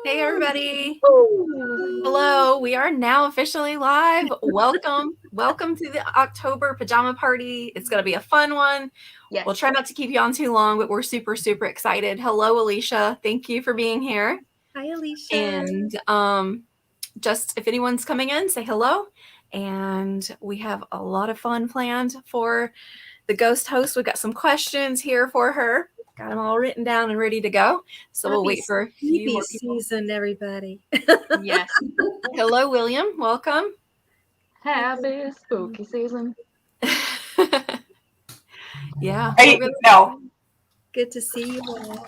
Hey everybody. Ooh. Hello. We are now officially live. Welcome. Welcome to the October pajama party. It's going to be a fun one. Yes. We'll try not to keep you on too long, but we're super, super excited. Hello, Alicia. Thank you for being here. Hi, Alicia. And just if anyone's coming in, say hello. And we have a lot of fun planned for the ghost host. We've got some questions here for her. Got them all written down and ready to go. So we'll wait for a few more people. Season, everybody. Yes. Hello, William. Welcome. Happy spooky season. Yeah. Hey, no, Good to see you all.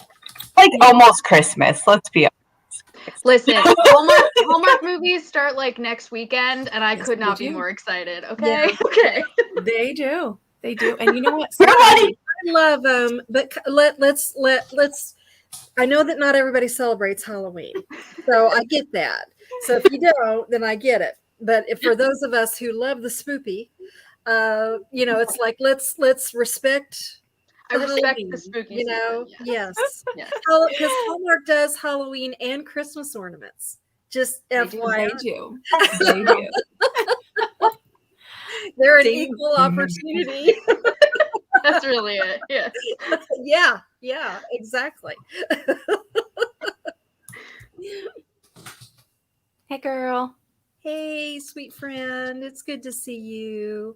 like almost Christmas. Let's be honest. Listen, Hallmark movies start like next weekend, and I Yes, could not they be do. more excited. Okay. Yeah. Okay. They do. They do. And you know what? We're ready. I love them, but let's. I know that not everybody celebrates Halloween, so I get that. So if you don't, then I get it. But if for those of us who love the spoopy, it's like let's respect. I respect Halloween, the spooky you know, season. yes, Yes. because Hallmark does Halloween and Christmas ornaments. Just They do. FYI, They do. They do. they're an Ding. equal opportunity. That's really it. Yes. Yeah, exactly. Hey, girl. Hey, sweet friend, it's good to see you.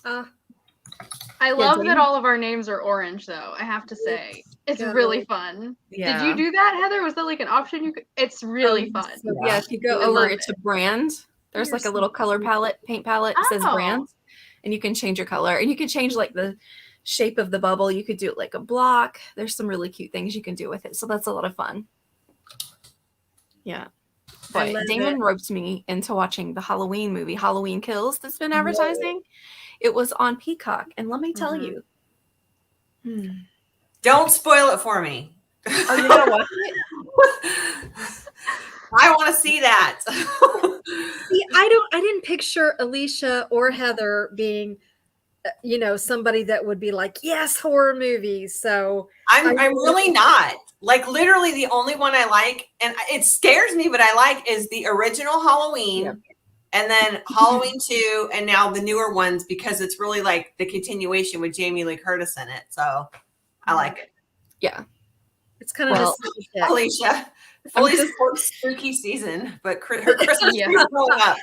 I love Dave. that all of our names are orange, though. I have to say, it's Good. really fun. Yeah. Did you do that, Heather? Was that like an option you could? It's really fun. so Yeah, if you go I over love to brand, there's You're like a little color palette, paint palette, it says Oh. brand, and you can change your color. And you can change like the shape of the bubble. You could do it like a block. There's some really cute things you can do with it. So that's a lot of fun. Yeah. I But love Damon it. roped me into watching the Halloween movie, Halloween Kills, that's been advertising. It was on Peacock. And let me tell you. Don't spoil it for me. Oh, you gotta watch it? I want to see that. See, I didn't picture Alicia or Heather being, somebody that would be like, yes, horror movies. So I'm really not. Like literally the only one I like, and it scares me, but I like is the original Halloween. Yep. And then Halloween 2, and now the newer ones because it's really like the continuation with Jamie Lee Curtis in it. So I like it. Yeah. it's kind of Well, nostalgic. Alicia, fully supports spooky season, but her Christmas Yeah. tree is going up.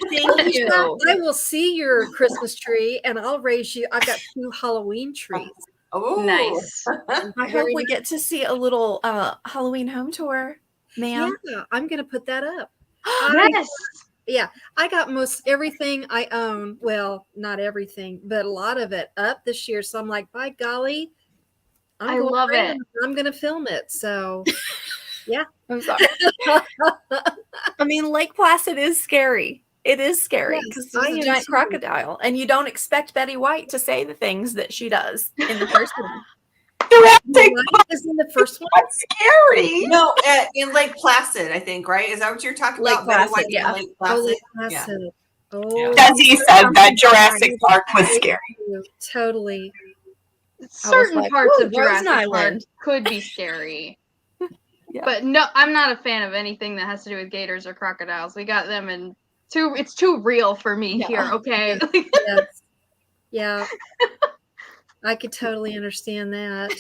Thank you. I will see your Christmas tree and I'll raise you. I've got 2 Halloween trees. Oh, Nice. I hope we get to see a little Halloween home tour, ma'am. Yeah, I'm going to put that up. Yes. I got most everything I own. Well, not everything, but a lot of it up this year. So I'm like, by golly, I love it. I'm going to film it. So I'm sorry. I mean, Lake Placid is scary. It is scary because Yes, I there's a am giant too. crocodile, and you don't expect Betty White to say the things that she does in the first one. Jurassic Right? Is in the first one. Park's scary. no, in Lake Placid, I think, right? Is that what you're talking Lake about? Betty Placid, White in yeah. Lake Oh, Placid. Lake Yeah. Placid. Oh, Desi said that Jurassic Park was scary. totally. Certain like, parts "Ooh, of Frozen Jurassic Park Island." could be scary. Yeah. But no, I'm not a fan of anything that has to do with gators or crocodiles. We got them in it's too real for me Yeah. here, okay? Yes. Yeah. I could totally understand that.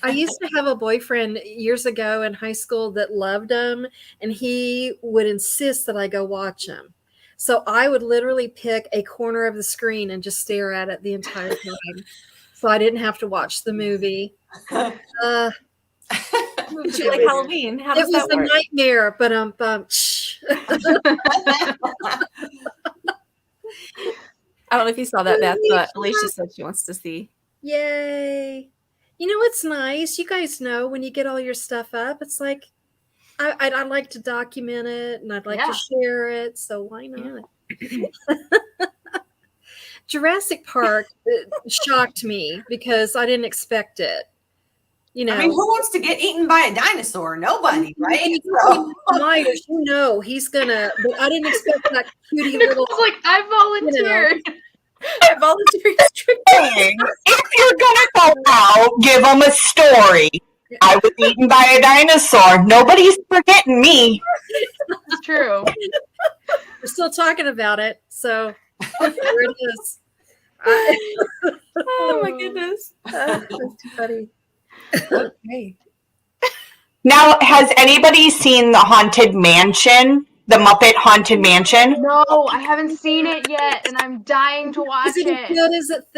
I used to have a boyfriend years ago in high school that loved them, and he would insist that I go watch them. So I would literally pick a corner of the screen and just stare at it the entire time. So I didn't have to watch the movie. Uh, Did you like Halloween? How it does was that a work? nightmare, but I don't know if you saw that, Beth, but Alicia said she wants to see. yay. You know what's nice? You guys know when you get all your stuff up, it's like I'd like to document it and I'd like Yeah. to share it. So why not? Jurassic Park shocked me because I didn't expect it. You know, I mean, who wants to get eaten by a dinosaur? Nobody, right? when you see Myers, he's gonna. But I didn't expect that cutie little. Nicole's like, I volunteered. I volunteered strip. If you're gonna go out, give them a story. I was eaten by a dinosaur. Nobody's forgetting me. It's true. We're still talking about it, so there it is. Oh my goodness. That's too funny. Okay. Now, has anybody seen the Haunted Mansion? The Muppet Haunted Mansion? No, I haven't seen it yet, and I'm dying to watch Is it as good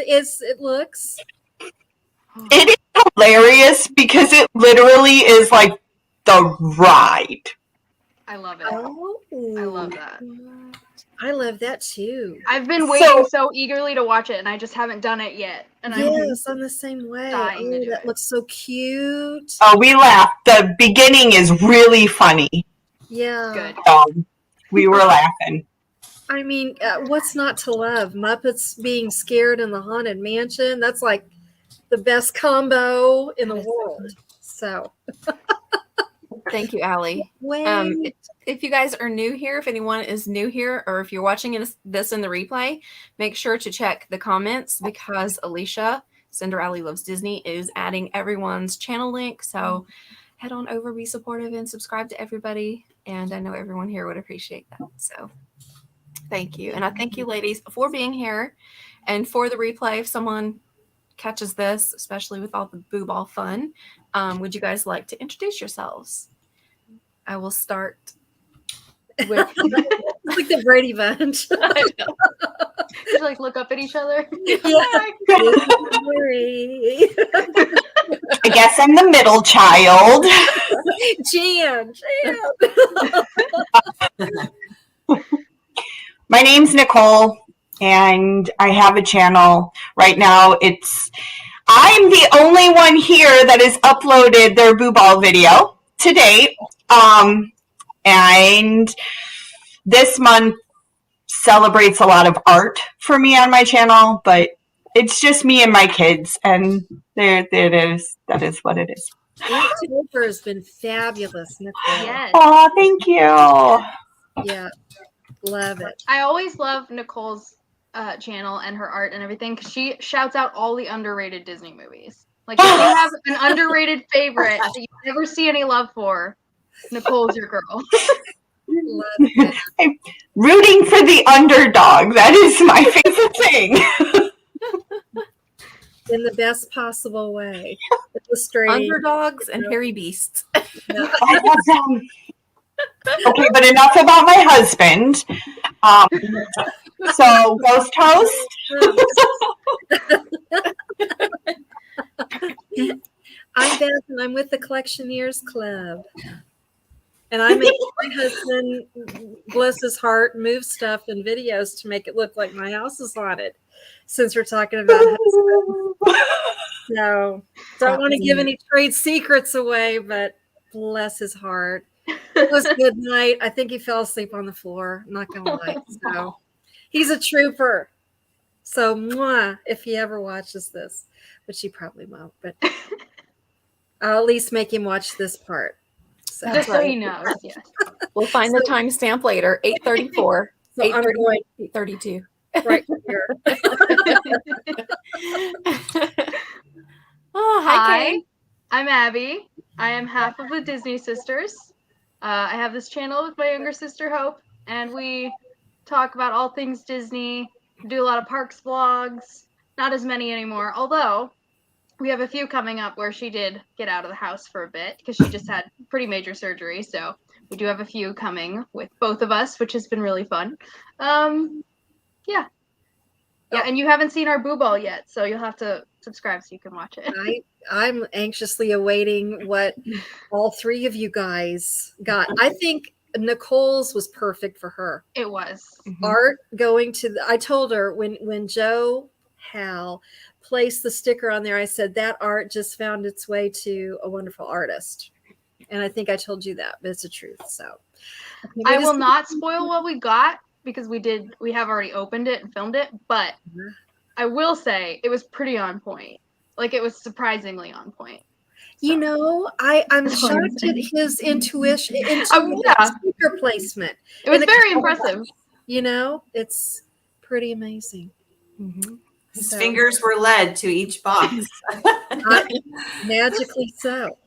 as it looks? It is hilarious because it literally is like the ride. I love it. Oh, I love that. I love that too. I've been waiting so eagerly to watch it, and I just haven't done it yet. And Yes, I'm the same way. dying to do That it. looks so cute. Oh, we laughed. The beginning is really funny. Yeah. Good. We were laughing. I mean, what's not to love? Muppets being scared in the Haunted Mansion. That's like the best combo in the world. So, Thank you, Allie. wait. If you guys are new here, if anyone is new here, or if you're watching this in the replay, make sure to check the comments because Alicia, Cinder Alley Loves Disney, is adding everyone's channel link. So head on over, be supportive, and subscribe to everybody. And I know everyone here would appreciate that. So thank you. And I thank you, ladies, for being here. And for the replay, if someone catches this, especially with all the boo ball fun, would you guys like to introduce yourselves? I will start with It's like the Brady Bunch. Just like look up at each other. Sorry. I guess I'm the middle child. Jan. My name's Nicole, and I have a channel right now. I'm the only one here that has uploaded their Boo Ball video to date. And this month celebrates a lot of art for me on my channel, but it's just me and my kids, and there it is. That is what it is. October has been fabulous, Nicole. Yes. Oh, thank you. Yeah, love it. I always love Nicole's channel and her art and everything because she shouts out all the underrated Disney movies. Like if you have an underrated favorite that you never see any love for, Nicole's your girl. Love it. I'm rooting for the underdog. That is my favorite thing. In the best possible way. Illustrating. underdogs and hairy beasts. Yeah. I love them. Okay, but enough about my husband. So, Ghost Host. I'm Beth, and I'm with the Collectioneers Club. And I make my husband, bless his heart, move stuff in videos to make it look like my house is haunted. Since we're talking about husbands. So, don't want to give any trade secrets away, but bless his heart. It was a good night. I think he fell asleep on the floor. I'm not gonna lie. So he's a trooper. So mwah, if he ever watches this, which he probably won't, but I'll at least make him watch this part. So, Just so he knows, yes. We'll find the timestamp later. 8:34. so I'm going 8:32. right here. Oh, hi, Kay. I'm Abby. I am half of the Disney sisters. I have this channel with my younger sister Hope, and we talk about all things Disney. Do a lot of parks vlogs. Not as many anymore, although we have a few coming up where she did get out of the house for a bit because she just had pretty major surgery. So we do have a few coming with both of us, which has been really fun. Yeah, and you haven't seen our Boo Ball yet, so you'll have to subscribe so you can watch it. I'm anxiously awaiting what all three of you guys got. I think Nicole's was perfect for her. It was. Art going to I told her when Joe Hal placed the sticker on there, I said that art just found its way to a wonderful artist. And I think I told you that, but it's the truth. So I will not spoil what we got because we have already opened it and filmed it, but I will say it was pretty on point. Like it was surprisingly on point. So. You know, I'm shocked at his intuition into speaker placement. It was very impressive. You know, it's pretty amazing. Mm-hmm. His So, fingers were led to each box. magically so.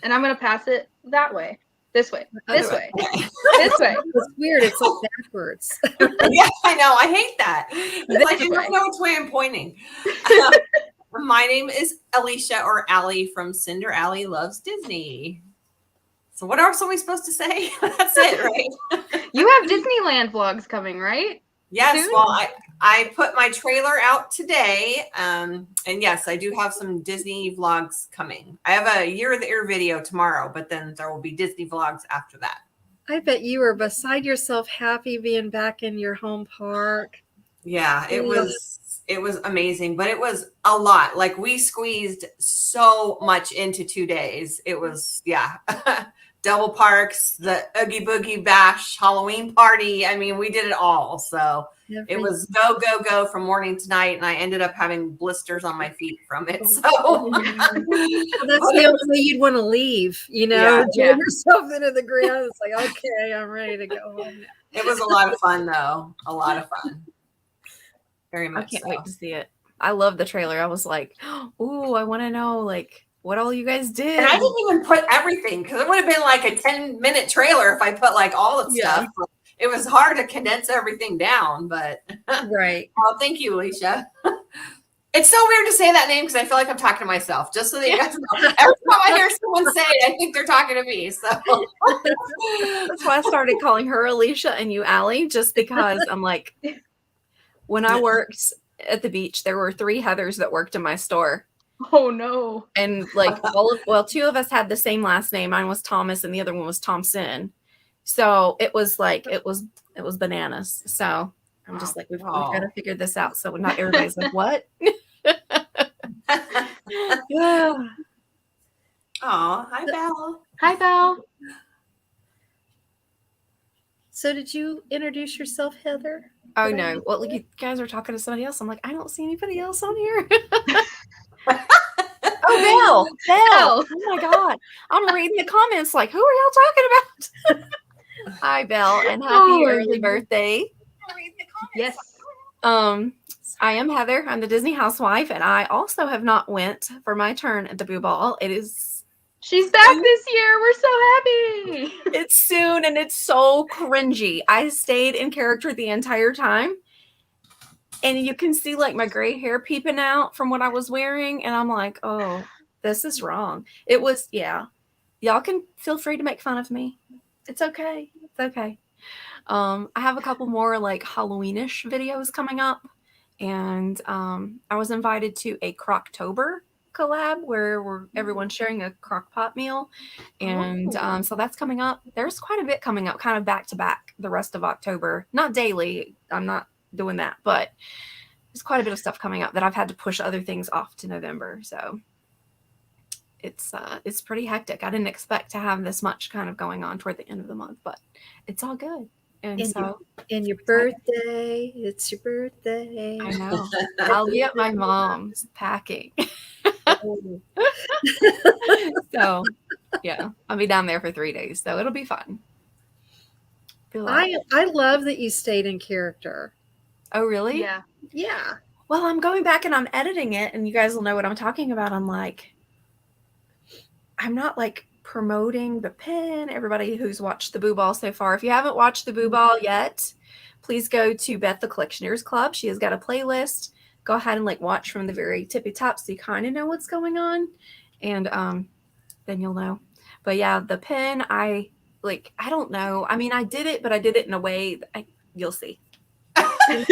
And I'm gonna pass it that way. This way. This way. Okay. This way. It's weird. It's like backwards. Yeah, I know. I hate that. It's like you never know which way I'm pointing. My name is Alicia or Allie from Cinder Alley Loves Disney. So what else are we supposed to say? That's it, right? You have Disneyland vlogs coming, right? Yes. Soon? Well, I put my trailer out today. And yes, I do have some Disney vlogs coming. I have a Year of the Ear video tomorrow, but then there will be Disney vlogs after that. I bet you were beside yourself happy being back in your home park. Yeah, it was amazing, but it was a lot. Like we squeezed so much into 2 days. It was, yeah. Double parks, the Oogie Boogie Bash Halloween party. I mean, we did it all. So it was go, go, go from morning to night. And I ended up having blisters on my feet from it. So Well, that's the only way you'd want to leave, Yeah. jam yourself into the ground. It's like, okay, I'm ready to go home. it was a lot of fun, though. A lot of fun. Very I much can't so. wait to see it. I love the trailer. I was like, ooh, I want to know like what all you guys did. And I didn't even put everything because it would have been like a 10-minute trailer if I put like all the Yeah. stuff. It was hard to condense everything down, but Right. well, thank you, Alicia. It's so weird to say that name because I feel like I'm talking to myself. Just so that you guys know, every time I hear someone say it, I think they're talking to me. So That's why I started calling her Alicia and you Allie, just because I'm like, when I worked at the beach, there were 3 Heathers that worked in my store. Oh no. And like 2 of us had the same last name. Mine was Thomas and the other one was Thompson. So it was like it was bananas. So I'm just like we've got to figure this out. So not everybody's like, what? Yeah. oh, hi Belle. Hi, Belle. So did you introduce yourself, Heather? Oh no. Well, you guys are talking to somebody else. I'm like, I don't see anybody else on here. Oh, Belle. Oh my God. I'm reading the comments like, who are y'all talking about? Hi, Belle, and happy early birthday. Yes. I am Heather. I'm the Disney housewife, and I also have not went for my turn at the Boo Ball. She's back this year. We're so happy. It's soon, and it's so cringy. I stayed in character the entire time. And you can see like my gray hair peeping out from what I was wearing. And I'm like, oh, this is wrong. It was, yeah. Y'all can feel free to make fun of me. It's okay. It's okay. I have a couple more like Halloweenish videos coming up. And I was invited to a Croctober collab where everyone's sharing a crock pot meal. And so that's coming up. There's quite a bit coming up kind of back to back the rest of October. Not daily. I'm not doing that, but there's quite a bit of stuff coming up that I've had to push other things off to November. So it's pretty hectic. I didn't expect to have this much kind of going on toward the end of the month, but it's all good. And your birthday, it's your birthday. I know. I'll be at my mom's packing. So yeah, I'll be down there for 3 days. So it'll be fun. I love that you stayed in character. Oh, really? Yeah. Yeah. Well, I'm going back and I'm editing it, and you guys will know what I'm talking about. I'm not like promoting the pin. Everybody who's watched the Boo Ball so far, if you haven't watched the Boo Ball yet, please go to Beth the Collectioneers Club. She has got a playlist. Go ahead and like watch from the very tippy top so you kind of know what's going on, and then you'll know. But yeah, the pin, I don't know. I mean, I did it, but I did it in a way that you'll see. I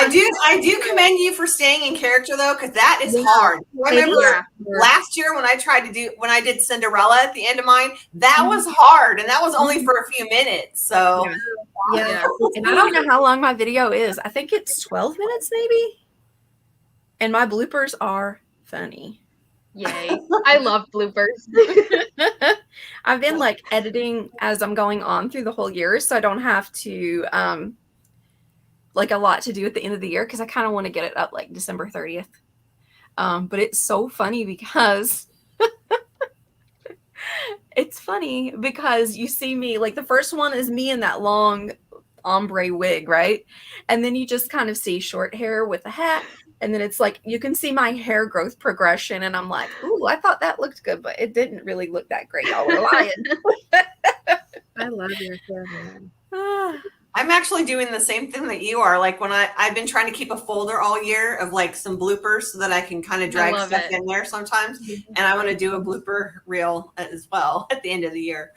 do commend you for staying in character though, because that is hard. I remember last year when I did Cinderella at the end of mine, that was hard, and that was only for a few minutes. So yeah. And I don't know how long my video is. I think it's 12 minutes maybe. And my bloopers are funny. Yay. I love bloopers. I've been like editing as I'm going on through the whole year, so I don't have to like a lot to do at the end of the year because I kind of want to get it up like December 30th. But it's so funny because it's funny because you see me like the first one is me in that long ombre wig, right? And then you just kind of see short hair with a hat. And then it's like, you can see my hair growth progression. And I'm like, ooh, I thought that looked good, but it didn't really look that great. Y'all were lying. I love your hair, man. I'm actually doing the same thing that you are. Like when I've been trying to keep a folder all year of like some bloopers so that I can kind of drag stuff in there sometimes. And I want to do a blooper reel as well at the end of the year.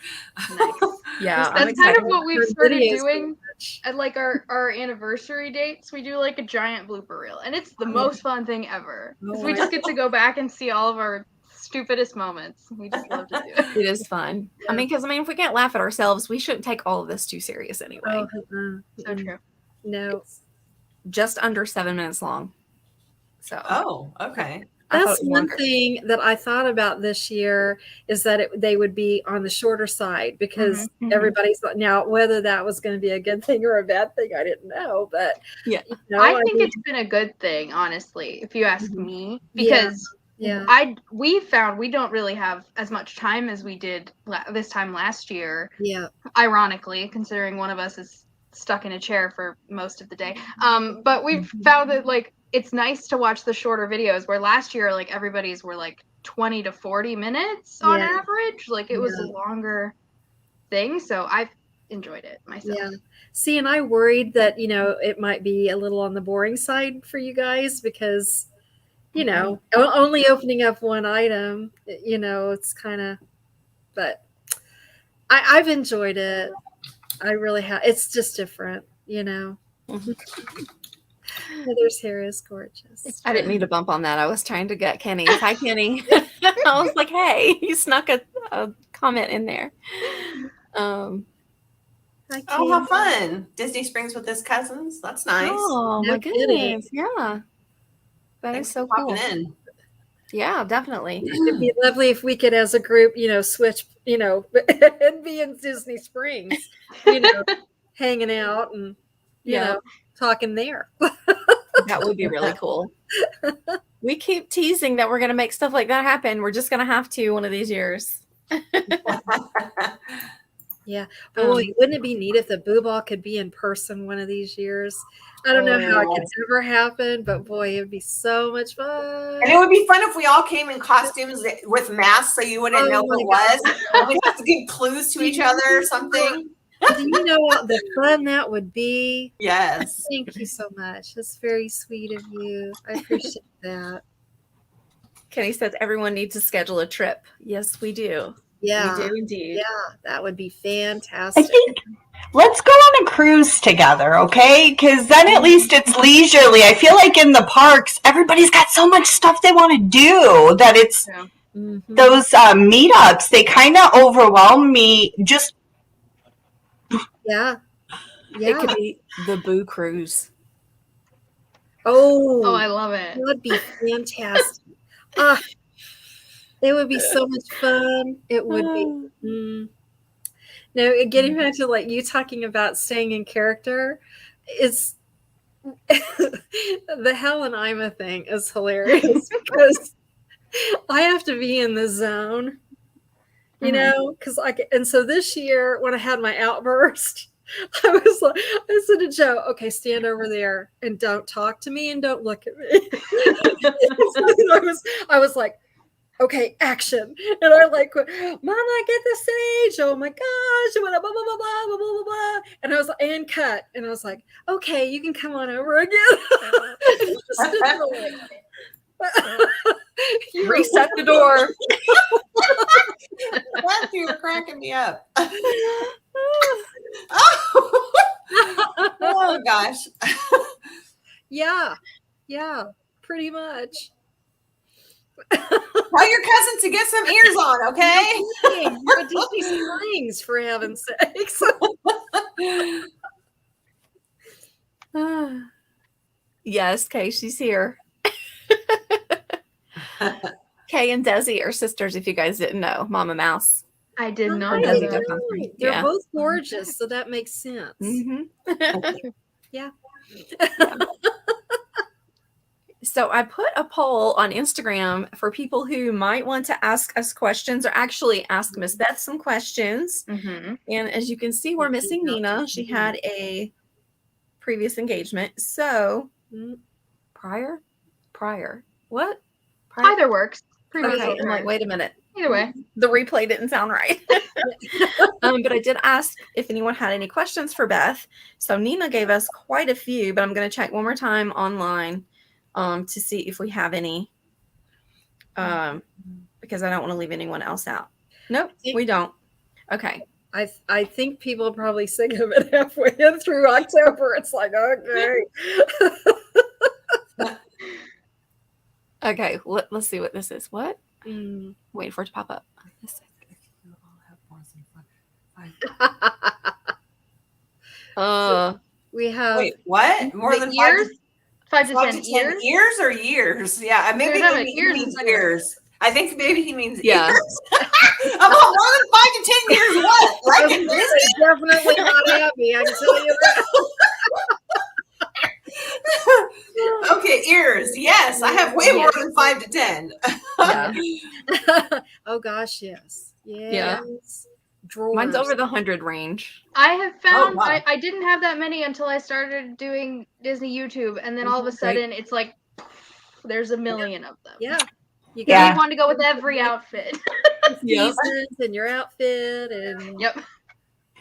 Nice. Yeah. That's kind of what we've Her started videos doing so much. at like our anniversary dates. We do like a giant blooper reel, and it's the most fun thing ever. 'Cause we just get to go back and see all of our stupidest moments. We just love to do it. It is fun. I mean, because if we can't laugh at ourselves, we shouldn't take all of this too serious anyway. Oh, So true. no. It's just under 7 minutes long. So Oh, okay. I thought That's it was one longer. thing that I thought about this year is that they would be on the shorter side because Mhm, mhm. everybody's now whether that was going to be a good thing or a bad thing, I didn't know. But Yeah. you know, I think mean, it's been a good thing, honestly, if you ask Mhm. me, Yeah. because yeah, we found we don't really have as much time as we did this time last year. yeah, Ironically, considering one of us is stuck in a chair for most of the day. But we've found that like it's nice to watch the shorter videos where last year like everybody's were like 20 to 40 minutes on Yeah. average. Like it was a Yeah. longer thing. So I've enjoyed it myself. yeah. See, and I worried that it might be a little on the boring side for you guys because only opening up one item, it's kind of. But I've enjoyed it. I really have. It's just different. Heather's hair is gorgeous. I didn't mean to bump on that. I was trying to get Kenny. Hi, Kenny. I was like, hey, you snuck a comment in there. Hi, Oh, how Katie. fun. Disney Springs with his cousins. That's nice. Oh, No my kidding. goodness. Yeah. That Thanks is so for popping cool. in. Yeah, definitely. It'd be lovely if we could, as a group, switch, and be in Disney Springs, hanging out and, Yeah. talking there. That would be really cool. We keep teasing that we're going to make stuff like that happen. We're just going to have to one of these years. Yeah. Boy, wouldn't it be neat if the Boo Ball could be in person one of these years? I don't know how it could ever happen, but boy, it'd be so much fun. And it would be fun if we all came in costumes with masks so you wouldn't know who it was. We'd have to give clues to each other or something. Do you know what the fun that would be? Yes. Thank you so much. That's very sweet of you. I appreciate that. Kenny says everyone needs to schedule a trip. Yes, we do. Yeah. We do indeed. Yeah, that would be fantastic. I think let's go on a cruise together, okay? Because then at least it's leisurely. I feel like in the parks, everybody's got so much stuff they want to do that it's those meetups, they kind of overwhelm me. Just Yeah. It could be the Boo Cruise. Oh, I love it. That would be fantastic. It would be so much fun. It would be. Now, getting back to like you talking about staying in character, is the Helen Ima thing is hilarious because I have to be in the zone, because and so this year when I had my outburst, I said to Joe, okay, stand over there and don't talk to me and don't look at me. I was like, okay, action. And I like, Mama, get the stage. Oh my gosh. Blah, blah, blah, blah, blah, blah, blah, blah. And I was like, and cut. And I was like, okay, you can come on over again. Reset the door. You were cracking me up. Oh gosh. Yeah, pretty much. Tell your cousin to get some ears on, okay? You're at Disney Springs, for heaven's sakes. Yes, Kay, she's here. Kay and Desi are sisters, if you guys didn't know. Mama Mouse. I did not And know Desi that. Duck. They're both gorgeous, so that makes sense. Mm-hmm. Yeah. So I put a poll on Instagram for people who might want to ask us questions or actually ask Miss Beth some questions. Mm-hmm. And as you can see, we're missing Nina. She had a previous engagement. So prior, what? Prior? Either works. Previous Okay, I'm like, alternative. wait a minute. Either way. The replay didn't sound right. But I did ask if anyone had any questions for Beth. So Nina gave us quite a few, but I'm going to check one more time online to see if we have any, because I don't want to leave anyone else out. Nope, we don't. Okay. I think people are probably sick of it halfway in through October. It's like, okay. Okay, let's see what this is. What? Wait for it to pop up. We have. Wait, what? More than years? 5 to 10 to 10 years? years or years? Yeah, maybe he means years. I think maybe he means years. About more than 5 to 10 years. What? Like in Disney? Definitely not happy. I can tell you that. Okay, ears. Yes, I have way more than 5 to 10. Yeah. Oh gosh, yes. Yeah. Drawers. Mine's over the 100 range. I have found wow. I didn't have that many until I started doing Disney YouTube, and then all of a sudden it's like there's a million of them. Yeah. You want to go with every outfit. Yep. And your outfit and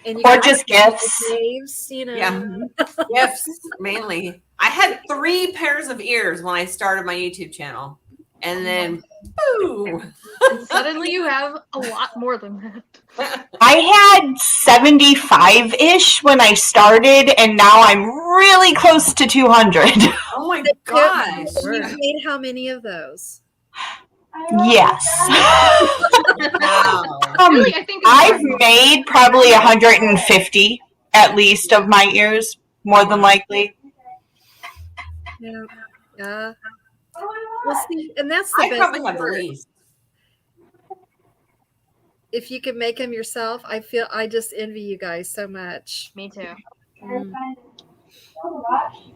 and or just gifts. Saves, you know. Yeah. Gifts mainly. I had 3 pairs of ears when I started my YouTube channel. And then boom. Suddenly you have a lot more than that. I had 75-ish when I started, and now I'm really close to 200. Oh my gosh. You made how many of those? Yes. Wow. Really, I think I've made probably 150 at least of my ears, more than likely. Yeah. Well, see, and that's the I best probably have the part. least. If you can make them yourself, I just envy you guys so much. Me too.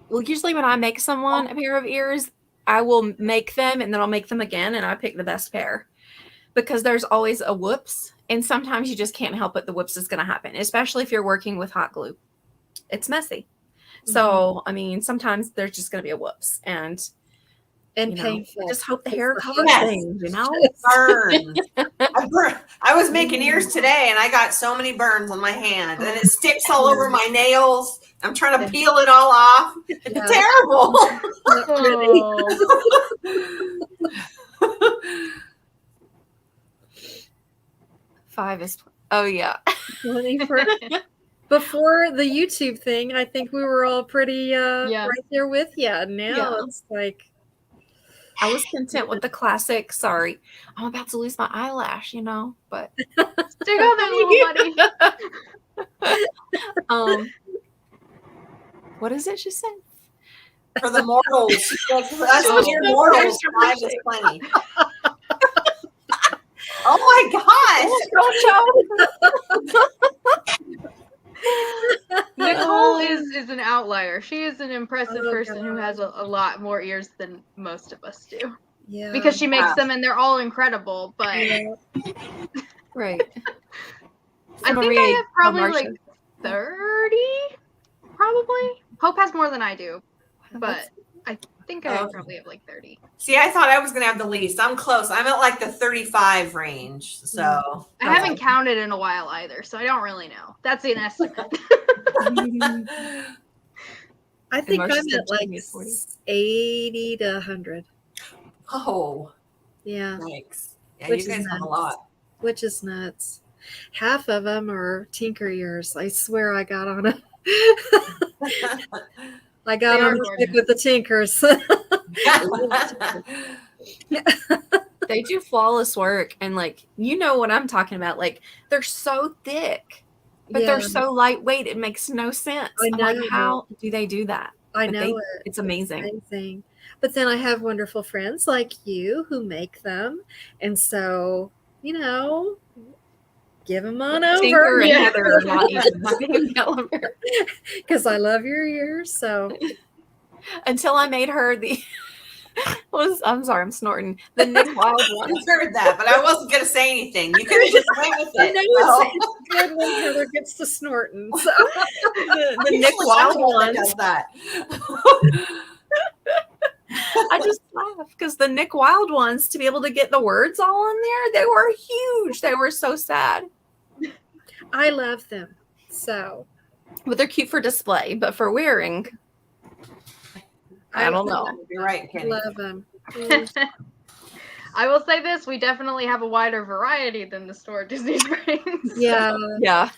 Well, usually when I make someone a pair of ears, I will make them and then I'll make them again and I pick the best pair because there's always a whoops. And sometimes you just can't help it. The whoops is going to happen, especially if you're working with hot glue. It's messy. So, I mean, sometimes there's just going to be a whoops and painful. I just hope the hair covers things, you know? Burns. I was making ears today and I got so many burns on my hand and it sticks all over my nails. I'm trying to peel it all off. It's terrible. Oh. 5 is, oh yeah. Before the YouTube thing, I think we were all pretty right there with you. Now it's like, I was content with the classic. Sorry, I'm about to lose my eyelash, you know, but stick on that, little buddy. What is it she said? For the mortals. Us mere mortals, 5 is plenty. Oh my gosh. Nicole is an outlier. She is an impressive person who has a lot more ears than most of us do. Yeah. Because she makes them and they're all incredible, but right. I think I have probably like 30. Probably. Hope has more than I do. But I think I probably have like 30. See, I thought I was gonna have the least. I'm close. I'm at like the 35 range. So I haven't counted in a while either, so I don't really know. That's an estimate. I think I'm at like 80 to 100. Oh. Yeah. Thanks. Yeah, you guys have a lot. Which is nuts. Half of them are tinker ears. I swear I got on it. I got on the stick with the tinkers. They do flawless work, and like you know what I'm talking about. Like they're so thick, but they're so lightweight. It makes no sense. I know. I'm like, how do they do that? I know it's amazing. But then I have wonderful friends like you who make them, and so give them on over. And Heather are not even because I love your ears. So until I made her the I'm sorry, I'm snorting. The Nick Wilde one. I heard that, but I wasn't going to say anything. You could have just went with I it. know it's good when Heather gets to snorting. So. The Nick Wilde ones. Does that. I just laugh because the Nick Wilde ones, to be able to get the words all in there, they were huge. They were so sad. I love them. So, but they're cute for display. But for wearing, I don't know. You're right, Kenny. Love them. I will say this: we definitely have a wider variety than the store at Disney Springs. Yeah. Yeah.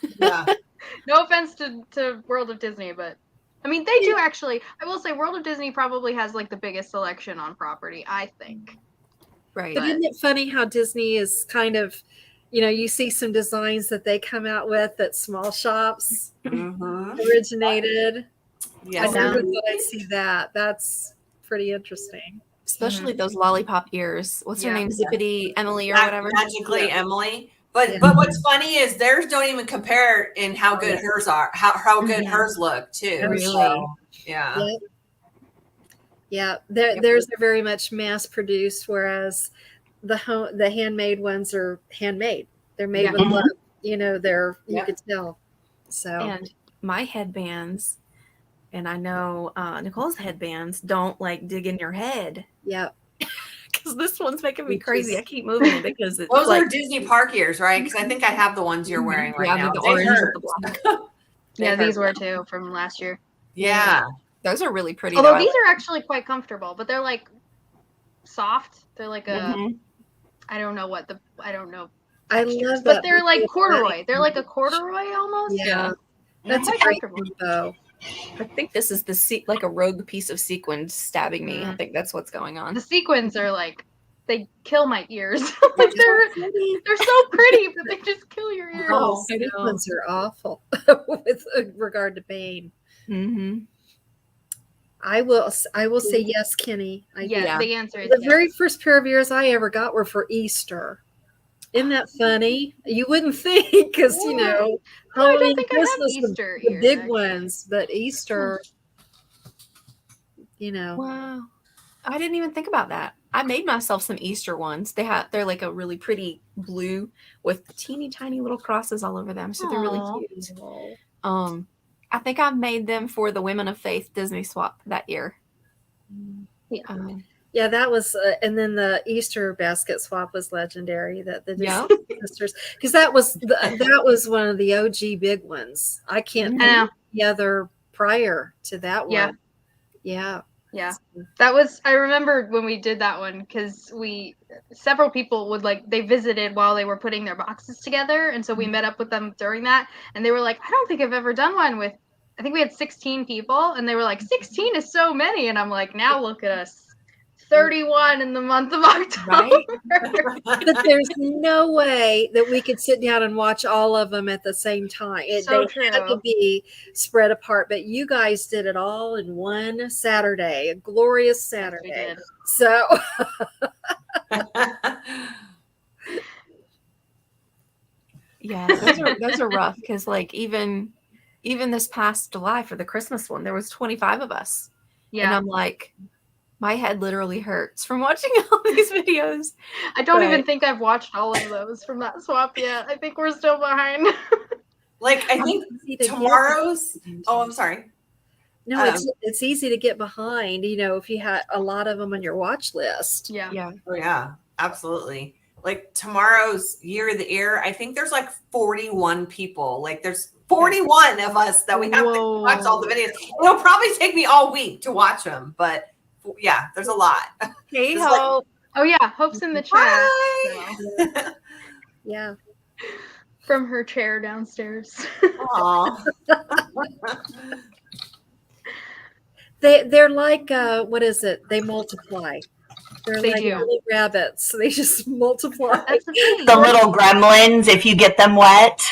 No offense to World of Disney, but I mean they do actually. I will say World of Disney probably has like the biggest selection on property, I think. Right. But isn't it funny how Disney is kind of, you see some designs that they come out with that small shops originated. Yes, I never thought I'd see that. That's pretty interesting. Especially those lollipop ears. What's her name? Zippity Emily or whatever. Magically Emily. But what's funny is theirs don't even compare in how good hers are, how good hers look too. Really? So, yeah. Yeah. Theirs are very much mass produced, whereas the handmade ones are handmade. They're made with love. You could tell. So and my headbands, and I know Nicole's headbands don't like dig in your head. Yeah. Because this one's making me crazy. I keep moving it because it's those are Disney Park ears, right? Because I think I have the ones you're wearing right now. The orange with the black. Yeah, these were too from last year. Yeah. Those are really pretty. Although these are actually quite comfortable, but they're like soft. They're like I don't know. I love that. But they're like corduroy. They're like a corduroy almost. Yeah. That's a great combo. I think this is like a rogue piece of sequin stabbing me. I think that's what's going on. The sequins are like, they kill my ears. Like they're so pretty, but they just kill your ears. Oh, sequins are awful with regard to pain. Mm-hmm. I will say yes, Kenny. The answer is the very first pair of ears I ever got were for Easter. Isn't that funny? You wouldn't think, because I don't think I have Easter the ears, big actually. ones, but Easter, Wow, I didn't even think about that. I made myself some Easter ones. They're like a really pretty blue with teeny tiny little crosses all over them, so they're really cute. I think I made them for the Women of Faith Disney swap that year. Yeah, that was, and then the Easter basket swap was legendary. That the Disney sisters, because that was one of the OG big ones. I can't think of the other prior to that one. Yeah. That was, I remember when we did that one, because several people they visited while they were putting their boxes together, and so we met up with them during that, and they were like, I don't think I've ever done one with, I think we had 16 people, and they were like, 16 is so many, and I'm like, now look at us. 31 in the month of October. Right? But there's no way that we could sit down and watch all of them at the same time. They had to be spread apart, but you guys did it all in one Saturday, a glorious Saturday. Yes, so yeah, those are rough, because like even this past July for the Christmas one, there was 25 of us. And I'm like, my head literally hurts from watching all these videos. I don't even think I've watched all of those from that swap yet. I think we're still behind. I think tomorrow's. Oh, I'm sorry. No, it's easy to get behind. If you had a lot of them on your watch list. Yeah. Oh yeah, absolutely. Like tomorrow's Year of the Ear, I think there's like 41 people. Like there's 41 of us that we have to watch all the videos. It'll probably take me all week to watch them, but. Yeah, there's a lot. Hey, Hope. Oh yeah, Hope's in the chat. So. Yeah. From her chair downstairs. Aww. They're like what is it? They multiply. They're like do. little rabbits. They just multiply. That's the thing. The little gremlins, if you get them wet.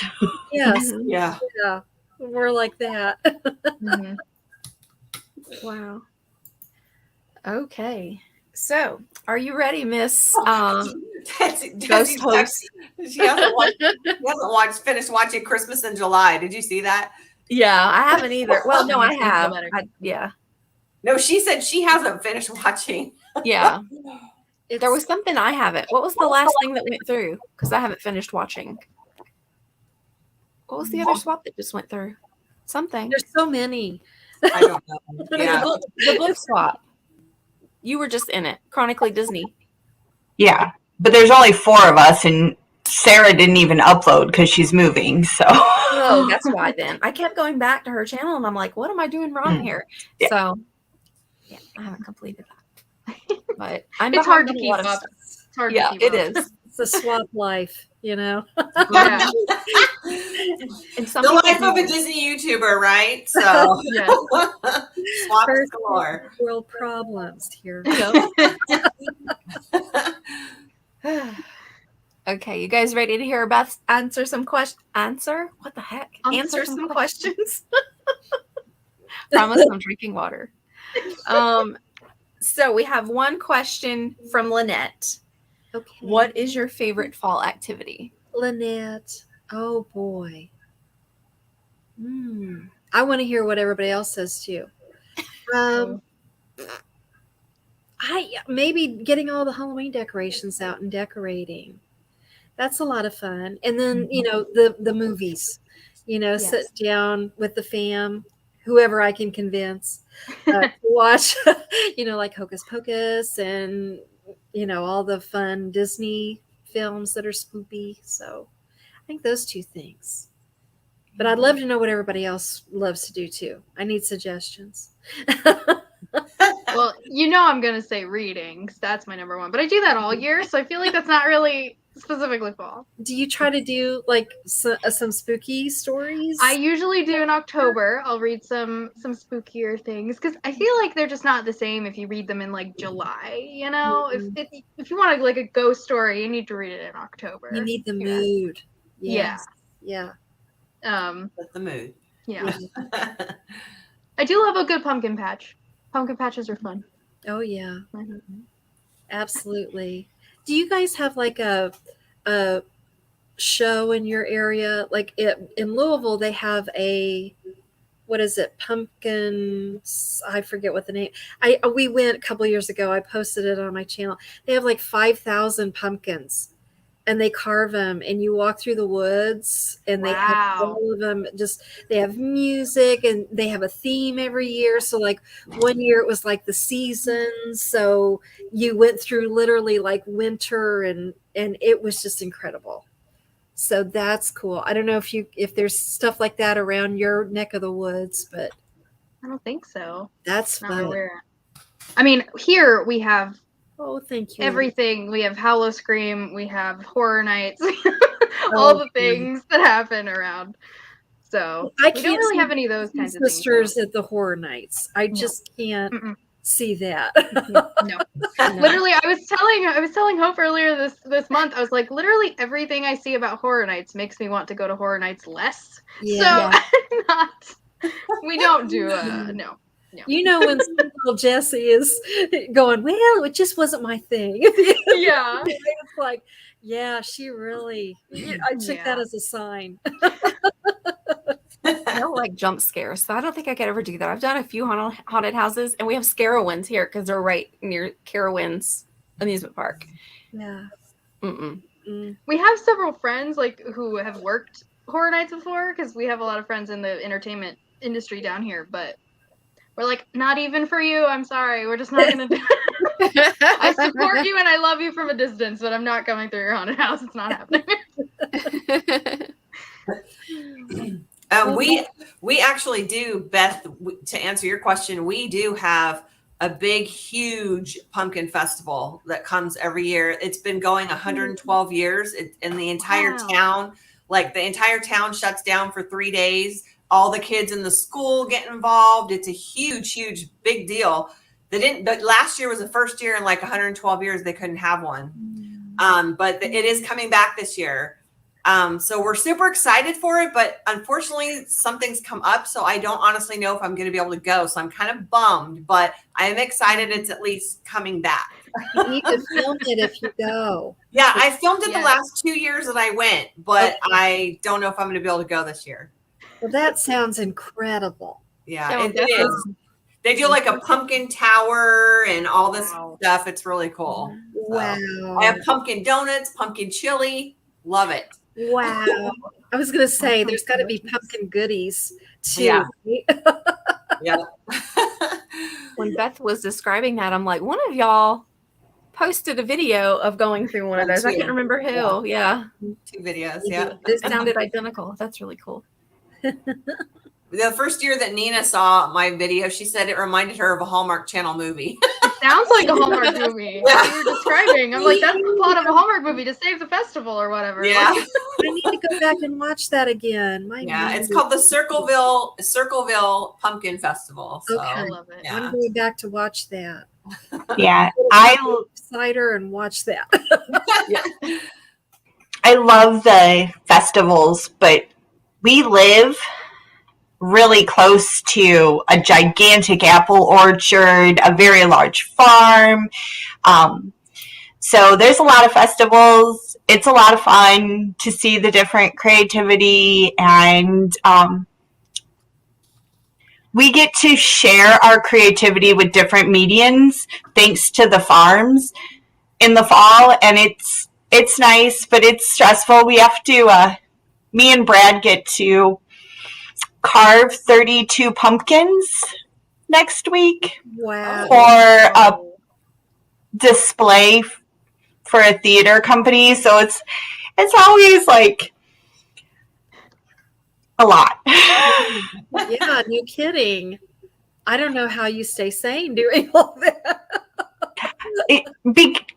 Yes. Yeah. Yeah. We're like that. Wow. Okay, so are you ready, Miss Ghost Host? She hasn't finished watching Christmas in July. Did you see that? Yeah, I haven't either. Well, no, I have. No, she said she hasn't finished watching. Yeah. It's, There was something I haven't. What was the last thing that went through? Because I haven't finished watching. What was the other swap that just went through? Something. there's so many. I don't know. Yeah. The book swap. You were just in it. Chronically Disney. Yeah, but there's only 4 of us, and Sarah didn't even upload because she's moving. So Oh, that's why then. I kept going back to her channel and I'm like, what am I doing wrong here? Yeah. So, yeah, I haven't completed that. But I'm It's hard behind to on a lot keep of up. stuff. It's hard Yeah, to keep it up. is. It's a swap life, you know. Yeah. And some The people life of do- a Disney YouTuber, right? So Yes. swaps First galore. world problems here. Okay, you guys ready to hear Beth answer some questions? Answer? What the heck? Answer some questions. Promise I'm drinking water. So we have one question from Lynette. Okay. What is your favorite fall activity? Lynette? Oh boy. I want to hear what everybody else says too. I maybe getting all the Halloween decorations out and decorating. That's a lot of fun. And then, you know, the movies, you know, Yes. sit down with the fam, whoever I can convince to watch, you know, like Hocus Pocus and, you know, all the fun Disney films that are spoopy. So I think those 2 things. But I'd love to know what everybody else loves to do too. I need suggestions. Well, you know I'm going to say reading, 'cause that's my number one. But I do that all year, so I feel like that's not really specifically fall. Do you try to do like some spooky stories? I usually do in October. I'll read some spookier things because I feel like they're just not the same if you read them in like July. You know, if you want like a ghost story, you need to read it in October. You need the mood. Yeah. Yeah. With the mood. Yeah. I do love a good pumpkin patch. Pumpkin patches are fun. Oh yeah. Mhm. Absolutely. Do you guys have like a show in your area? Like in Louisville, they have what is it? Pumpkin. I forget what the name. We went a couple years ago. I posted it on my channel. They have like 5,000 pumpkins, and they carve them, and you walk through the woods, and they have Wow. all of them. They have music, and they have a theme every year. So like one year it was like the seasons. So you went through literally like winter, and it was just incredible. So that's cool. I don't know if there's stuff like that around your neck of the woods, but I don't think so. that's Not where fun. we're at. I mean, here we have Oh, thank you. everything. We have Hallow Scream. We have Horror Nights. All the things that happen around. So I we can't don't really see have any of those kinds of things. sisters at the horror nights. I No. just can't Mm-mm. see that. No. Literally, I was telling Hope earlier this month. I was like, literally everything I see about Horror Nights makes me want to go to Horror Nights less. Yeah. So we don't do no. You know when little Jessie is going, well, it just wasn't my thing. Yeah. It's like, yeah, she really. I took that as a sign. I don't like jump scares, so I don't think I could ever do that. I've done a few haunted houses, and we have Scarowinds here because they're right near Carowinds amusement park. Yeah. Mm-mm. We have several friends like who have worked Horror Nights before because we have a lot of friends in the entertainment industry down here, but we're like, not even for you. I'm sorry. We're just not going to do it. I support you and I love you from a distance, but I'm not coming through your haunted house. It's not happening. We actually do, Beth, to answer your question, we do have a big, huge pumpkin festival that comes every year. It's been going 112 years in the entire town. Like the entire town shuts down for 3 days. All the kids in the school get involved. It's a huge, huge, big deal. But last year was the first year in like 112 years they couldn't have one. But it is coming back this year. So we're super excited for it, but unfortunately something's come up. So I don't honestly know if I'm going to be able to go. So I'm kind of bummed, but I am excited it's at least coming back. You need to film it if you go. Yeah, I filmed it the last 2 years that I went, but I don't know if I'm going to be able to go this year. Well, that sounds incredible. Yeah, Yeah, it is. They do like a pumpkin tower and all this stuff. It's really cool. Wow. So, I have pumpkin donuts, pumpkin chili. Love it. Wow. I was going to say, there's got to be pumpkin goodies too. Yeah. Right? Yeah. When Beth was describing that, I'm like, one of y'all posted a video of going through one of those. I can't remember who. Yeah. 2 videos. Yeah. They sounded identical. That's really cool. The first year that Nina saw my video, she said it reminded her of a Hallmark Channel movie. It sounds like a Hallmark movie. What you were describing. I'm like, that's the plot of a Hallmark movie to save the festival or whatever. Yeah. Like, I need to go back and watch that again. It's called the Circleville Pumpkin Festival. So, Okay. I love it. Yeah. I'm going back to watch that. Yeah, Cider and watch that. I love the festivals, but we live really close to a gigantic apple orchard, a very large farm. So there's a lot of festivals. It's a lot of fun to see the different creativity, and we get to share our creativity with different mediums thanks to the farms in the fall, and it's nice, but it's stressful. We have to me and Brad get to carve 32 pumpkins next week Wow. for a display for a theater company. So it's always like a lot. Yeah, no kidding. I don't know how you stay sane doing all that.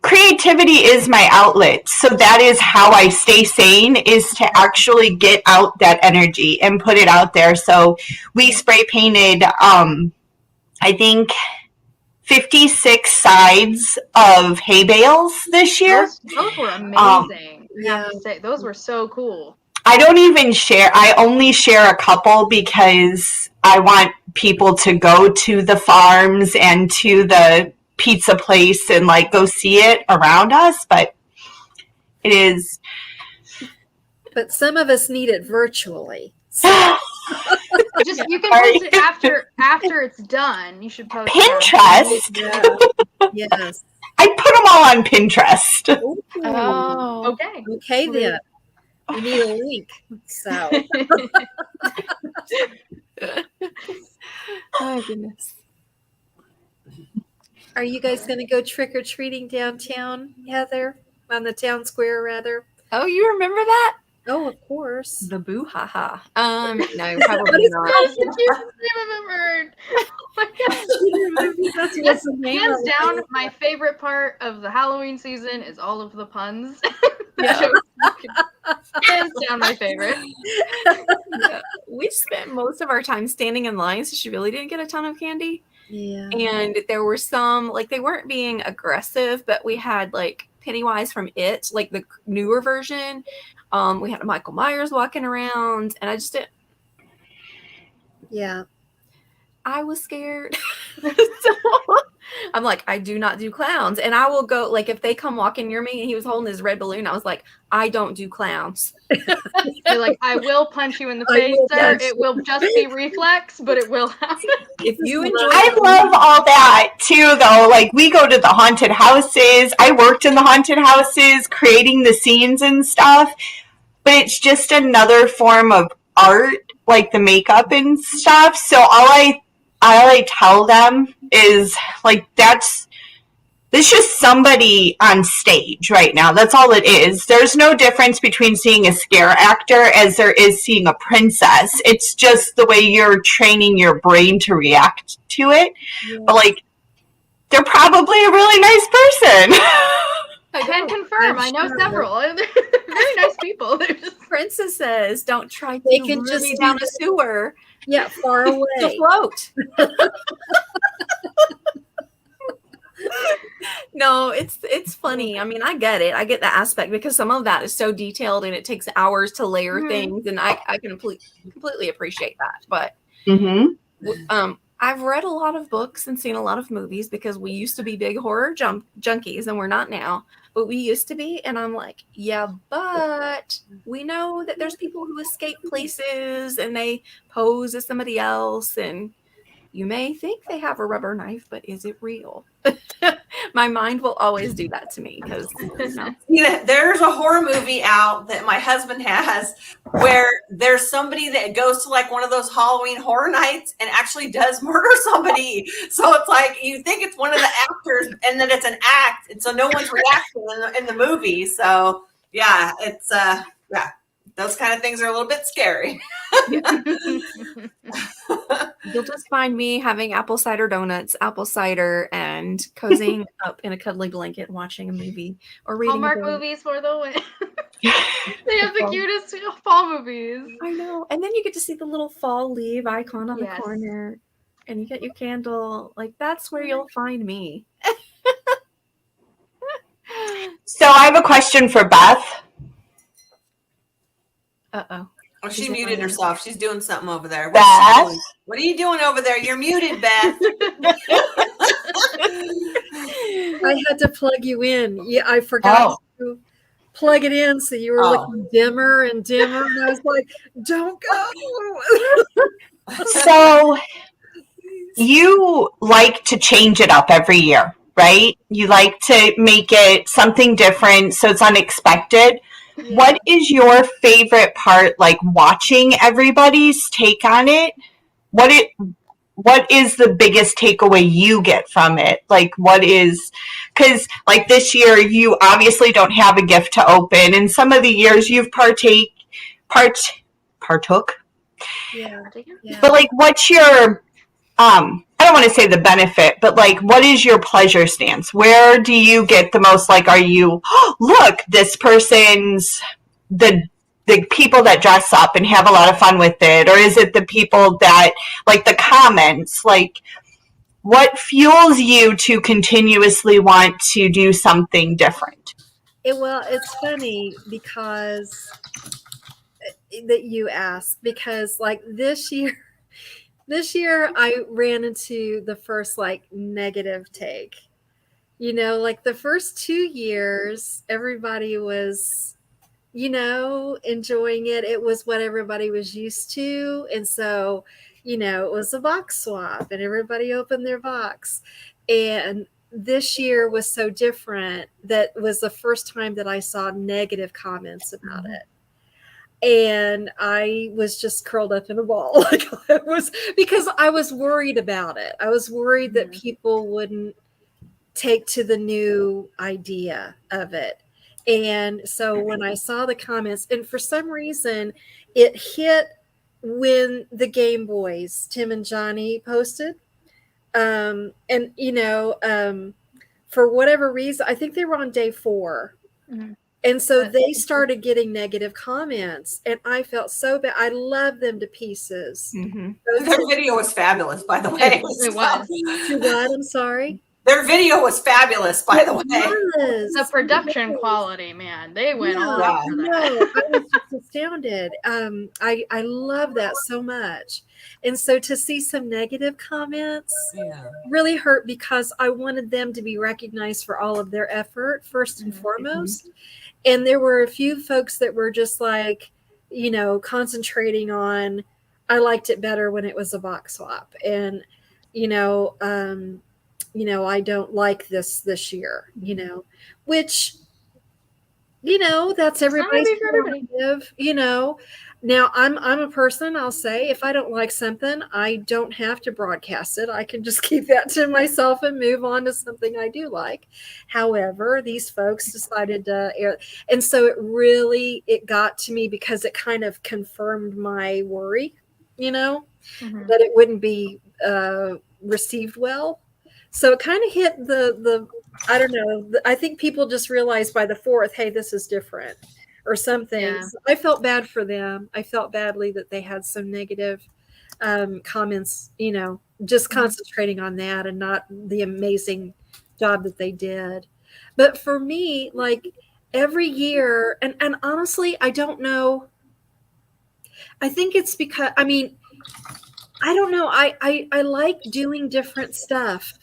Creativity is my outlet, so that is how I stay sane, is to actually get out that energy and put it out there. So we spray painted I think 56 sides of hay bales this year. Those were amazing. I have to say, those were so cool. I don't even share. I only share a couple because I want people to go to the farms and to the pizza place and like go see it around us, but it is. But some of us need it virtually. So. Just you can post it after it's done. You should post Pinterest. Yeah. Yes. I put them all on Pinterest. Ooh. Oh, Okay. Okay then. We need a link. So. oh goodness. Are you guys going to go trick or treating downtown, Heather? On the town square, rather? Oh, you remember that? Oh, of course. The boo ha ha. No, probably not. That's the cutest name I've ever heard. Oh my gosh. Hands down, my favorite part of the Halloween season is all of the puns. Yeah. Hands down, my favorite. Yeah. We spent most of our time standing in line, so she really didn't get a ton of candy. Yeah. And there were some, like, they weren't being aggressive, but we had like Pennywise from It, like the newer version. We had Michael Myers walking around, and I just didn't. Yeah. I was scared. So, I'm like, I do not do clowns. And I will go, like, if they come walking near me and he was holding his red balloon, I was like, I don't do clowns. You're like, I will punch you in the face, sir. It will just be reflex, but it will happen. If you enjoy I love all that too, though. Like, we go to the haunted houses. I worked in the haunted houses, creating the scenes and stuff. But it's just another form of art, like the makeup and stuff. So all I tell them is, like, that's just somebody on stage right now. That's all it is. There's no difference between seeing a scare actor as there is seeing a princess. It's just the way you're training your brain to react to it. Yeah. But, like, they're probably a really nice person. I can confirm. I know several. They're very nice people. They're just princesses. Don't try to they can really just down a sewer. Yeah, far away. To float. No, it's funny. I mean, I get it. I get the aspect because some of that is so detailed and it takes hours to layer things, and I can completely appreciate that. But I've read a lot of books and seen a lot of movies because we used to be big horror junkies, and we're not now, but we used to be. And I'm like, yeah, but we know that there's people who escape places and they pose as somebody else, and You may think they have a rubber knife, but is it real? My mind will always do that to me because, there's a horror movie out that my husband has where there's somebody that goes to like one of those Halloween horror nights and actually does murder somebody. So it's like you think it's one of the actors and then it's an act, and so no one's reacting in the movie. So yeah, it's those kind of things are a little bit scary. you'll just find me having apple cider donuts, apple cider, and cozying up in a cuddly blanket watching a movie or reading Hallmark a book. movies for the win. They have the cutest fall movies. I know. And then you get to see the little fall leaf icon on Yes. the corner, and you get your candle. Like, that's where you'll find me. So I have a question for Beth. Uh-oh. Oh, she muted herself. She's doing something over there. Beth? What are you doing over there? You're muted, Beth. I had to plug you in. Yeah, I forgot to plug it in, so you were looking dimmer and dimmer, and I was like, "Don't go." So you like to change it up every year, right? You like to make it something different so it's unexpected. Yeah. What is your favorite part, like watching everybody's take on it? What is the biggest takeaway you get from it? Like, because like this year, you obviously don't have a gift to open, and some of the years you've partook. Yeah. But like, what's your, I don't want to say the benefit, but like, what is your pleasure stance? Where do you get the most, like, are you, look, this person's the people that dress up and have a lot of fun with it? Or is it the people that, like, the comments? Like, what fuels you to continuously want to do something different? Well, it's funny because that you asked, because like this year I ran into the first like negative take. Like the first 2 years, everybody was, enjoying it. It was what everybody was used to. And so, it was a box swap and everybody opened their box. And this year was so different. That was the first time that I saw negative comments about it. And I was just curled up in a ball. Like it was, because I was worried about it. I was worried that people wouldn't take to the new idea of it. And so when I saw the comments, and for some reason it hit when the Game Boys, Tim and Johnny, posted. For whatever reason, I think they were on day 4. Mm-hmm. And so they started getting negative comments, and I felt so bad. I love them to pieces. Mm-hmm. Their video was fabulous, by the way. It was. What? I'm sorry? Their video was fabulous, by the way. The production quality, man. They went all out for that. No, I was just astounded. I love that so much. And so to see some negative comments really hurt, because I wanted them to be recognized for all of their effort, first and foremost. And there were a few folks that were just like, concentrating on, I liked it better when it was a box swap. And, I don't like this year, which, that's everybody's prerogative, Now I'm a person, I'll say, if I don't like something, I don't have to broadcast it. I can just keep that to myself and move on to something I do like. However, these folks decided to air, and so it got to me, because it kind of confirmed my worry, that it wouldn't be received well. So it kind of hit the I don't know. I think people just realized by the 4th, hey, this is different or something. Yeah. So I felt bad for them. I felt badly that they had some negative comments, just concentrating on that and not the amazing job that they did. But for me, like every year, and honestly, I don't know. I think it's because, I don't know. I like doing different stuff.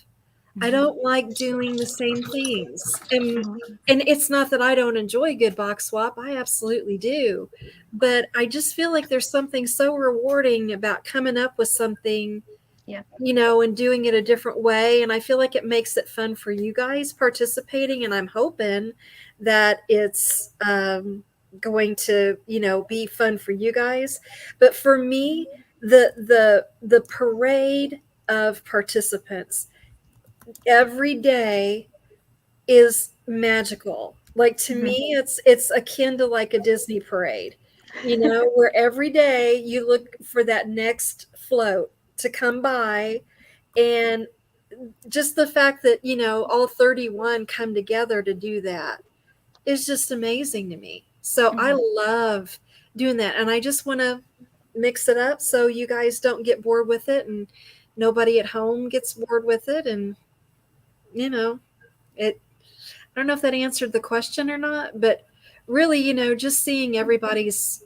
I don't like doing the same things. And it's not that I don't enjoy a good box swap. I absolutely do. But I just feel like there's something so rewarding about coming up with something Yeah. you know, and doing it a different way. And I feel like it makes it fun for you guys participating. And I'm hoping that it's going to, you know, be fun for you guys. But for me, the parade of participants every day is magical. Like to me, it's akin to like a Disney parade, you know, where every day you look for that next float to come by, and just the fact that, you know, all 31 come together to do that is just amazing to me. So I love doing that, and I just want to mix it up so you guys don't get bored with it, and nobody at home gets bored with it, and you know, it I don't know if that answered the question or not, but really, you know, just seeing everybody's,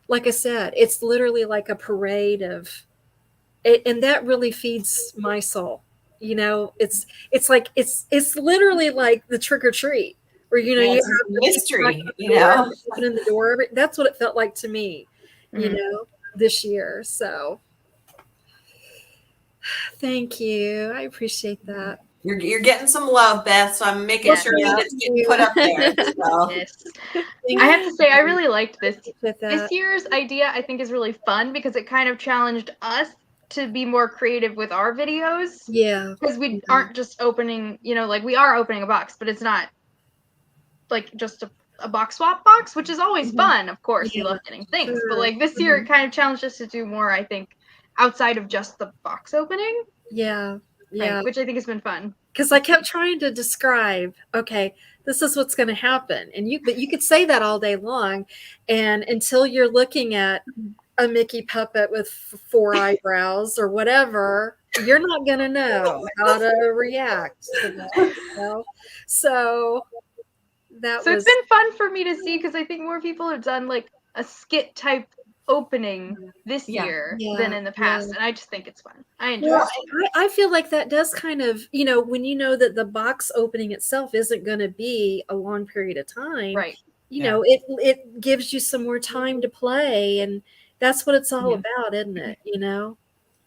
like I said, it's literally like a parade of it, and that really feeds my soul. You know, it's like it's literally like the trick or treat, where you know Yeah, you it's have a the people mystery, knocking you on the door, know. opening the door. That's what it felt like to me, you know, this year. So thank you, I appreciate that. You're getting some love, Beth. So I'm making Yes. sure that it's getting put up there. So. Yes. Thank I have to say, I really liked this. With that. This year's idea, I think, is really fun because it kind of challenged us to be more creative with our videos. Yeah. Because we aren't just opening, you know, like we are opening a box, but it's not like just a box swap box, which is always fun. Of course, you love getting things. But like this year, it kind of challenged us to do more, I think, outside of just the box opening. Yeah. Yeah. Right, which I think has been fun. Because I kept trying to describe, okay, this is what's going to happen, and but you could say that all day long, and until you're looking at a Mickey puppet with 4 eyebrows or whatever, you're not going to know how to react to that. You know? So that So was. it's been fun for me to see because I think more people have done like a skit type opening this year than in the past, and I just think it's fun. I enjoy it. I feel like that does kind of, you know, when you know that the box opening itself isn't going to be a long period of time, Right? You know, it gives you some more time to play, and that's what it's all about, isn't it? You know.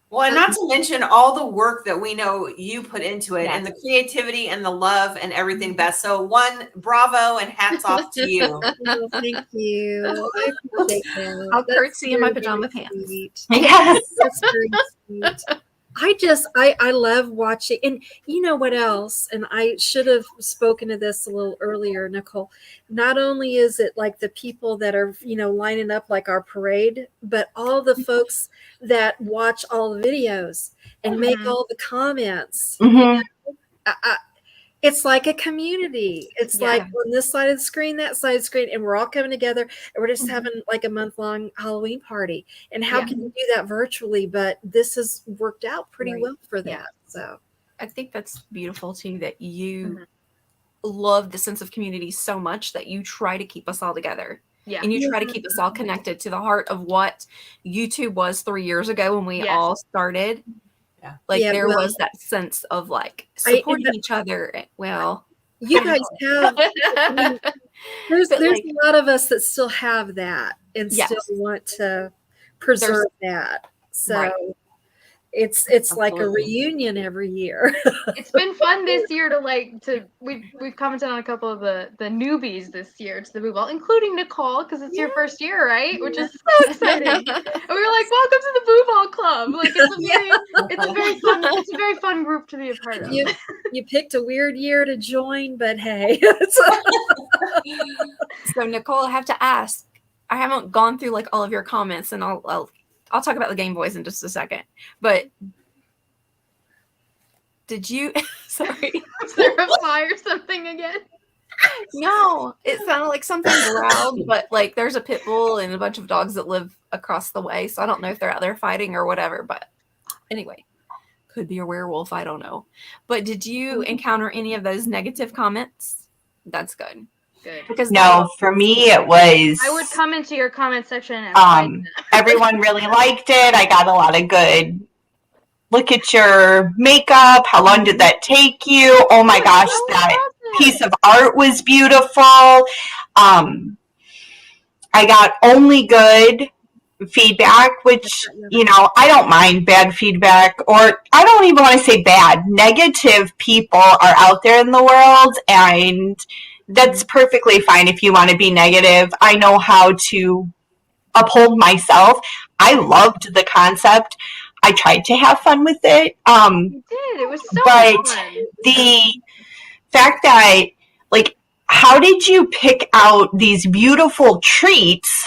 Well, and not to mention all the work that we know you put into it, and the creativity and the love and everything, Beth. So one, bravo and hats off to you. Well, thank you. I appreciate that. I'll That's curtsy in my very, pajama very pants. sweet. Yes. That's very sweet. I love watching, and you know what else? And I should have spoken to this a little earlier, Nicole. Not only is it like the people that are, you know, lining up like our parade, but all the folks that watch all the videos and make all the comments. Mm-hmm. It's like a community. It's like on this side of the screen, that side of the screen, and we're all coming together, and we're just having like a month-long Halloween party. And how can you do that virtually? But this has worked out pretty well for that. So I think that's beautiful too, that you love the sense of community so much that you try to keep us all together. Yeah. And you try to keep us all connected to the heart of what YouTube was 3 years ago when we all started. Like there was that sense of like supporting each other. Well, you guys have, there's like, a lot of us that still have that and still want to preserve that. So it's like a reunion every year. It's been fun this year we've commented on a couple of the newbies this year to the Boo Ball, including Nicole, because it's your first year, right? Which is so exciting. And we were like, welcome to the Boo Ball Club. Like it's a very fun group to be a part of. You picked a weird year to join, but hey. So Nicole, I have to ask. I haven't gone through like all of your comments, and I'll talk about the Game Boys in just a second. But did you? Sorry, is there a fire or something again? No, it sounded like something growled, but like there's a pit bull and a bunch of dogs that live across the way, so I don't know if they're out there fighting or whatever. But anyway, could be a werewolf. I don't know. But did you encounter any of those negative comments? That's good. Because no, for me it was. I would come into your comment section and everyone really liked it. I got a lot of good. Look at your makeup. How long did that take you? Oh my gosh, that piece of art was beautiful. I got only good feedback, which, I don't mind bad feedback, or I don't even want to say bad. Negative people are out there in the world, and that's perfectly fine if you want to be negative. I know how to uphold myself. I loved the concept. I tried to have fun with it. You did. It was so but much fun. the fact that, like, how did you pick out these beautiful treats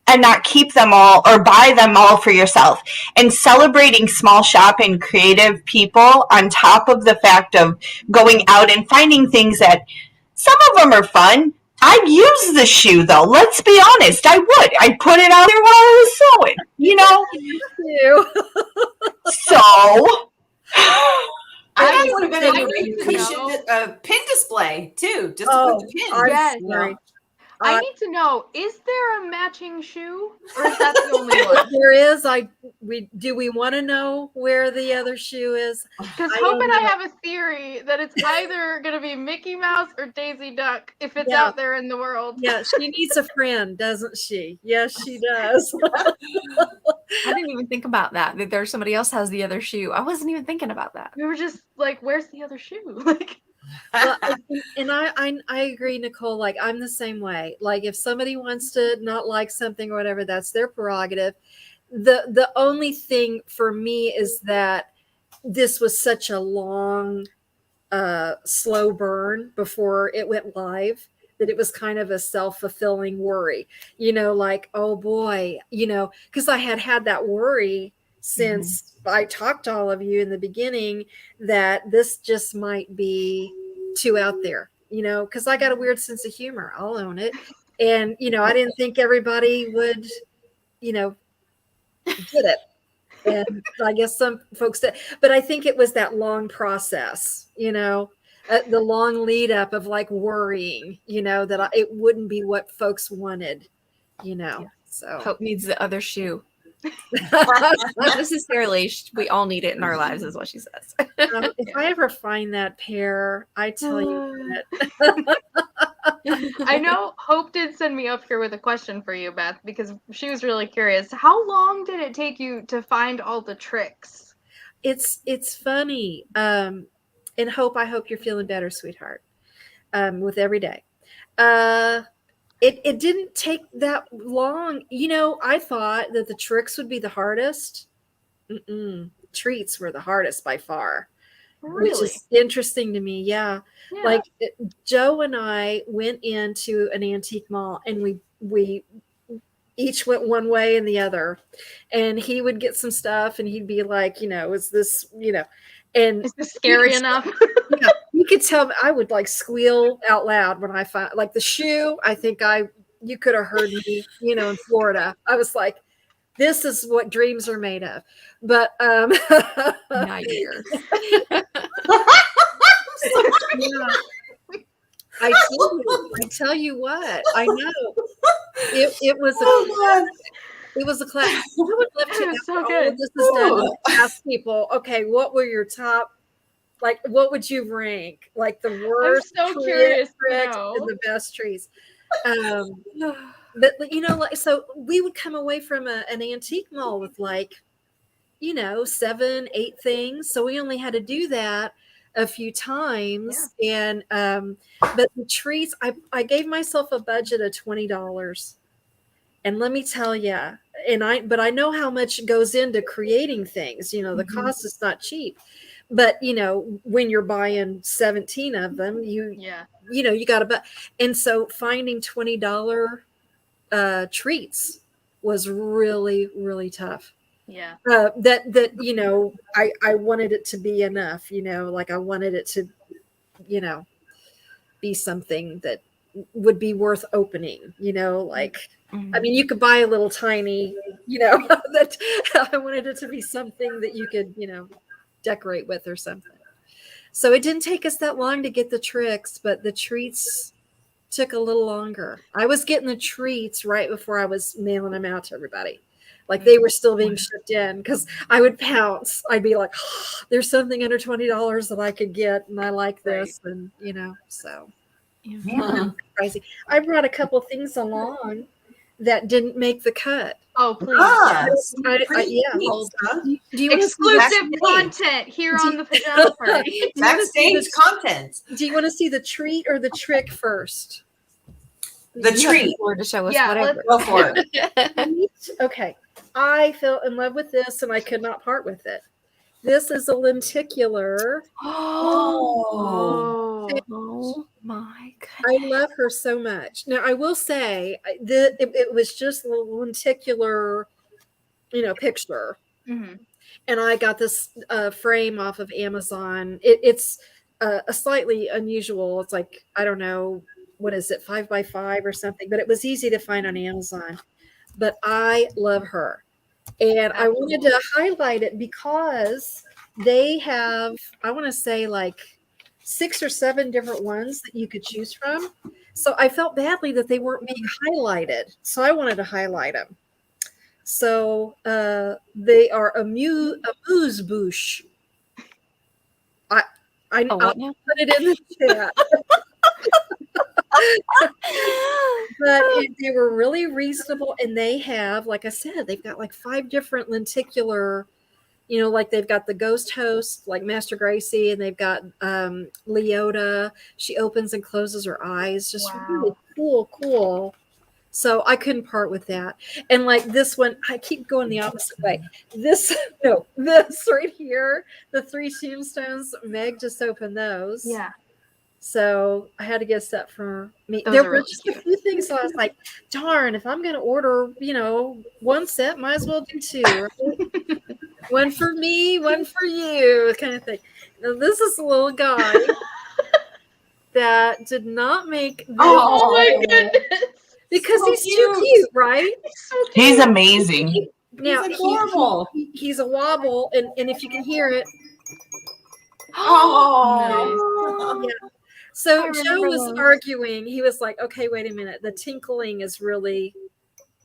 and not keep them all or buy them all for yourself? And celebrating small shop and creative people on top of the fact of going out and finding things that some of them are fun. I'd use the shoe though. Let's be honest. I would. I'd put it out there while I was sewing, So I would have been a I great need to pin display too, just to put the pins. Yes. I need to know, is there a matching shoe, or is that the only one? There is. Do we want to know where the other shoe is? Because Hope and I have a theory that it's either going to be Mickey Mouse or Daisy Duck if it's out there in the world. Yeah, she needs a friend, doesn't she? Yes, she does. I didn't even think about that there's somebody else has the other shoe. I wasn't even thinking about that. We were just like, where's the other shoe? Like, well, and I agree, Nicole. Like, I'm the same way. Like, if somebody wants to not like something or whatever, that's their prerogative. The only thing for me is that this was such a long, slow burn before it went live, that it was kind of a self-fulfilling worry. Like, oh boy, because I had that worry since I talked to all of you in the beginning that this just might be too out there, because I got a weird sense of humor. I'll own it. And, I didn't think everybody would, get it. And I guess some folks did. But I think it was that long process, the long lead up of like worrying, that it wouldn't be what folks wanted, so. Hope needs the other shoe. Not necessarily. We all need it in our lives, is what she says. If I ever find that pair, I tell you that. I know Hope did send me up here with a question for you, Beth, because she was really curious. How long did it take you to find all the tricks? It's funny. And Hope, I hope you're feeling better, sweetheart, with every day. It didn't take that long. I thought that the tricks would be the hardest. Treats were the hardest by far. Really? Which is interesting to me. Yeah. Like Joe and I went into an antique mall and we each went one way and the other. And he would get some stuff and he'd be like, is this, and is this scary enough? Yeah, you could tell me. I would like squeal out loud when I find like the shoe. I think you could have heard me, in Florida. I was like, this is what dreams are made of. But not yours. Yeah. I tell you what, I know. It was it was a class. I would love to so all good. of this is done to ask people, okay, what were your top, like, what would you rank? Like the worst I'm so curious tricks and the best trees. But like, so we would come away from an antique mall with like, 7, 8 things. So we only had to do that a few times. And but the treats, I gave myself a budget of $20. And let me tell you, but I know how much goes into creating things. The cost is not cheap. But when you're buying 17 of them, you got to buy. And so finding $20 treats was really, really tough. Yeah. That I wanted it to be enough. Like I wanted it to, be something that would be worth opening. Like. I mean, you could buy a little tiny, that I wanted it to be something that you could, decorate with or something. So it didn't take us that long to get the tricks, but the treats took a little longer. I was getting the treats right before I was mailing them out to everybody. Like they were still being shipped in because I would pounce. I'd be like, oh, there's something under $20 that I could get. And I like this. Right. And, so crazy. I brought a couple things along. that didn't make the cut. Oh, please. Ah, Yes. Yeah. neat, huh? Do you want to see Exclusive the- content here on the Pajama Party. do you wanna see Backstage content. Do you want to see the treat or the trick first? The You have treat. the floor to show us Yeah, whatever. Go for it. Treat? Okay. I fell in love with this and I could not part with it. This is a lenticular. Oh. Oh my god. I love her so much. Now, I will say it was just a lenticular, picture. Mm-hmm. And I got this frame off of Amazon. It's a slightly unusual. It's like, I don't know, what is it, 5x5 or something, but it was easy to find on Amazon. But I love her. And I wanted to highlight it because they have, I want to say, like 6 or 7 different ones that you could choose from. So I felt badly that they weren't being highlighted. So I wanted to highlight them. So they are amuse bouche. I'll what now? put it in the chat. But they were really reasonable, and they have, like I said, they've got like 5 different lenticular, like they've got the ghost host, like Master Gracie, and they've got Leota. She opens and closes her eyes. Just really cool. So I couldn't part with that. And like this one, I keep going the opposite way. This right here, the 3 tombstones, Meg just opened those. Yeah. So I had to get a set for me. Those There are were really just a few things, so I was like, darn, if I'm going to order, 1 set, might as well do 2. Right? One for me, one for you, kind of thing. Now, this is a little guy that did not make this. Oh my goodness. Because So he's too cute, right? So cute. He's amazing. Now, He's adorable. he's a wobble, and if you can hear it. Oh. Yeah. So I Joe remember was those. arguing. He was like, okay, wait a minute. The tinkling is really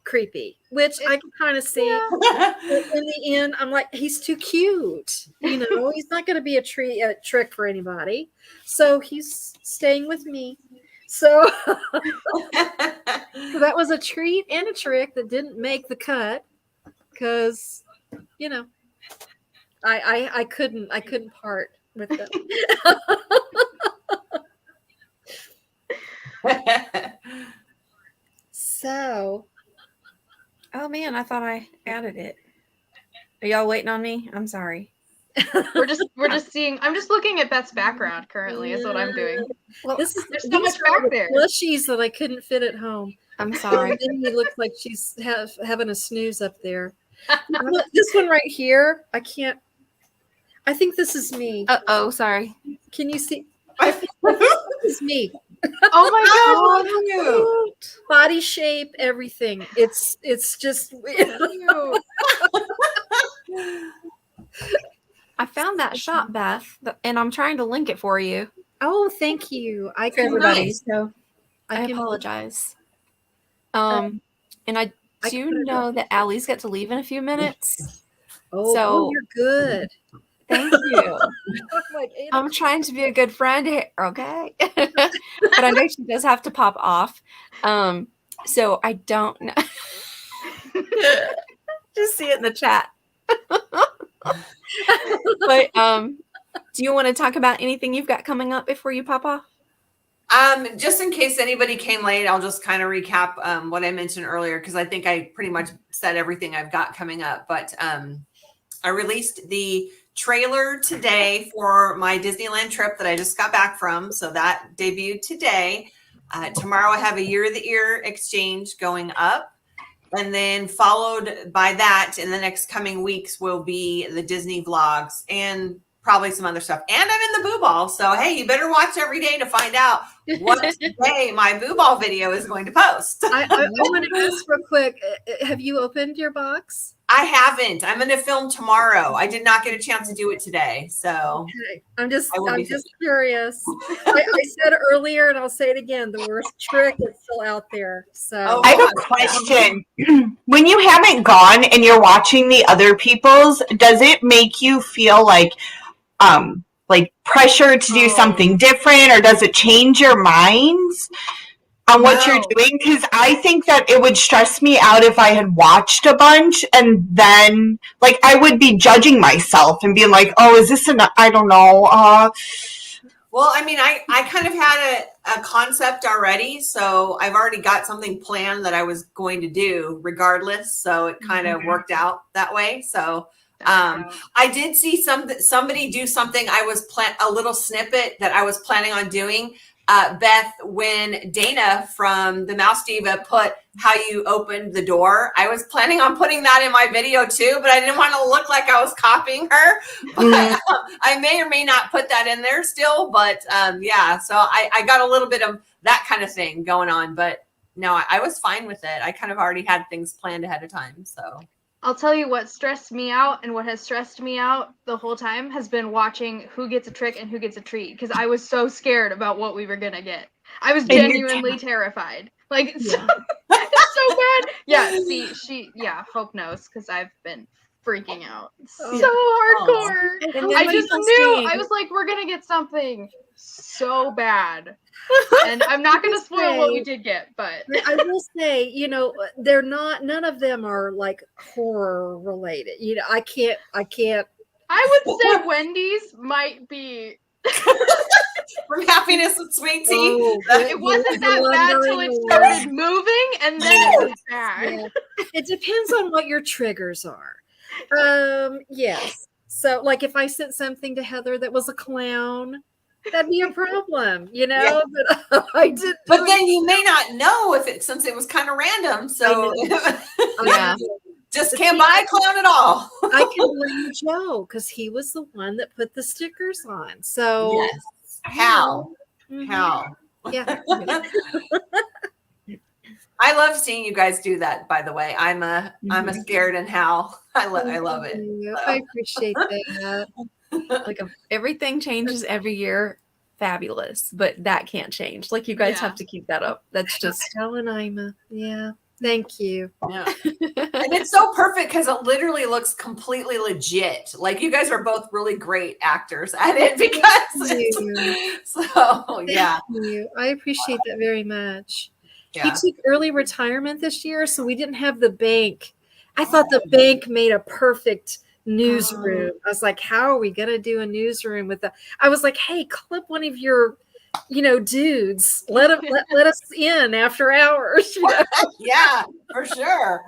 creepy, which I can kind of see. Yeah. But in the end, I'm like, he's too cute. He's not going to be a trick for anybody. So he's staying with me. So that was a treat and a trick that didn't make the cut because, I couldn't part with them. So, Oh man, I thought I added it. Are y'all waiting on me? I'm sorry. We're just seeing. I'm just looking at Beth's background currently. Is what I'm doing. Well, this is There's so much these are back the there. plushies that I couldn't fit at home. I'm sorry. Minnie looks like she's having a snooze up there. Look, this one right here, I can't. I think this is me. Oh, sorry. Can you see? I think this is me. Oh my god. Oh, Body shape, everything. It's just. Cute. I found that shop, Beth, and I'm trying to link it for you. Oh, thank you. I For can. everybody. nice. So I can- apologize. And I I do can put it know that Allie's got to leave in a few minutes. Oh, you're good. Thank you. Like 8 I'm trying to be a good friend here, okay? But I know she does have to pop off. So I don't know. Just see it in the chat. But do you want to talk about anything you've got coming up before you pop off? Just in case anybody came late, I'll just kind of recap what I mentioned earlier because I think I pretty much said everything I've got coming up. But I released the trailer today for my Disneyland trip that I just got back from. So that debuted today. Tomorrow I have a Year of the Ear exchange going up. And then followed by that in the next coming weeks will be the Disney vlogs and probably some other stuff. And I'm in the Boo Ball. So, hey, you better watch every day to find out what day my Boo Ball video is going to post. I want to ask real quick. Have you opened your box? I haven't. I'm going to film tomorrow. I did not get a chance to do it today. So Okay. I'm just I will be curious. I said earlier, and I'll say it again. The worst trick is still out there. So Oh, I have a question. When you haven't gone and you're watching the other people's, does it make you feel like pressure to do something different, or does it change your minds? on what you're doing, because I think that it would stress me out if I had watched a bunch and then like I would be judging myself and being like, oh, is this enough? I don't know. Well, I mean, I kind of had a concept already, so I've already got something planned that I was going to do regardless. So it kind of worked out that way. So I did see somebody do something. I was a little snippet that I was planning on doing. Beth, when Dana from the Mouse Diva put how you opened the door, I was planning on putting that in my video too, but I didn't want to look like I was copying her. But I may or may not put that in there still. But yeah, so I got a little bit of that kind of thing going on. But no, I was fine with it. I kind of already had things planned ahead of time. So I'll tell you what stressed me out, and what has stressed me out the whole time has been watching who gets a trick and who gets a treat, because I was so scared about what we were gonna get. I was genuinely terrified. Like, it's so bad. Yeah, see, Hope knows, because I've been freaking out. So hardcore. I just knew. I was like, we're gonna get something so bad. And I'm not going to spoil what we did get, but I will say, you know, they're not, none of them are like horror related. You know, I can't. I would say Wendy's might be from Happiness with Sweet Tea. Oh, it wasn't that bad till it started moving, and then it was bad. Yeah. It depends on what your triggers are. Yes. So, like, if I sent something to Heather that was a clown, that'd be a problem, you know. Yeah. But I did. But then you may not know since it was kind of random. So Yeah. Just can't buy a clown at all. I can blame Joe because he was the one that put the stickers on. So yes. How? Mhm. How? Yeah. I love seeing you guys do that. By the way, I'm a scared and Hal. I love it. So. I appreciate that. Like everything changes every year. Fabulous, but that can't change. Like you guys have to keep that up. That's just Helen Ima. Yeah. Thank you. Yeah. And it's so perfect because it literally looks completely legit. Like you guys are both really great actors at it because yeah. Thank you. I appreciate that very much. Yeah. He took early retirement this year, so we didn't have the bank. I thought the bank made a perfect newsroom. I was like, how are we gonna do a newsroom with that? I was like, hey, clip one of your dudes. Let us in after hours. You know? Yeah, for sure.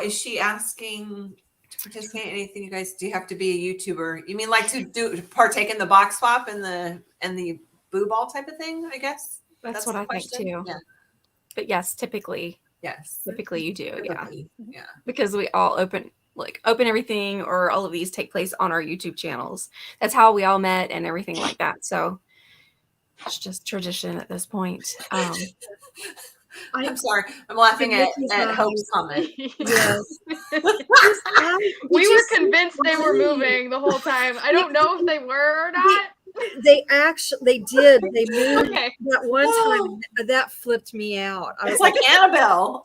Is she asking to participate in anything? You guys, do you have to be a YouTuber? You mean like to partake in the box swap and the boo ball type of thing? I guess that's what I think too. Yeah. But yes, typically you do. Yeah. Because we all open everything, or all of these take place on our YouTube channels. That's how we all met and everything like that. So it's just tradition at this point. I'm sorry. I'm laughing at Hope's comment. Yes. We were convinced they were moving the whole time. I don't know if they were or not. They did. They moved that one time. That flipped me out. It's like Annabelle.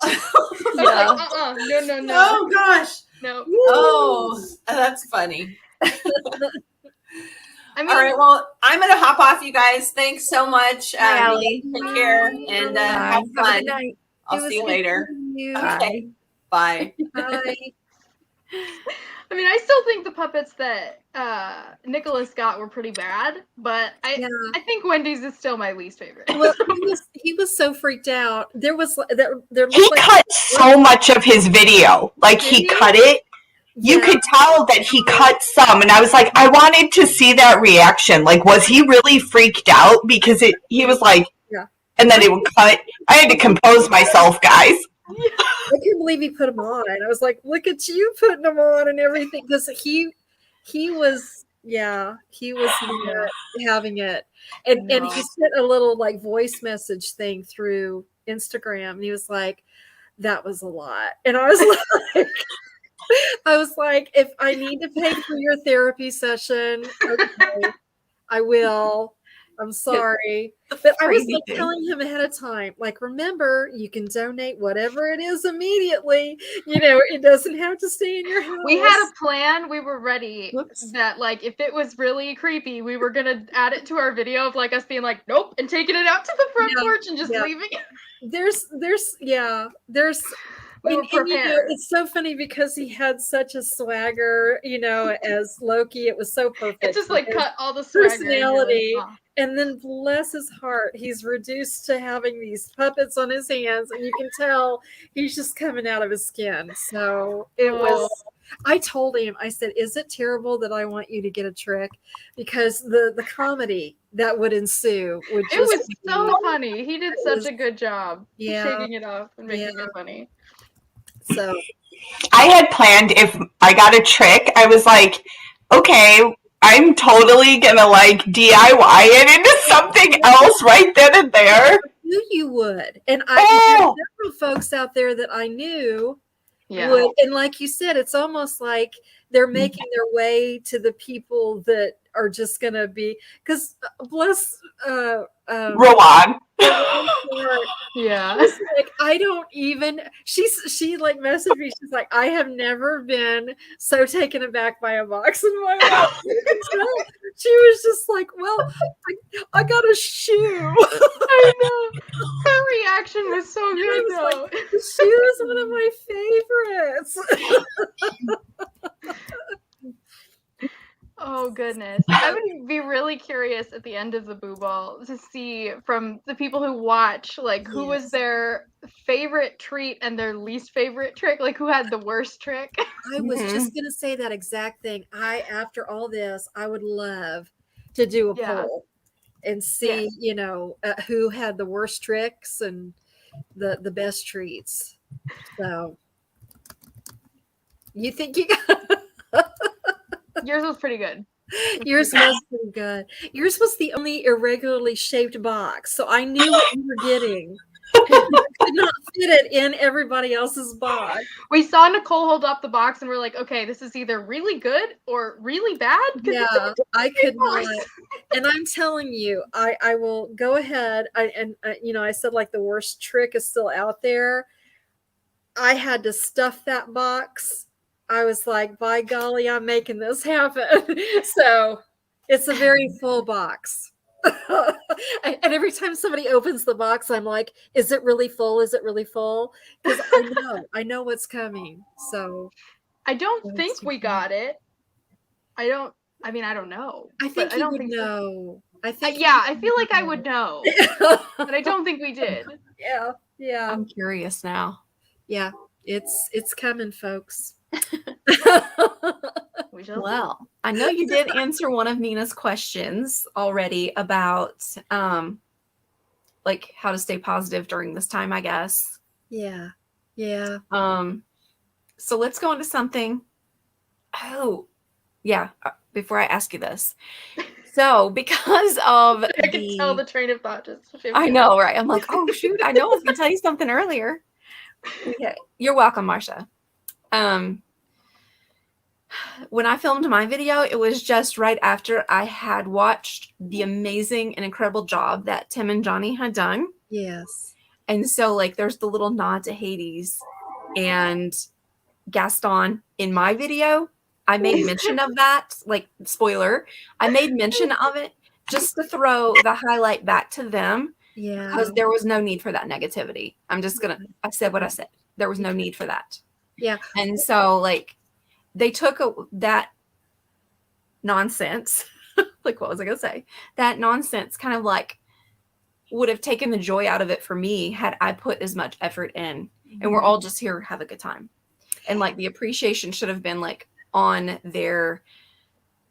No. Oh gosh. No. Oh, that's funny. I mean, all right. Well, I'm gonna hop off, you guys. Thanks so much. Allie. Take care and have fun. I'll see you later. Okay. Bye. Bye. I mean, I still think the puppets that Nicholas got were pretty bad, but I think Wendy's is still my least favorite. Well, he was so freaked out. He cut so much of his video. Like he cut it. You could tell that he cut some, and I was like, I wanted to see that reaction. Like, was he really freaked out? Because he was like, and then it would cut. I had to compose myself, guys. I couldn't believe he put them on. I was like, look at you putting them on and everything. Because he was having it. And he sent a little like voice message thing through Instagram. And he was like, that was a lot. And I was like, if I need to pay for your therapy session, okay, I will. I'm sorry. The But I was crazy like thing. telling him ahead of time, like, remember, you can donate whatever it is immediately. You know, it doesn't have to stay in your house. We had a plan. We were ready Whoops. that, like, if it was really creepy, we were gonna add it to our video of like us being like, nope, and taking it out to the front Yeah, porch and just yeah. leaving it. There's We were and, you know, prepared. it's so funny because he had such a swagger, you know, as Loki. It was so perfect. It just like His cut all the swagger. And you're like, personality. "Oh." And then bless his heart, he's reduced to having these puppets on his hands, and you can tell he's just coming out of his skin. So it was. I told him, I said, "Is it terrible that I want you to get a trick?" Because the comedy that would ensue would It just was be, so funny. He did such was- a good job Yeah. shaking it off and making Yeah. it funny. so. I had planned if I got a trick, I was like, okay, I'm totally gonna like DIY it into something else right then and there. I knew you would, and I there Oh, were several folks out there that I knew Yeah. would, and like you said, it's almost like they're making their way to the people that are just going to be, because bless Rowan. Yeah. she's like, I don't even, she like messaged me, she's like, I have never been so taken aback by a box in my life. You can tell she was just like, well, I got a shoe. I know. Her reaction was so And I good was though. like, the shoe is one of my favorites. Oh goodness. I would be really curious at the end of the Boo Ball to see from the people who watch, like, who was Yes. their favorite treat and their least favorite trick, like who had the worst trick. I was just going to say that exact thing. After all this, I would love to do a Yeah. poll and see, Yes. you know, who had the worst tricks and the best treats. So, you think you got Yours was pretty good. yours was pretty good. Yours was the only irregularly shaped box, so I knew what you were getting. You could not fit it in everybody else's box. We saw Nicole hold up the box and we're like, okay, this is either really good or really bad. 'cause it's Yeah, I could box. not. And I'm telling you, I will go ahead. You know, I said like the worst trick is still out there. I had to stuff that box. I was like, by golly, I'm making this happen. So it's a very full box. And every time somebody opens the box, I'm like, is it really full? Is it really full? Because I know what's coming. So I don't That's think we got it. I don't know. I think I you don't would think so. know. I think Yeah, I feel like I would know, but I don't think we did. Yeah. I'm curious now. Yeah. It's coming, folks. We shall see. Well, I know you did answer one of Nina's questions already about like how to stay positive during this time, I guess. Yeah. Yeah. So let's go into something. Oh, yeah. Before I ask you this. So because of I can tell the train of thought just shifted. I know, right? I'm like, oh shoot, I know I was gonna tell you something earlier. Okay. You're welcome, Marcia. When I filmed my video, it was just right after I had watched the amazing and incredible job that Tim and Johnny had done. Yes. And so like there's the little nod to Hades and Gaston in my video. I made mention of that, like spoiler. I made mention of it just to throw the highlight back to them Yeah. because there was no need for that negativity. I said what I said. There was no need for that. Yeah. And so like they took that nonsense, like what was I going to say? That nonsense kind of like would have taken the joy out of it for me had I put as much effort in. And we're all just here to have a good time. And like the appreciation should have been like on their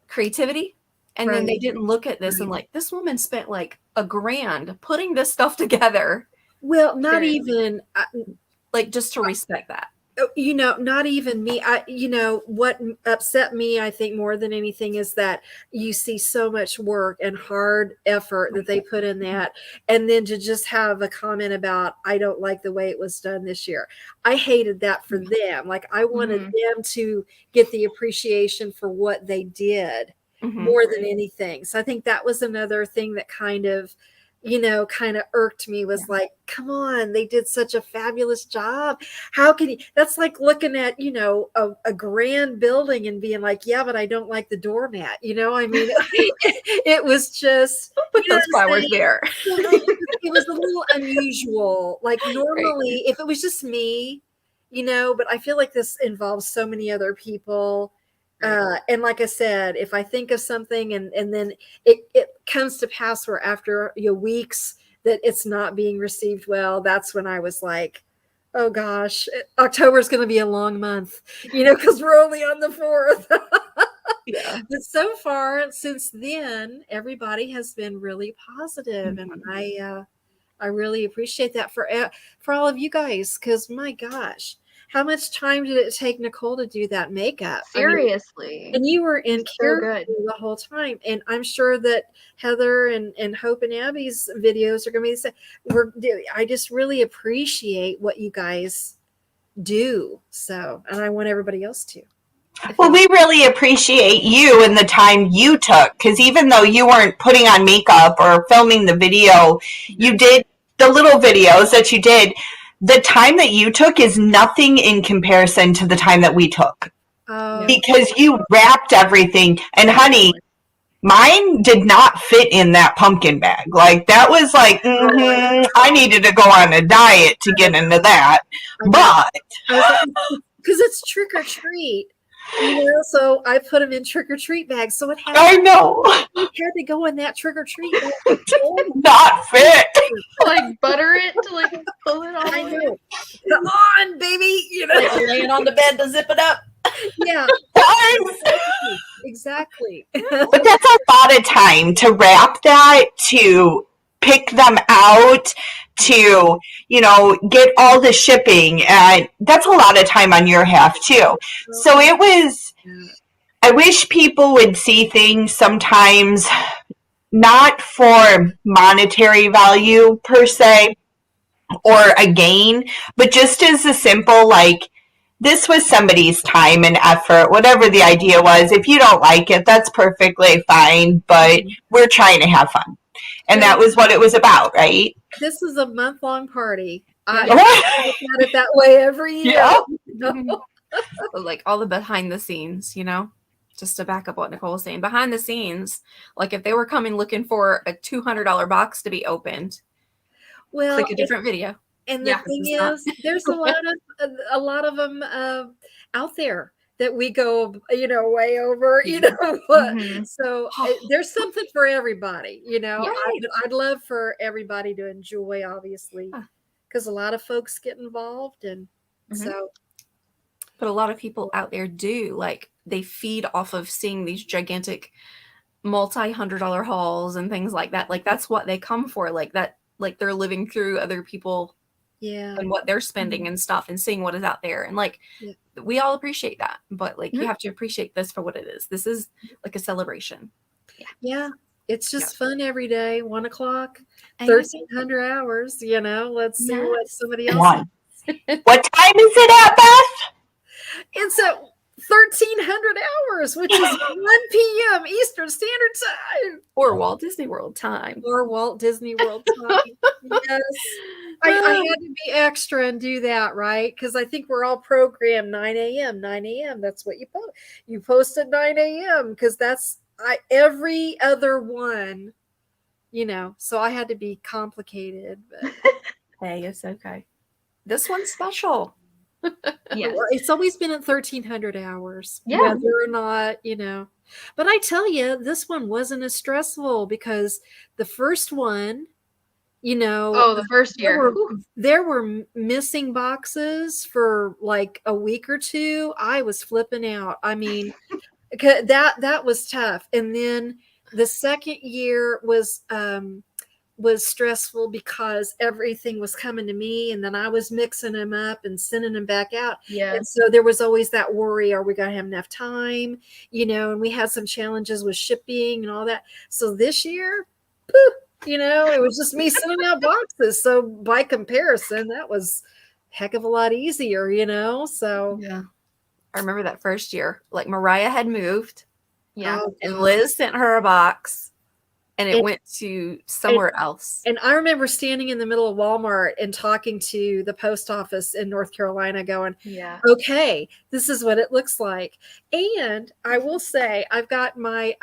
creativity. And then they Right. didn't look at this and like, this woman spent like $1,000 putting this stuff together. Well, not Very. even Like just to respect that. you know, not even me. You know, what upset me, I think, more than anything is that you see so much work and hard effort that they put in that. And then to just have a comment about, I don't like the way it was done this year. I hated that for them. Like I wanted them to get the appreciation for what they did. more than anything. So I think that was another thing that kind of irked me, was like, come on, they did such a fabulous job. How can you, that's like looking at, a grand building and being like, yeah, but I don't like the doormat. I mean, it was just, Put those flowers there. it was a little unusual. Like normally, if it was just me, but I feel like this involves so many other people. And like I said, if I think of something and then it comes to pass where after weeks that it's not being received well, that's when I was like, oh gosh, October is going to be a long month, because we're only on the 4th. Yeah. But so far, since then, everybody has been really positive, and I really appreciate that for all of you guys, because my gosh, how much time did it take Nicole to do that makeup? Seriously. And you were in character good. the whole time. And I'm sure that Heather and Hope and Abby's videos are going to be the same. I just really appreciate what you guys do. So, and I want everybody else to. Well, we really appreciate you and the time you took, because even though you weren't putting on makeup or filming the video, you did the little videos that you did. The time that you took is nothing in comparison to the time that we took. Because you wrapped everything. And honey, mine did not fit in that pumpkin bag. Like, that was like, I needed to go on a diet to get into that. But because it's trick or treat. So I put them in trick or treat bags. So it had I know. It had to go in that trick or treat bag. Not fit. Like butter it to like pull it all. I know. Come on, baby. Like laying on the bed to zip it up. Yeah. Exactly. But that's a lot of time to wrap that, to pick them out, to, get all the shipping. And that's a lot of time on your half too. So it was, I wish people would see things sometimes not for monetary value per se or a gain, but just as a simple, like, this was somebody's time and effort, whatever the idea was. If you don't like it, that's perfectly fine, but we're trying to have fun. And that was what it was about, right? This is a month-long party. I look at it that way every year. Yeah. Like all the behind the scenes, just to back up what Nicole was saying. Behind the scenes, like if they were coming looking for a $200 box to be opened, click a different video. And the thing is, there's a lot of them out there that we go, way over, So there's something for everybody, I'd love for everybody to enjoy, obviously, because a lot of folks get involved. And so. But a lot of people out there do, like, they feed off of seeing these gigantic multi-$100 hauls and things like that. Like, that's what they come for. Like that, like they're living through other people. And what they're spending and stuff, and seeing what is out there. And like, we all appreciate that, but like, you have to appreciate this for what it is. This is like a celebration. Yeah. It's just fun every day. 1 o'clock, 1,300 hours, let's see what somebody else. What time is it at, Beth? It's at 1,300 hours, which is 1 p.m. Eastern Standard Time. Or Walt Disney World time. Yes. I had to be extra and do that, right? Because I think we're all programmed 9 a.m. 9 a.m. That's what you post. You post at 9 a.m. because that's every other one, So I had to be complicated. But hey, it's okay. This one's special. It's always been at 1,300 hours. Yeah. Whether or not, But I tell you, this one wasn't as stressful because the first one, the first year there were missing boxes for like a week or two. I was flipping out. I mean, that was tough. And then the second year was stressful because everything was coming to me, and then I was mixing them up and sending them back out. And so there was always that worry, are we going to have enough time? And we had some challenges with shipping and all that. So this year, it was just me sending out boxes. So by comparison, that was a heck of a lot easier, So I remember that first year, like Mariah had moved Yeah. Oh, And God. Liz sent her a box, and it And- went to somewhere else. And I remember standing in the middle of Walmart and talking to the post office in North Carolina going, Yeah. okay, this is what it looks like. And I will say, I've got my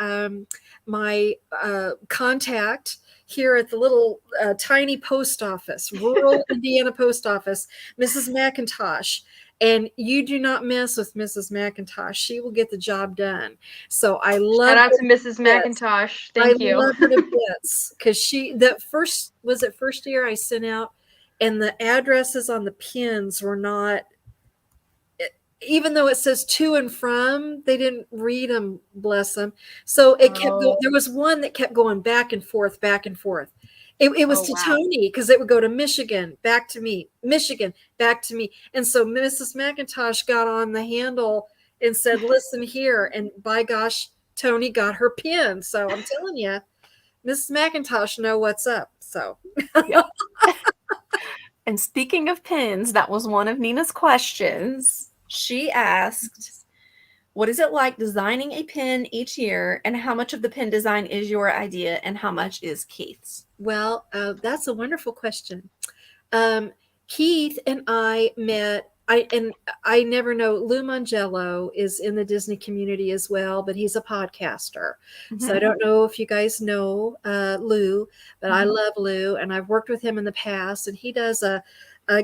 contact here at the little tiny post office, rural Indiana post office, Mrs. McIntosh. And you do not mess with Mrs. McIntosh. She will get the job done. So I love Shout out her to Mrs. to bits. McIntosh. I Thank you. love her to bits because first year I sent out, and the addresses on the pins were not, even though it says to and from, they didn't read them, bless them. So it kept going. Oh. There was one that kept going back and forth, back and forth. It was Oh, to wow. Tony because it would go to Michigan, back to me, Michigan, back to me. And so Mrs. McIntosh got on the handle and said, listen here. And by gosh, Tony got her pin. So I'm telling you, Mrs. McIntosh know what's up. So And speaking of pins, that was one of Nina's questions. She asked, what is it like designing a pin each year, and how much of the pin design is your idea and how much is Keith's? well, that's a wonderful question. Keith and I met. I never know. Lou Mangello is in the Disney community as well, but he's a podcaster. So I don't know if you guys know Lou, but I love Lou, and I've worked with him in the past. And he does a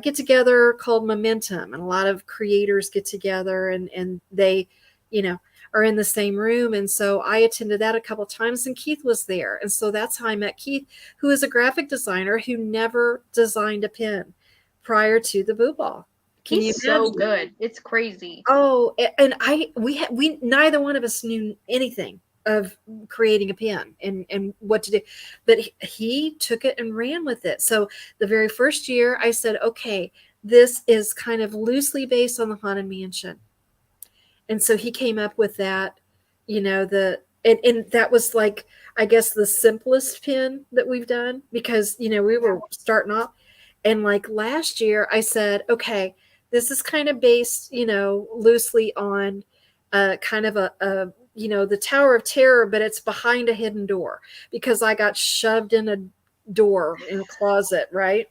get together called Momentum, and a lot of creators get together, and they, are in the same room. And so I attended that a couple of times, and Keith was there, and so that's how I met Keith, who is a graphic designer who never designed a pin prior to the Boo Ball. Can He's you imagine? so good. It's crazy. Oh, and we neither one of us knew anything of creating a pin and what to do, but he took it and ran with it. So the very first year I said, okay, this is kind of loosely based on the Haunted Mansion. And so he came up with that, and that was like, I guess, the simplest pin that we've done because, we were starting off. And like last year I said, okay, this is kind of based, loosely on kind of a the Tower of Terror, but it's behind a hidden door because I got shoved in a door in a closet, right?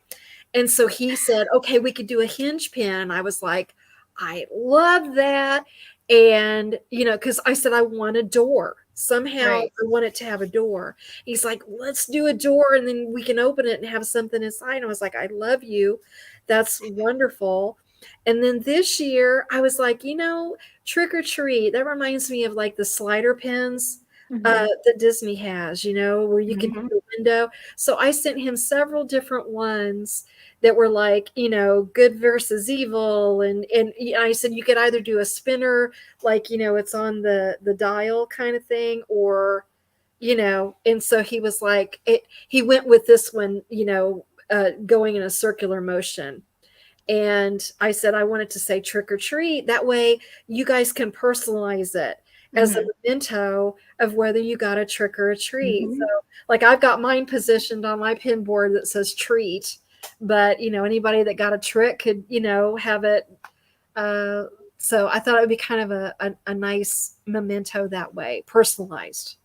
And so he said, okay, we could do a hinge pin. I was like, I love that. And, because I said, I want a door. Somehow Right. I want it to have a door. He's like, let's do a door and then we can open it and have something inside. And I was like, I love you. That's wonderful. And then this year I was like, trick or treat. That reminds me of like the slider pins that Disney has, where you can do a window. So I sent him several different ones that were like, good versus evil. And I said, you could either do a spinner, like, it's on the dial kind of thing, or, and so he was like, he went with this one, going in a circular motion. And I said, I wanted to say trick or treat. That way you guys can personalize it as a memento of whether you got a trick or a treat. So like I've got mine positioned on my pin board that says treat, but anybody that got a trick could, have it. So I thought it would be kind of a nice memento that way, personalized,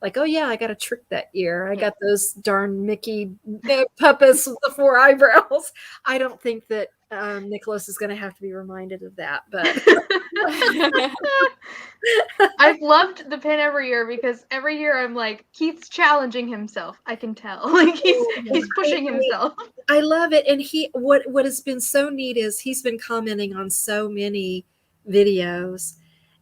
like, oh yeah, I got a trick that year. I got those darn Mickey puppets with the 4 eyebrows. I don't think that Nicholas is going to have to be reminded of that, but I've loved the pin every year because every year I'm like, Keith's challenging himself. I can tell. Like he's pushing himself. I love it. And what has been so neat is he's been commenting on so many videos,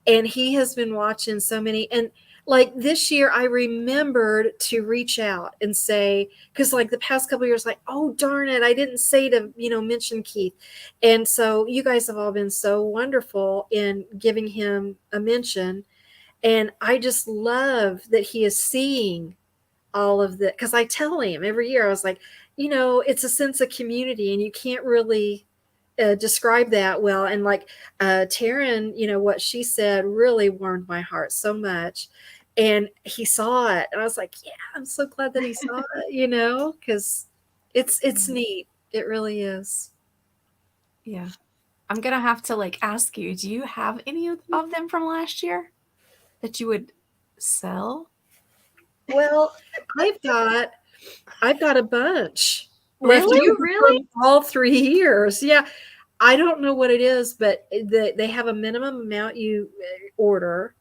and he has been watching so many. And like this year, I remembered to reach out and say, because like the past couple of years, like, oh darn it, I didn't say to mention Keith. And so you guys have all been so wonderful in giving him a mention, and I just love that he is seeing all of the, because I tell him every year, I was like, it's a sense of community, and you can't really describe that well. And like Taryn, what she said really warmed my heart so much. And he saw it, and I was like, yeah, I'm so glad that he saw it, because it's neat. It really is. Yeah. I'm going to have to like ask you, do you have any of them from last year? that you would sell? Well, I've got a bunch left Really? over Really? from all 3 years. Yeah. I don't know what it is, but they have a minimum amount you order.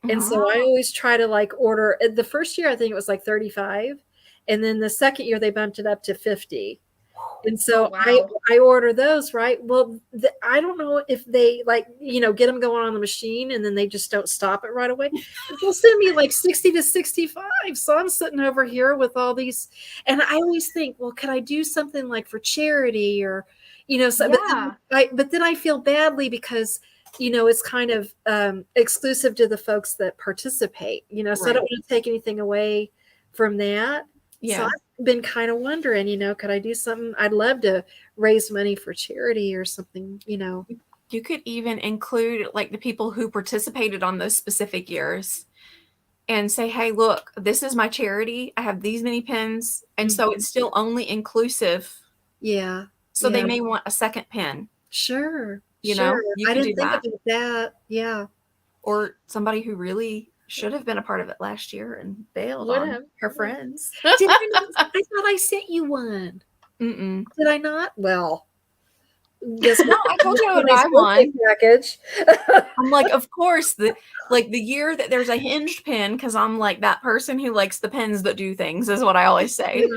And so I always try to like order the first year, I think it was like 35. And then the second year they bumped it up to 50. And so wow. I order those, right? Well, I don't know if they like, get them going on the machine and then they just don't stop it right away. They'll send me like 60 to 65. So I'm sitting over here with all these, and I always think, well, could I do something like for charity or, so, Yeah. but then I feel badly because, it's kind of exclusive to the folks that participate, so I Right. don't want to take anything away from that. Yeah. So I've been kind of wondering, could I do something? I'd love to raise money for charity or something, You could even include like the people who participated on those specific years and say, hey, look, this is my charity. I have these many pins. And so it's still only inclusive. Yeah. So they yeah. may want a second pin. Sure. You sure. know, you I could didn't do think that. about that. Yeah. Or somebody who really should have been a part of it last year and bailed Would on have. her friends. Did I not? I thought I sent you one. Mm-mm. Did I not? Well, guess No, I told you I would Nice buy one. package. I'm like, of course, the year that there's a hinged pin, because I'm like that person who likes the pins that do things, is what I always say.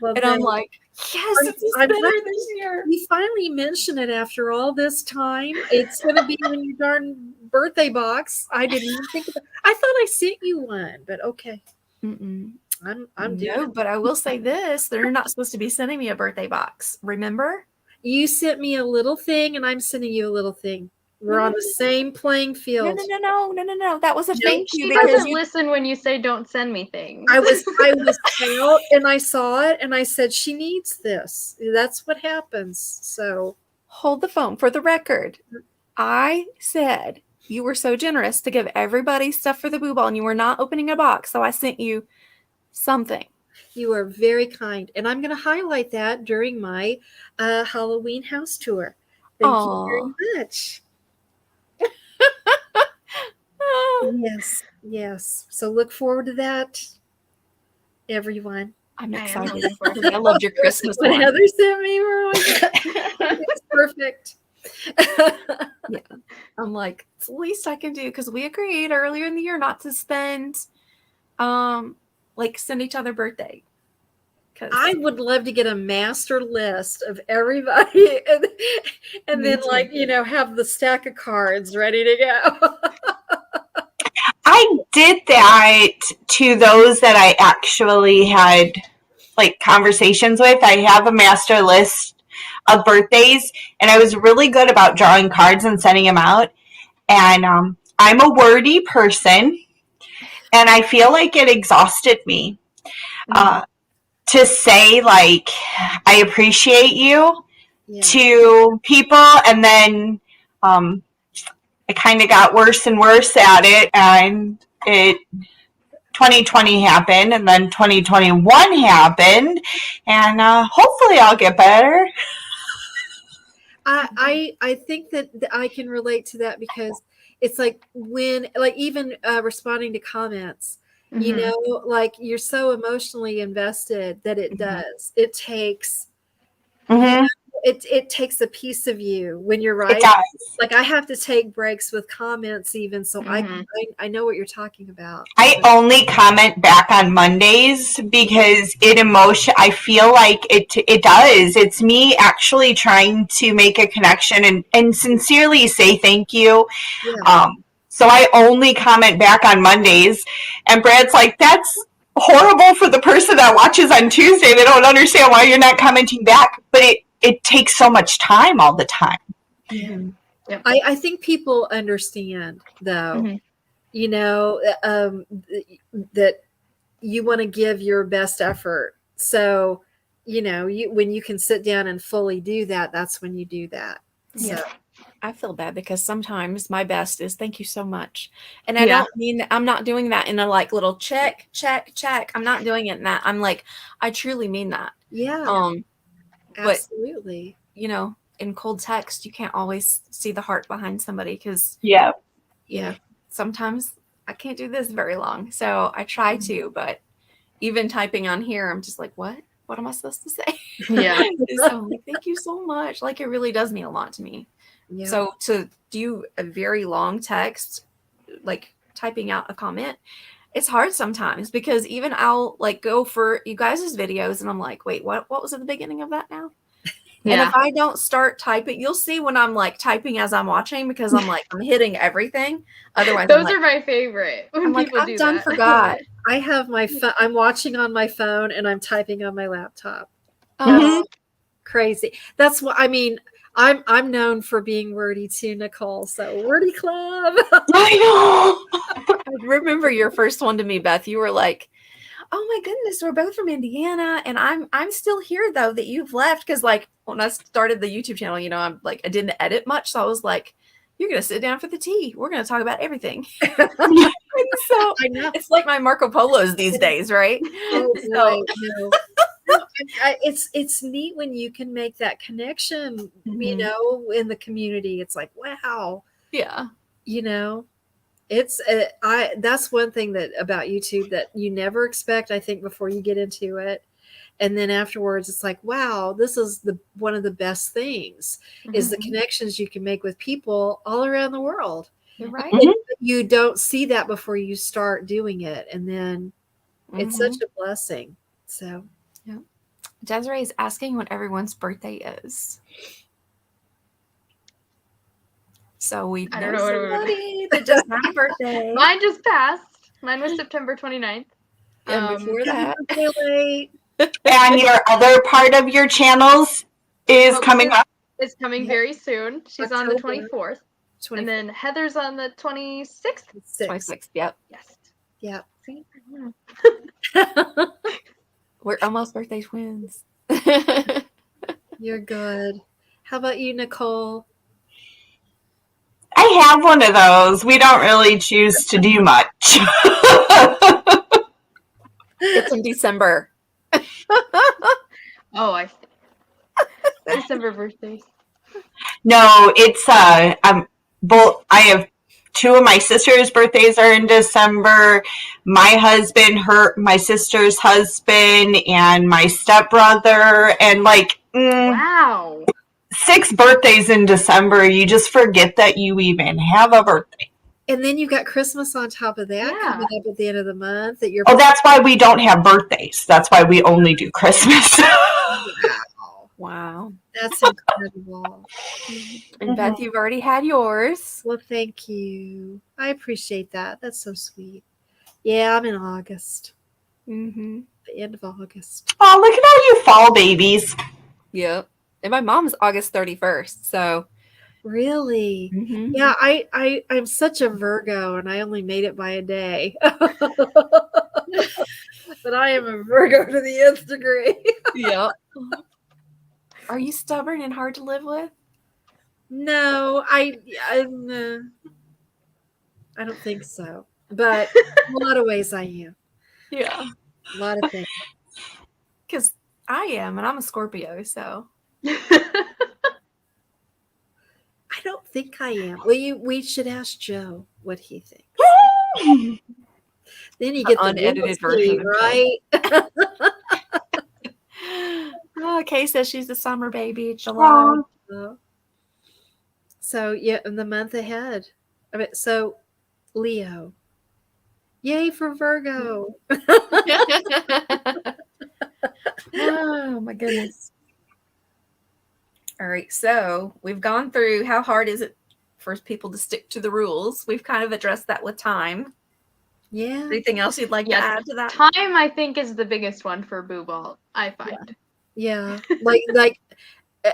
Well, And I'm like, yes, it's a I'm spinner glad this year. you finally mentioned it after all this time. It's going to be in your darn birthday box. I didn't even think about. I thought I sent you one, but okay. Mm-mm. I'm doing No, it. but I will say this: they're not supposed to be sending me a birthday box. Remember? You sent me a little thing, and I'm sending you a little thing. We're on the same playing No, field. no. That was a thank you She because doesn't you. listen when you say don't send me things. I was out and I saw it and I said, she needs this. That's what happens. So Hold the phone for the record. I said you were so generous to give everybody stuff for the boo ball, and you were not opening a box, so I sent you something. you are very kind. And I'm going to highlight that during my Halloween house tour. Thank you very much. Yes. So look forward to that, everyone. I'm I am excited. looking forward to I loved your Christmas What one. Heather sent me, it's perfect. I'm like, it's the least I can do, because we agreed earlier in the year not to spend, like send each other birthday. I would love to get a master list of everybody and Me then too. like, have the stack of cards ready to go. I did that to those that I actually had like conversations with. I have a master list of birthdays, and I was really good about drawing cards and sending them out. And I'm a wordy person, and I feel like it exhausted me to say like I appreciate you to people, and then I kind of got worse and worse at it, and 2020 happened, and then 2021 happened, and hopefully I'll get better. I think that I can relate to that because it's like when like even responding to comments, like you're so emotionally invested that it does. It takes it takes a piece of you when you're right. It does. Like I have to take breaks with comments even, so I know what you're talking about. I only comment back on Mondays because I feel like it does. It's me actually trying to make a connection and sincerely say thank you. Yeah. So I only comment back on Mondays, and Brad's like, that's horrible for the person that watches on Tuesday. They don't understand why you're not commenting back, but it takes so much time all the time. Yeah. Yep. I think people understand though, that you want to give your best effort. So, when you can sit down and fully do that, that's when you do that. Yeah. So. I feel bad because sometimes my best is thank you so much. And I don't mean that I'm not doing that in a like little check. I'm not doing it in that. I'm like, I truly mean that. Yeah. But, absolutely. In cold text, you can't always see the heart behind somebody because yeah, sometimes I can't do this very long. So I try to, but even typing on here, I'm just like, what? What am I supposed to say? Yeah. So I'm like, thank you so much. Like, it really does mean a lot to me. Yeah. So to do a very long text, like typing out a comment, it's hard sometimes because even I'll like go for you guys' videos and I'm like, wait, what was at the beginning of that now? And if I don't start typing, you'll see when I'm like typing as I'm watching because I'm like, I'm hitting everything. Otherwise, Those are my favorite when I'm like, people I'm do done, that. forgot. I have my I'm watching on my phone and I'm typing on my laptop. Oh, Crazy. That's what I mean. I'm known for being wordy too, Nicole. So wordy club. I know. I remember your first one to me, Beth. You were like, oh my goodness, we're both from Indiana, and I'm still here though that you've left because like when I started the YouTube channel, you know, I'm like I didn't edit much, so I was like, you're gonna sit down for the tea. We're gonna talk about everything. So I know. it's like my Marco Polos these days, right? Oh boy, So, no. It's neat when you can make that connection, you Mhm. know, in the community. It's like, wow, yeah. you know, it's that's one thing that about YouTube that you never expect, I think, before you get into it. And then afterwards, it's like, wow, this is one of the best things is the Mhm. connections you can make with people all around the world. You're right. Mhm. You don't see that before you start doing it. And then it's such Mhm. a blessing. So Desiree is asking when everyone's birthday is. So we I know don't know what it would somebody that just had a birthday. Mine just passed. Mine was September 29th. And before that, Happy late. And your other part of your channels is Well, coming up. It's coming Yeah. very soon. She's on the October. 24th. And then Heather's on the 26th. 26th. Yep. Yes. Yeah. See? We're almost birthday twins. You're good. How about you, Nicole? I have one of those. We don't really choose to do much. It's in December. Oh, I see. December birthdays. No, it's both. I have two of my sister's birthdays are in December. My husband, my sister's husband, and my stepbrother, and like Wow. 6 birthdays in December. You just forget that you even have a birthday. And then you got Christmas on top of that Yeah. coming up at the end of the month. That you're Oh, that's why we don't have birthdays. That's why we only do Christmas. Wow. That's incredible. And Beth, you've already had yours. Well, thank you. I appreciate that. That's so sweet. Yeah, I'm in August. Mm-hmm. The end of August. Oh, look at all you fall babies. Yep. And my mom's August 31st. So Really? mhm. Yeah, I'm such a Virgo and I only made it by a day. But I am a Virgo to the nth degree. Yep. Are you stubborn and hard to live with? No, I'm, I don't think so. But in a lot of ways I am. Yeah. A lot of things. Because I am, and I'm a Scorpio, so. I don't think I am. We should ask Joe what he thinks. Then you get the unedited version, version of right? Oh, Kay says she's a summer baby. July. So yeah, in the month ahead. I mean, so Leo. Yay for Virgo. Oh my goodness. All right, so we've gone through how hard is it for people to stick to the rules. We've kind of addressed that with time. Yeah. Anything else you'd like to add to that? Time, I think, is the biggest one for Boo Ball, I find. Yeah. Like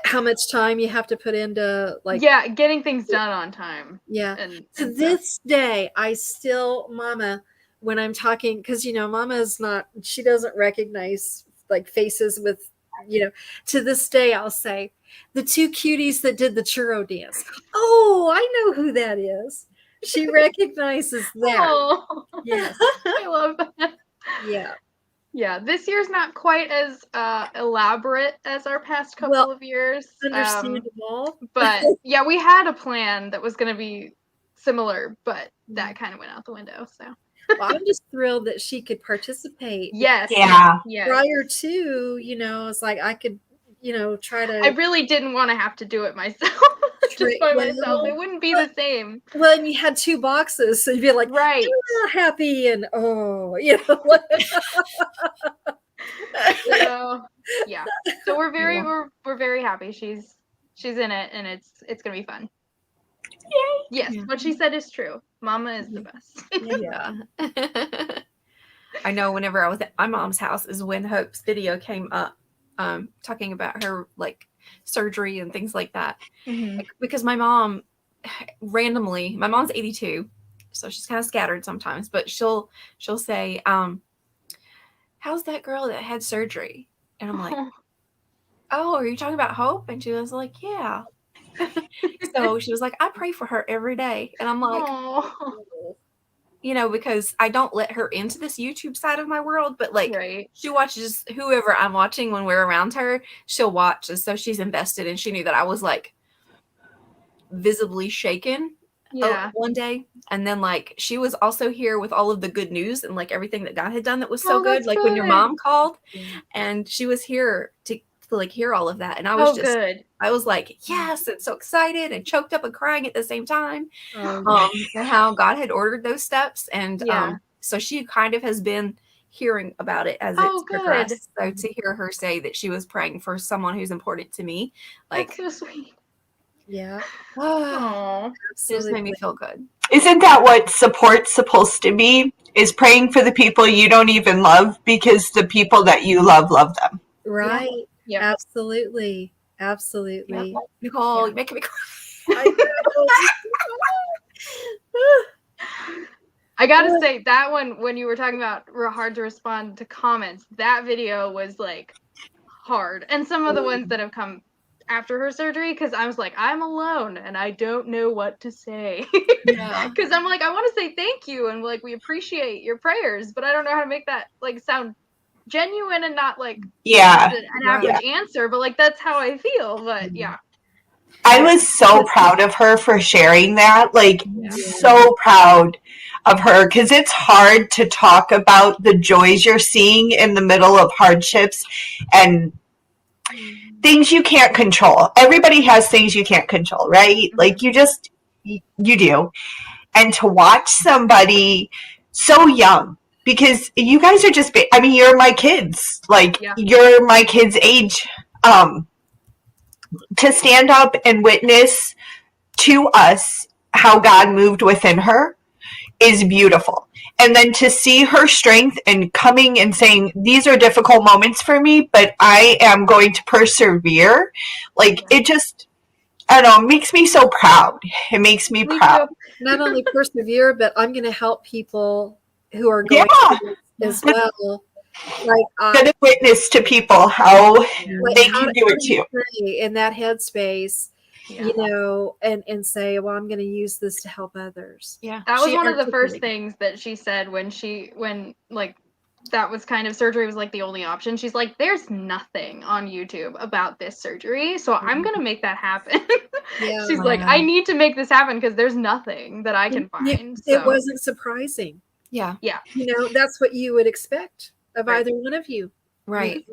how much time you have to put into yeah, getting things done on time. Yeah. And to this day, I still, Mama, when I'm talking, because, Mama is not, she doesn't recognize like faces with, to this day, I'll say, the two cuties that did the churro dance. Oh, I know who that is. She recognizes that. Oh, yes. I love that. Yeah. Yeah, this year's not quite as elaborate as our past couple of years. Understandable. But yeah, we had a plan that was going to be similar, but that kind of went out the window. So Well, I'm just thrilled that she could participate. yes, Yeah. yes. Prior to, it's like I could, try to. I really didn't want to have to do it myself, just by myself. It wouldn't be the same. Well, and you had 2 boxes, so you'd be like, Right. happy and Yeah. So we're very happy. She's in it, and it's gonna be fun. Yay. Yes, what she said is true. Mama is the best. Yeah. I know whenever I was at my mom's house is when Hope's video came up, talking about her like surgery and things like that. Like, because my mom randomly, my mom's 82, so she's kind of scattered sometimes, but she'll say, how's that girl that had surgery? And I'm like, oh, are you talking about Hope? And she was like, yeah. So she was like, I pray for her every day. And I'm like, because I don't let her into this YouTube side of my world, but like she watches whoever I'm watching when we're around her, she'll watch. And so she's invested, and she knew that I was like visibly shaken one day. And then like she was also here with all of the good news and like everything that God had done that was so good. Like when your mom called, and she was here to like hear all of that. And I was I was like, yes, and so excited and choked up and crying at the same time. And how God had ordered those steps. And so she kind of has been hearing about it as it's progressed. So to hear her say that she was praying for someone who's important to me, like, that's so sweet. Yeah. It just made me feel good. Isn't that what support's supposed to be? Is praying for the people you don't even love, because the people that you love them. Right. Yeah. Absolutely. Absolutely. Yep. Nicole, you're making me cry. I gotta say that one, when you were talking about hard to respond to comments, that video was like hard. And some of the ones that have come after her surgery, because I was like, I'm alone and I don't know what to say. Because I'm like, I want to say thank you and like we appreciate your prayers, but I don't know how to make that like sound genuine and not like an average answer, but like that's how I feel. But I was so proud of her for sharing that, like so proud of her, because it's hard to talk about the joys you're seeing in the middle of hardships and things you can't control. Everybody has things you can't control, right? Like you do. And to watch somebody so young, because you guys are just, you're my kids. Like you're my kids' age. To stand up and witness to us how God moved within her is beautiful. And then to see her strength and coming and saying, these are difficult moments for me, but I am going to persevere. Like it just, I don't know, makes me so proud. It makes me proud. Not only persevere, but I'm going to help people who are going through this as well. Like I'm a witness to people how they can do it too. In that headspace, and say, well, I'm going to use this to help others. Yeah, that was one of the first things that she said when like that was kind of surgery was like the only option. She's like, there's nothing on YouTube about this surgery, so I'm going to make that happen. She's like, I need to make this happen because there's nothing that I can find. It wasn't surprising. Yeah. That's what you would expect of either one of you. Right.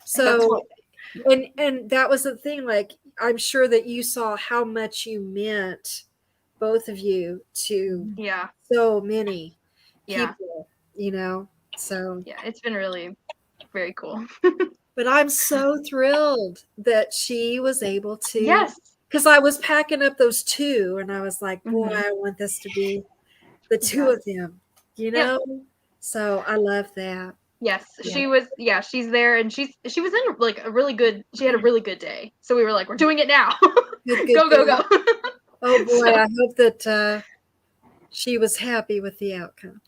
So, and that was the thing, like, I'm sure that you saw how much you meant, both of you, to so many people, so. Yeah, it's been really very cool. But I'm so thrilled that she was able to. Yes. Because I was packing up those 2, and I was like, boy, I want this to be the 2 of them, So I love that. Yes, she was. Yeah, she's there, and she was in like she had a really good day. So we were like, we're doing it now. Good, go. Oh boy, I hope that she was happy with the outcome.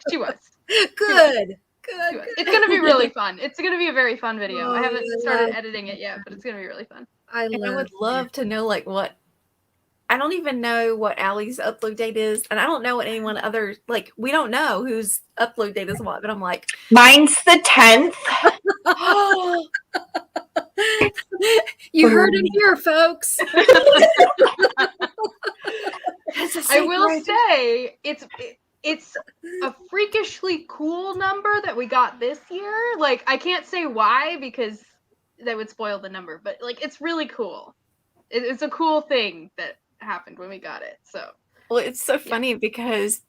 She was. Good. It's gonna be really fun. It's gonna be a very fun video. I haven't started editing it yet, but it's gonna be really fun. I would love to know like what. I don't even know what Allie's upload date is, and I don't know what anyone other, like, we don't know whose upload date is what, but I'm like, mine's the 10th. You heard it here, folks. I will say it's a freakishly cool number that we got this year. Like, I can't say why because that would spoil the number, but like it's really cool. It's a cool thing that happened when we got it. So Well, it's so funny because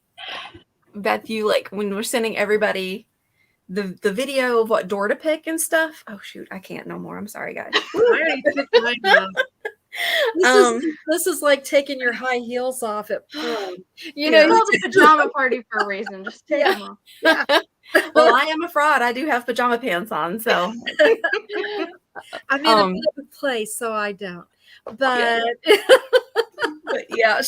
Beth, you like when we're sending everybody the video of what door to pick and stuff. Oh shoot, I can't no more. I'm sorry, guys. I already picked mine up. This is like taking your high heels off at prom. You know, it's called a pajama party for a reason. Just take them off. Yeah. Well, I am a fraud. I do have pajama pants on, so I'm in a bit of a place, so I don't. But yeah,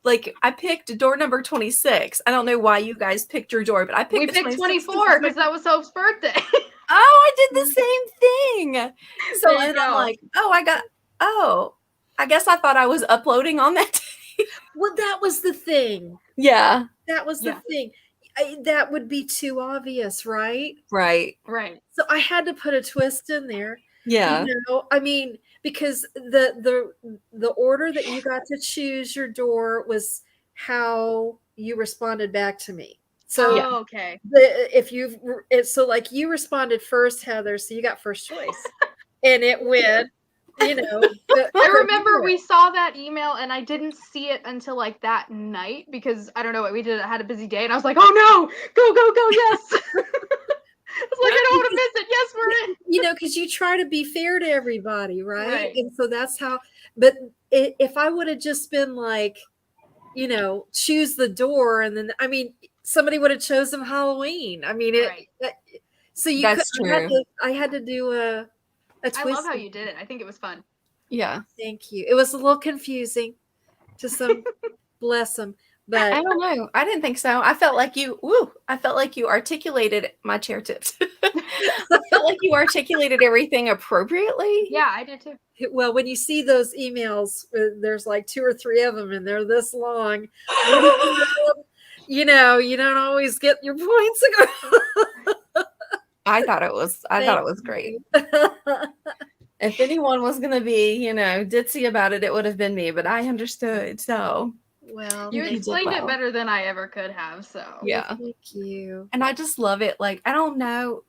like I picked door number 26. I don't know why you guys picked your door, but I picked. We picked 24 because that was Hope's birthday. Oh, I did the same thing. So and I'm like, I guess I thought I was uploading on that day. Well, that was the thing. Yeah, that was the thing. That would be too obvious, right? Right. So I had to put a twist in there. Yeah. You know, I mean, because the order that you got to choose your door was how you responded back to me. So okay. So like you responded first, Heather, so you got first choice, and it went. You know, I remember we saw that email and I didn't see it until like that night because I don't know what we did. I had a busy day and I was like, oh no, go, yes. It's like, I don't want to miss it. Yes, we're in. You know, because you try to be fair to everybody, right? And so that's how, but if I would have just been like, you know, choose the door and then, I mean, somebody would have chosen Halloween. I mean, so you that's true. I had to do a twist. I love how you did it. I think it was fun. Yeah. Thank you. It was a little confusing to some, bless them. But I don't know. I didn't think so. I felt like you articulated my chair tips. I felt like you articulated everything appropriately. Yeah, I did too. Well, when you see those emails, there's like 2 or 3 of them and they're this long. You know, you don't always get your points across. I thought it was great. If anyone was going to be, you know, ditzy about it, it would have been me, but I understood. So, well, you explained it better than I ever could have. So, yeah. Thank you. And I just love it. Like, I don't know.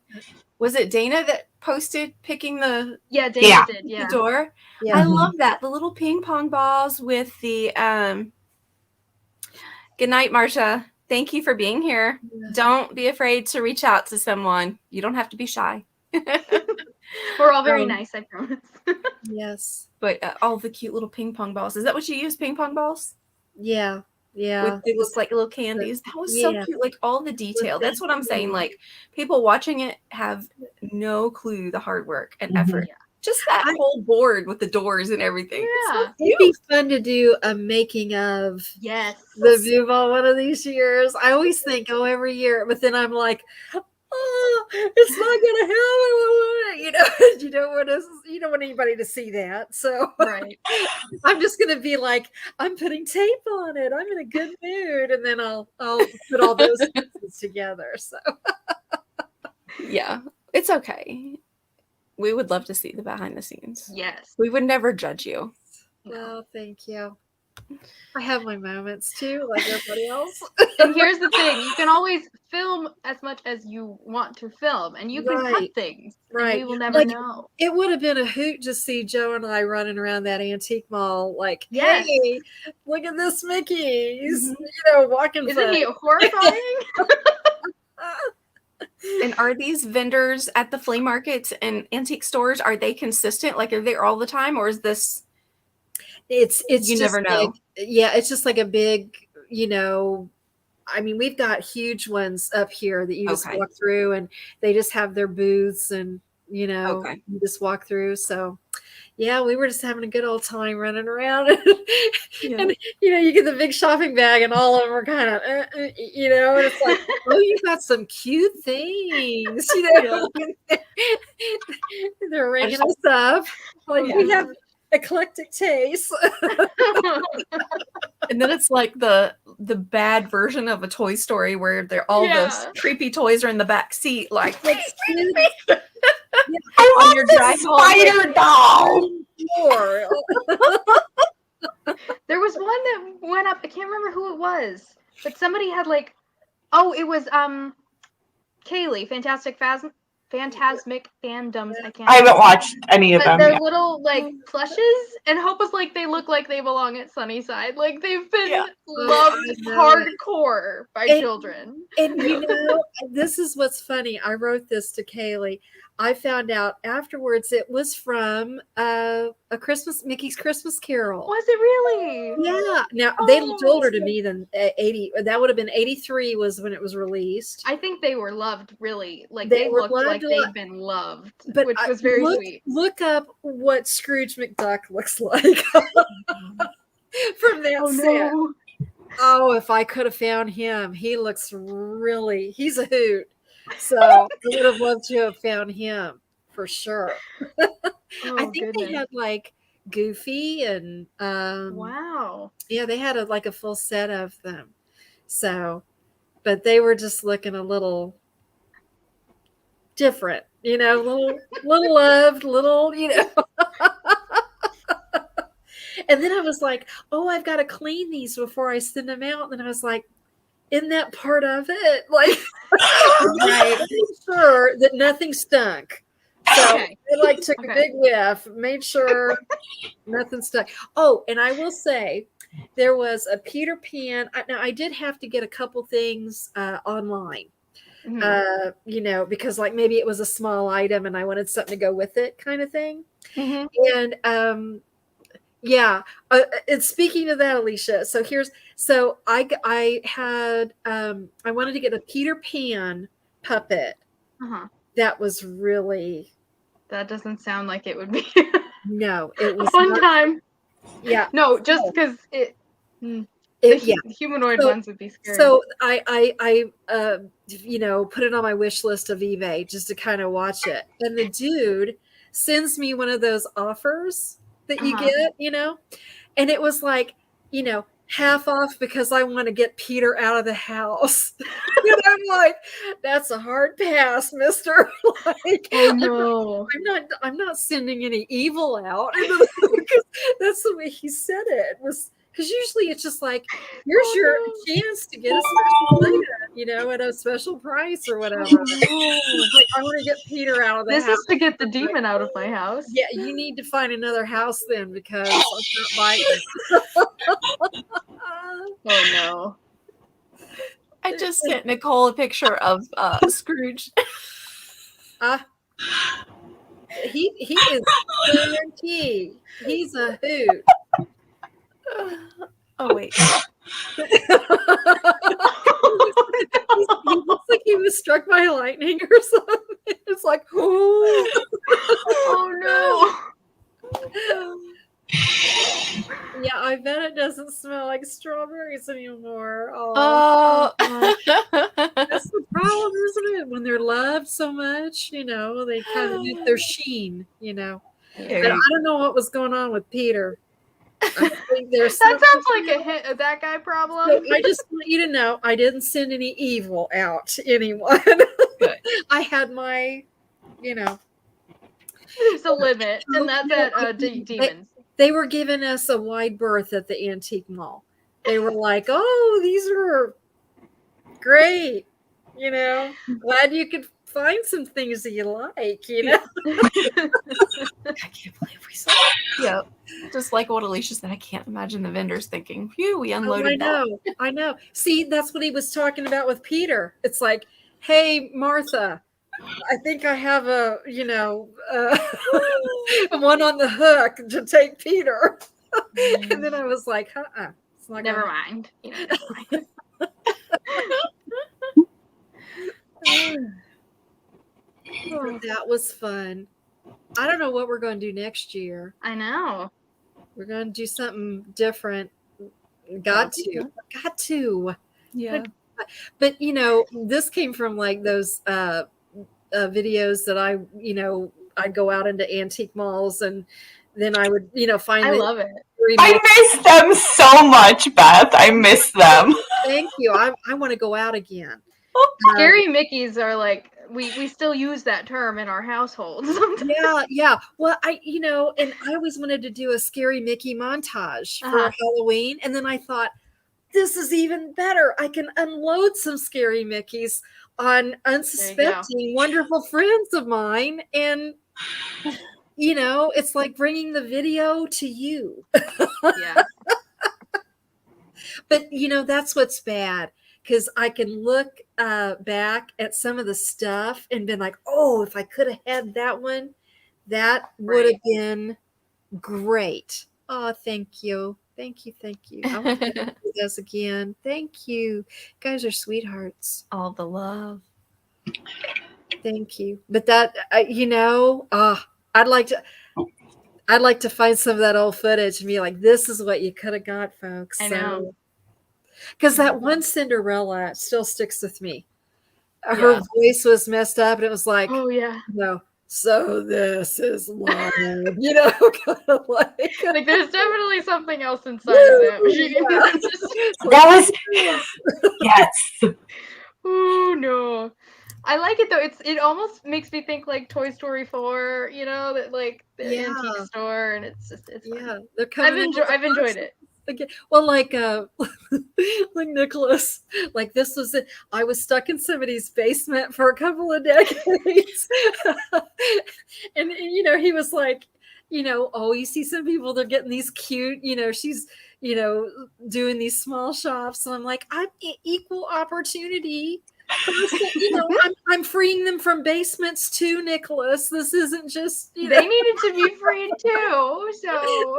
Was it Dana that posted picking the Dana did, the door? Yeah. I love that. The little ping pong balls with the good night, Marsha. Thank you for being here. Yeah. Don't be afraid to reach out to someone. You don't have to be shy. We're all very nice, I promise. Yes. But all the cute little ping pong balls. Is that what you use, ping pong balls? Yeah. With they look like little candies. That was so cute. Like all the detail. That's what I'm saying. Like people watching it have no clue the hard work and effort. Yeah. Just that whole board with the doors and everything. Yeah. So it'd be fun to do a making of the Viva one of these years. I always think, every year, but then I'm like, it's not gonna happen. You know, you don't want anybody to see that. So I'm just gonna be like, I'm putting tape on it. I'm in a good mood, and then I'll put all those pieces together. So yeah, it's okay. We would love to see the behind the scenes. Yes, we would never judge you. Well, thank you. I have my moments too, like everybody else. And here's the thing: you can always film as much as you want to film, and you can cut things. Right, we will never know. It would have been a hoot to see Joe and I running around that antique mall, like, yes. Hey, look at this Mickey's, you know, walking. Isn't he horrifying? And are these vendors at the flea markets and antique stores? Are they consistent? Like, are they all the time, or is this? It's you never know. It's just like a big, you know, I mean, we've got huge ones up here that you just walk through and they just have their booths and, you know, you just walk through. So yeah, we were just having a good old time running around and, you know, you get the big shopping bag and all of them are kind of, you know, and it's like, oh, you got some cute things, you know, they're ringing us up. Like we have eclectic taste. And then it's like the bad version of a Toy Story where they're all those creepy toys are in the back seat, like I want your spider doll. There was one that went up. I can't remember who it was, but somebody had like, oh, it was Kaylee, Phantasmic Fandoms. I haven't watched any of But them they're yet. little like plushes, and Hope was like, they look like they belong at Sunnyside. Like they've been Yeah. loved I know. hardcore by And- children. And you know, this is what's funny. I wrote this to Kaylee. I found out afterwards it was from a Mickey's Christmas Carol. Was it really? Yeah. Now they looked older to Oh. me than 80. That would have been 83 was when it was released. I think they were loved really. Like They they were looked loved like a they'd lot. been loved, But which was very look, sweet. Look up what Scrooge McDuck looks like from that set. no. Oh, if I could have found him, he's a hoot. So I would have loved to have found him for sure. I Oh, think they had like Goofy and wow. yeah, they had a full set of them. So, but they were just looking a little different, little loved, little, And then I was like, oh, I've got to clean these before I send them out. And I was like, isn't that part of it? Like, I made sure that nothing stunk. So Okay. I took a big whiff, made sure nothing stuck. Oh, and I will say there was a Peter Pan. Now I did have to get a couple things online, because like maybe it was a small item and I wanted something to go with it kind of thing. Mm-hmm. And yeah. And speaking of that, Alicia, I had I wanted to get a Peter Pan puppet. That was really. That doesn't sound like it would be. No, it was one time. Yeah. No, just because the humanoid ones would be scary. So I put it on my wish list of eBay just to kind of watch it. And the dude sends me one of those offers that you get, and it was like, half off because I want to get Peter out of the house. And I'm like, that's a hard pass, mister. Like, oh no. I'm not sending any evil out. Because that's the way he said it. Was because usually it's just like, here's your chance to get a special item, at a special price or whatever. Like, I want to get Peter out of the house. This is to get the demon out of my house. Yeah, you need to find another house then because I'm not biting. Oh no. I just sent Nicole a picture of Scrooge. He is turnkey. He's a hoot. Oh wait. He looks like he was struck by lightning or something. It's like, oh no. Yeah, I bet it doesn't smell like strawberries anymore. Oh, that's the problem, isn't it? When they're loved so much, they kind of lose their sheen, But I don't know what was going on with Peter. I think that sounds like a that guy problem. So I just want you to know I didn't send any evil out to anyone. I had my, There's a limit, and that's at demons. They were giving us a wide berth at the antique mall. They were like, "Oh, these are great." Glad you could find some things that you like. I can't believe we saw it. Yeah, just like what Alicia said. I can't imagine the vendors thinking, "Phew, we unloaded that." I know. See, that's what he was talking about with Peter. It's like, "Hey, Martha, I think I have a one on the hook to take Peter." And then I was like, it's not never mind. That was fun. I don't know what we're going to do next year. I know. We're going to do something different. Got to. Yeah. But this came from like those videos that I'd go out into antique malls and then I would, find. I love it. I miss them so much, Beth. I miss them. Thank you. I want to go out again. Scary Mickeys are like we still use that term in our household. Yeah. Well, and I always wanted to do a scary Mickey montage for Uh-huh. Halloween, and then I thought, this is even better. I can unload some scary Mickeys on unsuspecting, wonderful friends of mine, and it's like bringing the video to you. Yeah. But that's what's bad, because I can look back at some of the stuff and been like, oh, if I could have had that one, that would have been great. Oh, thank you. Thank you. I want to do this again. Thank you. You guys are sweethearts. All the love. Thank you. But that, I'd like to find some of that old footage and be like, this is what you could have got, folks. I know. Because that one Cinderella still sticks with me. Her voice was messed up, and it was like, oh yeah, so this is love, kind of like there's definitely something else inside of that. That was yes. Oh no, I like it though. It almost makes me think like Toy Story 4, that like the antique store, and it's fun. They're coming. I've enjoyed it. Well, like Nicholas, like this was it. I was stuck in somebody's basement for a couple of decades, and he was like, oh, you see some people, they're getting these cute, she's doing these small shops, and I'm like, I'm equal opportunity. I'm freeing them from basements too, Nicholas. This isn't just they needed to be freed too, so.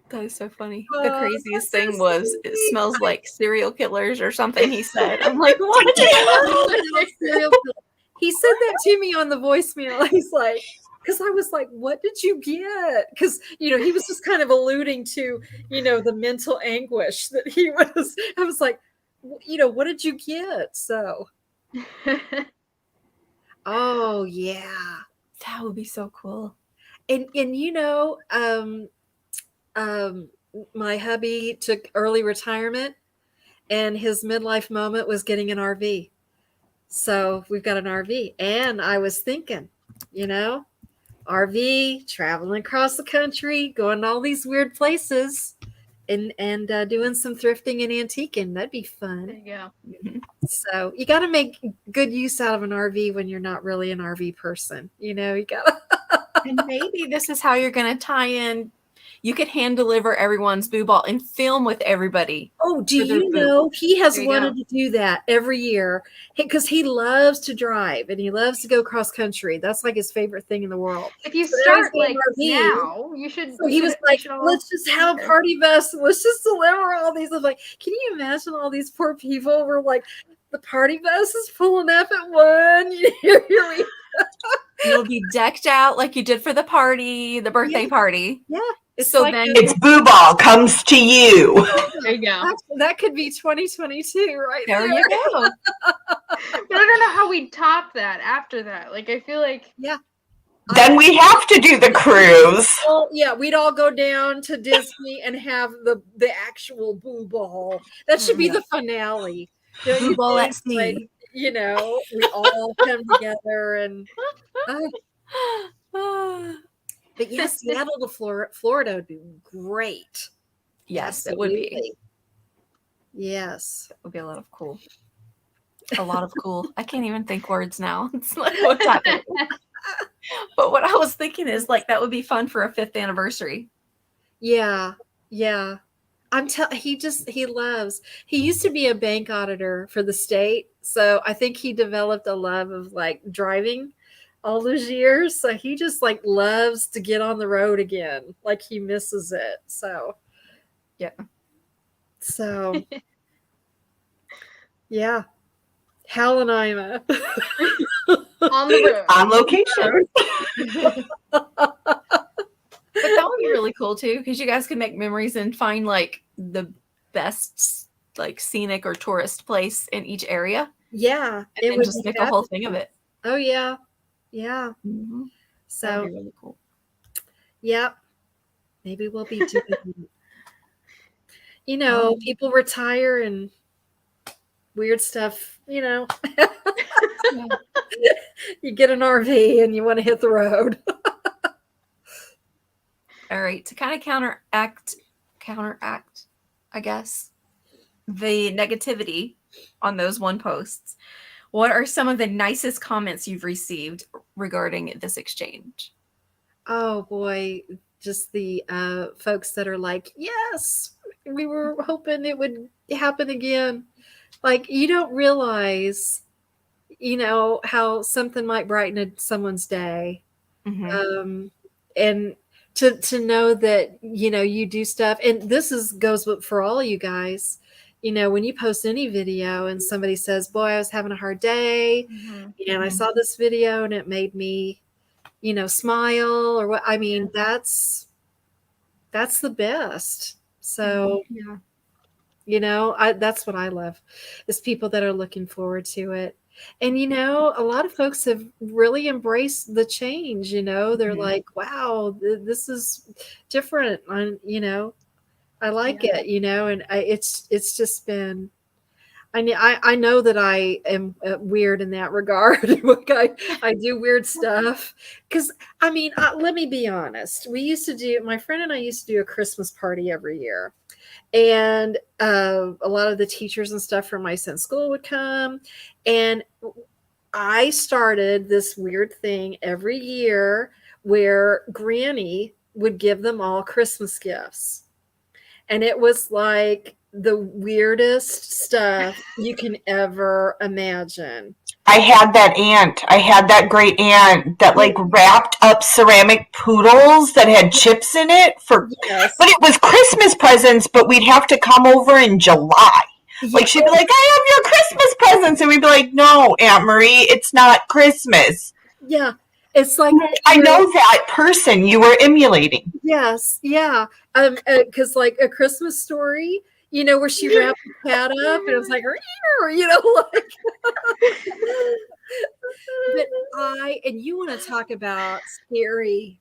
That is so funny. The craziest thing was it smells like serial killers or something he said. I'm like, what? He said that to me on the voicemail. He's like, because I was like, what did you get? Because, he was just kind of alluding to, the mental anguish that he was. I was like, what did you get? So. Oh, yeah. That would be so cool. And my hubby took early retirement, and his midlife moment was getting an RV. So we've got an RV, and I was thinking, RV, traveling across the country, going to all these weird places, and doing some thrifting and antiquing. That'd be fun. There you go. Mm-hmm. So you got to make good use out of an RV when you're not really an RV person. You got to. And maybe this is how you're going to tie in. You could hand deliver everyone's boo ball and film with everybody. Oh, do you know he has wanted to do that every year because he loves to drive and he loves to go cross country. That's like his favorite thing in the world. If you start like now, you should. So he was like, let's just have a party bus. Let's just deliver all these. I'm like, can you imagine all these poor people were like, the party bus is pulling up at 1. Here we You'll be decked out like you did for the party, the birthday party. Yeah. So like then it's boo ball comes to you. There you go. That could be 2022 right there. You go. But I don't know how we'd top that after that. Like, I feel like. Yeah. Then we have to do the cruise. Well, yeah, we'd all go down to Disney and have the actual boo ball. That should be the finale. Boo ball at sea. We all come together and. But yes, Seattle to Florida would be great. Yes, it would be. Yes. It would be a lot of cool. I can't even think words now. It's like what's happening. But what I was thinking is like that would be fun for a 5th anniversary. Yeah. Yeah. He loves. He used to be a bank auditor for the state, so I think he developed a love of like driving all those years. So he just like loves to get on the road again. Like he misses it. So yeah. So yeah. Hal and Ima on the road. On location. But that would be really cool too, because you guys could make memories and find like the best like scenic or tourist place in each area. Yeah. And then just make a whole thing of it. Oh yeah. Yeah. Mm-hmm. So that'd be really cool. Yep. Maybe we'll be doing people retire and weird stuff you know, you get an RV and you want to hit the road. All right, to kind of counteract, I guess, the negativity on those one posts, what are some of the nicest comments you've received regarding this exchange? Oh boy, just the folks that are like, yes, we were hoping it would happen again. Like, you don't realize, how something might brighten someone's day. And to know that, you do stuff, and goes for all you guys. When you post any video and somebody says, boy, I was having a hard day, and I saw this video and it made me, smile, or what. I mean, that's the best. So, that's what I love, is people that are looking forward to it. And, a lot of folks have really embraced the change. They're like, wow, this is different. I like it, and it's just been, I know that I am weird in that regard. Like, I do weird stuff because, let me be honest. My friend and I used to do a Christmas party every year. And a lot of the teachers and stuff from my son's school would come. And I started this weird thing every year where Granny would give them all Christmas gifts. And it was like the weirdest stuff you can ever imagine. I had that great aunt that like wrapped up ceramic poodles that had chips in it Yes. but it was Christmas presents, but we'd have to come over in July. Like, she'd be like, I have your Christmas presents. And we'd be like, no, Aunt Marie, it's not Christmas. Yeah. It's like, I know that person you were emulating. Yes. Yeah. Because like A Christmas Story, where she wrapped the cat up and it was like, like. But and you want to talk about scary,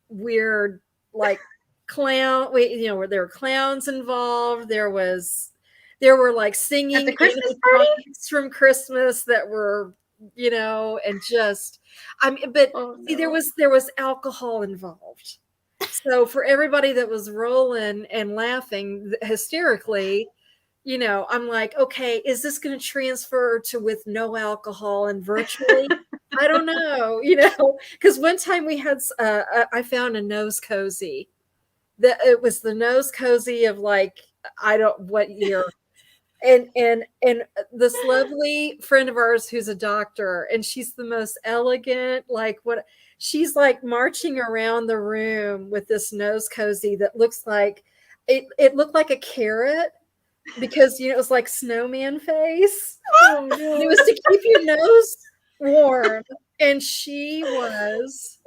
weird, like clown, where there were clowns involved. There were like singing at the Christmas party from Christmas that were, and just, but see, there was alcohol involved. So for everybody that was rolling and laughing hysterically, I'm like, okay, is this going to transfer to with no alcohol and virtually? I don't know, because one time we had, I found a nose cozy. It was the nose cozy of like, I don't, what year. And this lovely friend of ours who's a doctor, and she's the most elegant, like what she's like marching around the room with this nose cozy that looks like it looked like a carrot because it was like snowman face. Oh, no. It was to keep your nose warm. And she was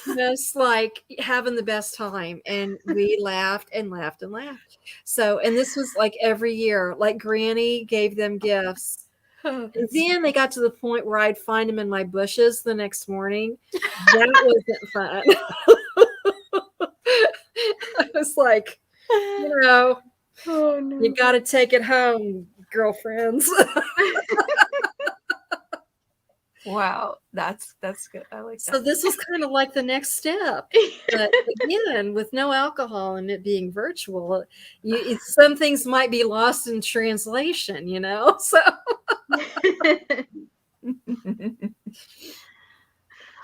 just like having the best time. And we laughed and laughed and laughed. So, and this was like every year, like Granny gave them gifts. And then they got to the point where I'd find them in my bushes the next morning. That wasn't fun. I was like, oh, no. You got to take it home, girlfriends. Wow, that's good. I like that. So this was kind of like the next step, but again, with no alcohol and it being virtual, some things might be lost in translation, So,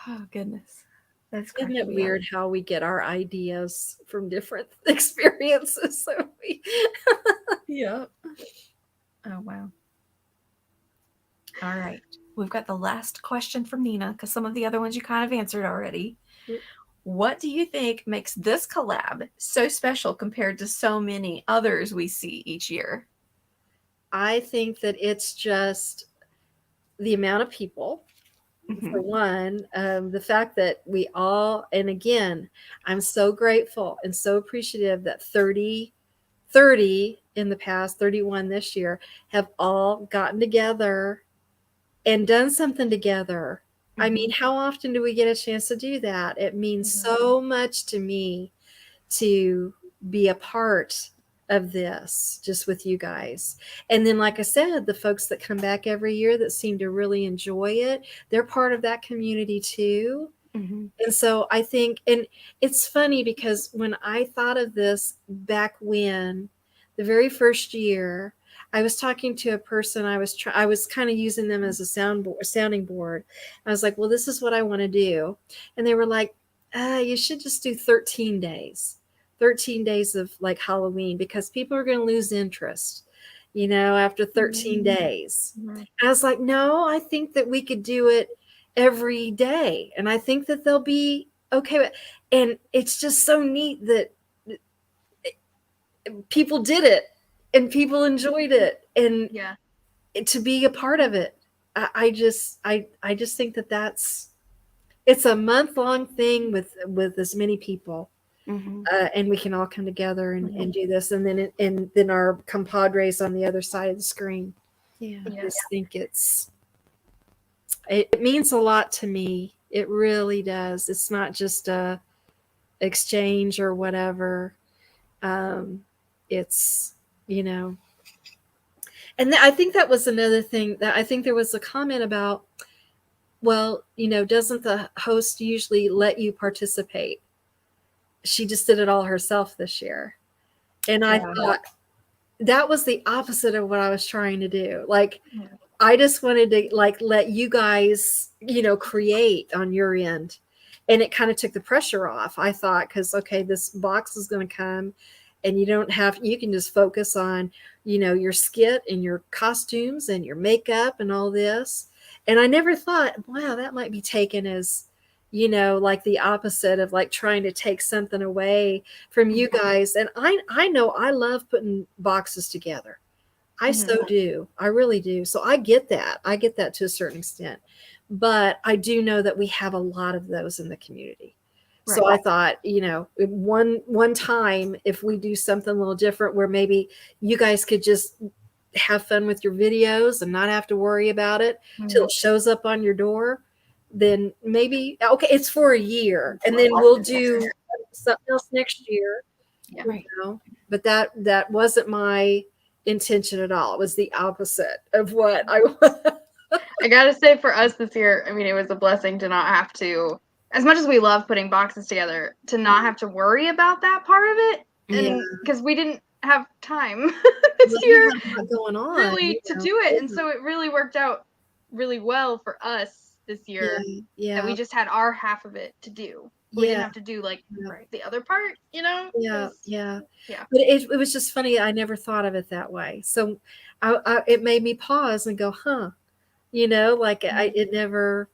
oh goodness, isn't it weird how we get our ideas from different experiences? So yeah. Oh wow. All right. We've got the last question from Nina because some of the other ones you kind of answered already. Mm-hmm. What do you think makes this collab so special compared to so many others we see each year? I think that it's just the amount of people, for one, the fact that we all, and again, I'm so grateful and so appreciative that 30 in the past, 31 this year, have all gotten together and done something together. I mean, how often do we get a chance to do that? It means so much to me to be a part of this just with you guys. And then, like I said, the folks that come back every year that seem to really enjoy it, they're part of that community too. Mm-hmm. And so I think, and it's funny because when I thought of this back when the very first year, I was talking to a person. I was kind of using them as a sounding board. I was like, well, this is what I want to do. And they were like, you should just do 13 days, 13 days of like Halloween, because people are going to lose interest, after 13 days. Mm-hmm. And I was like, no, I think that we could do it every day. And I think that they'll be okay with, and it's just so neat that people did it and people enjoyed it, and to be a part of it. I just think that it's a month-long thing with as many people. Mm-hmm. And we can all come together and do this, and then our compadres on the other side of the screen. Yeah. I just think it means a lot to me. It really does. It's not just a exchange or whatever. It's, and I think that was another thing that I think there was a comment about, well, doesn't the host usually let you participate? She just did it all herself this year. And I thought that was the opposite of what I was trying to do. Like, I just wanted to let you guys, create on your end. And it kind of took the pressure off, I thought, because, okay, this box is going to come and you can just focus on, your skit and your costumes and your makeup and all this. And I never thought, wow, that might be taken as, like the opposite of like trying to take something away from you guys. And I know I love putting boxes together. I so do. I really do. So I get that. I get that to a certain extent. But I do know that we have a lot of those in the community. Right. So I thought, one time, if we do something a little different where maybe you guys could just have fun with your videos and not have to worry about it till it shows up on your door, then maybe, okay, it's for a year. And then we'll do something else next year. Yeah. But that wasn't my intention at all. It was the opposite of what I I gotta say, for us this year, I mean, it was a blessing to not have to, as much as we love putting boxes together, to not have to worry about that part of it. And because we didn't have time this year going on, really to do it. And so it really worked out really well for us this year that we just had our half of it to do. We didn't have to do the other part, Yeah. But it was just funny. I never thought of it that way. So it made me pause and go, huh? It never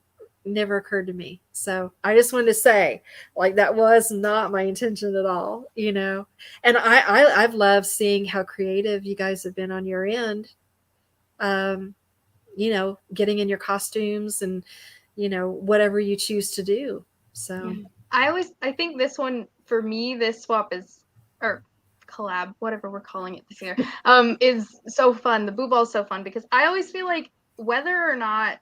occurred to me. So I just wanted to say, that was not my intention at all, And I've loved seeing how creative you guys have been on your end. Getting in your costumes and, whatever you choose to do. So I think this one, for me, this swap or collab, whatever we're calling it this year, is so fun. The Boo Ball is so fun because I always feel like whether or not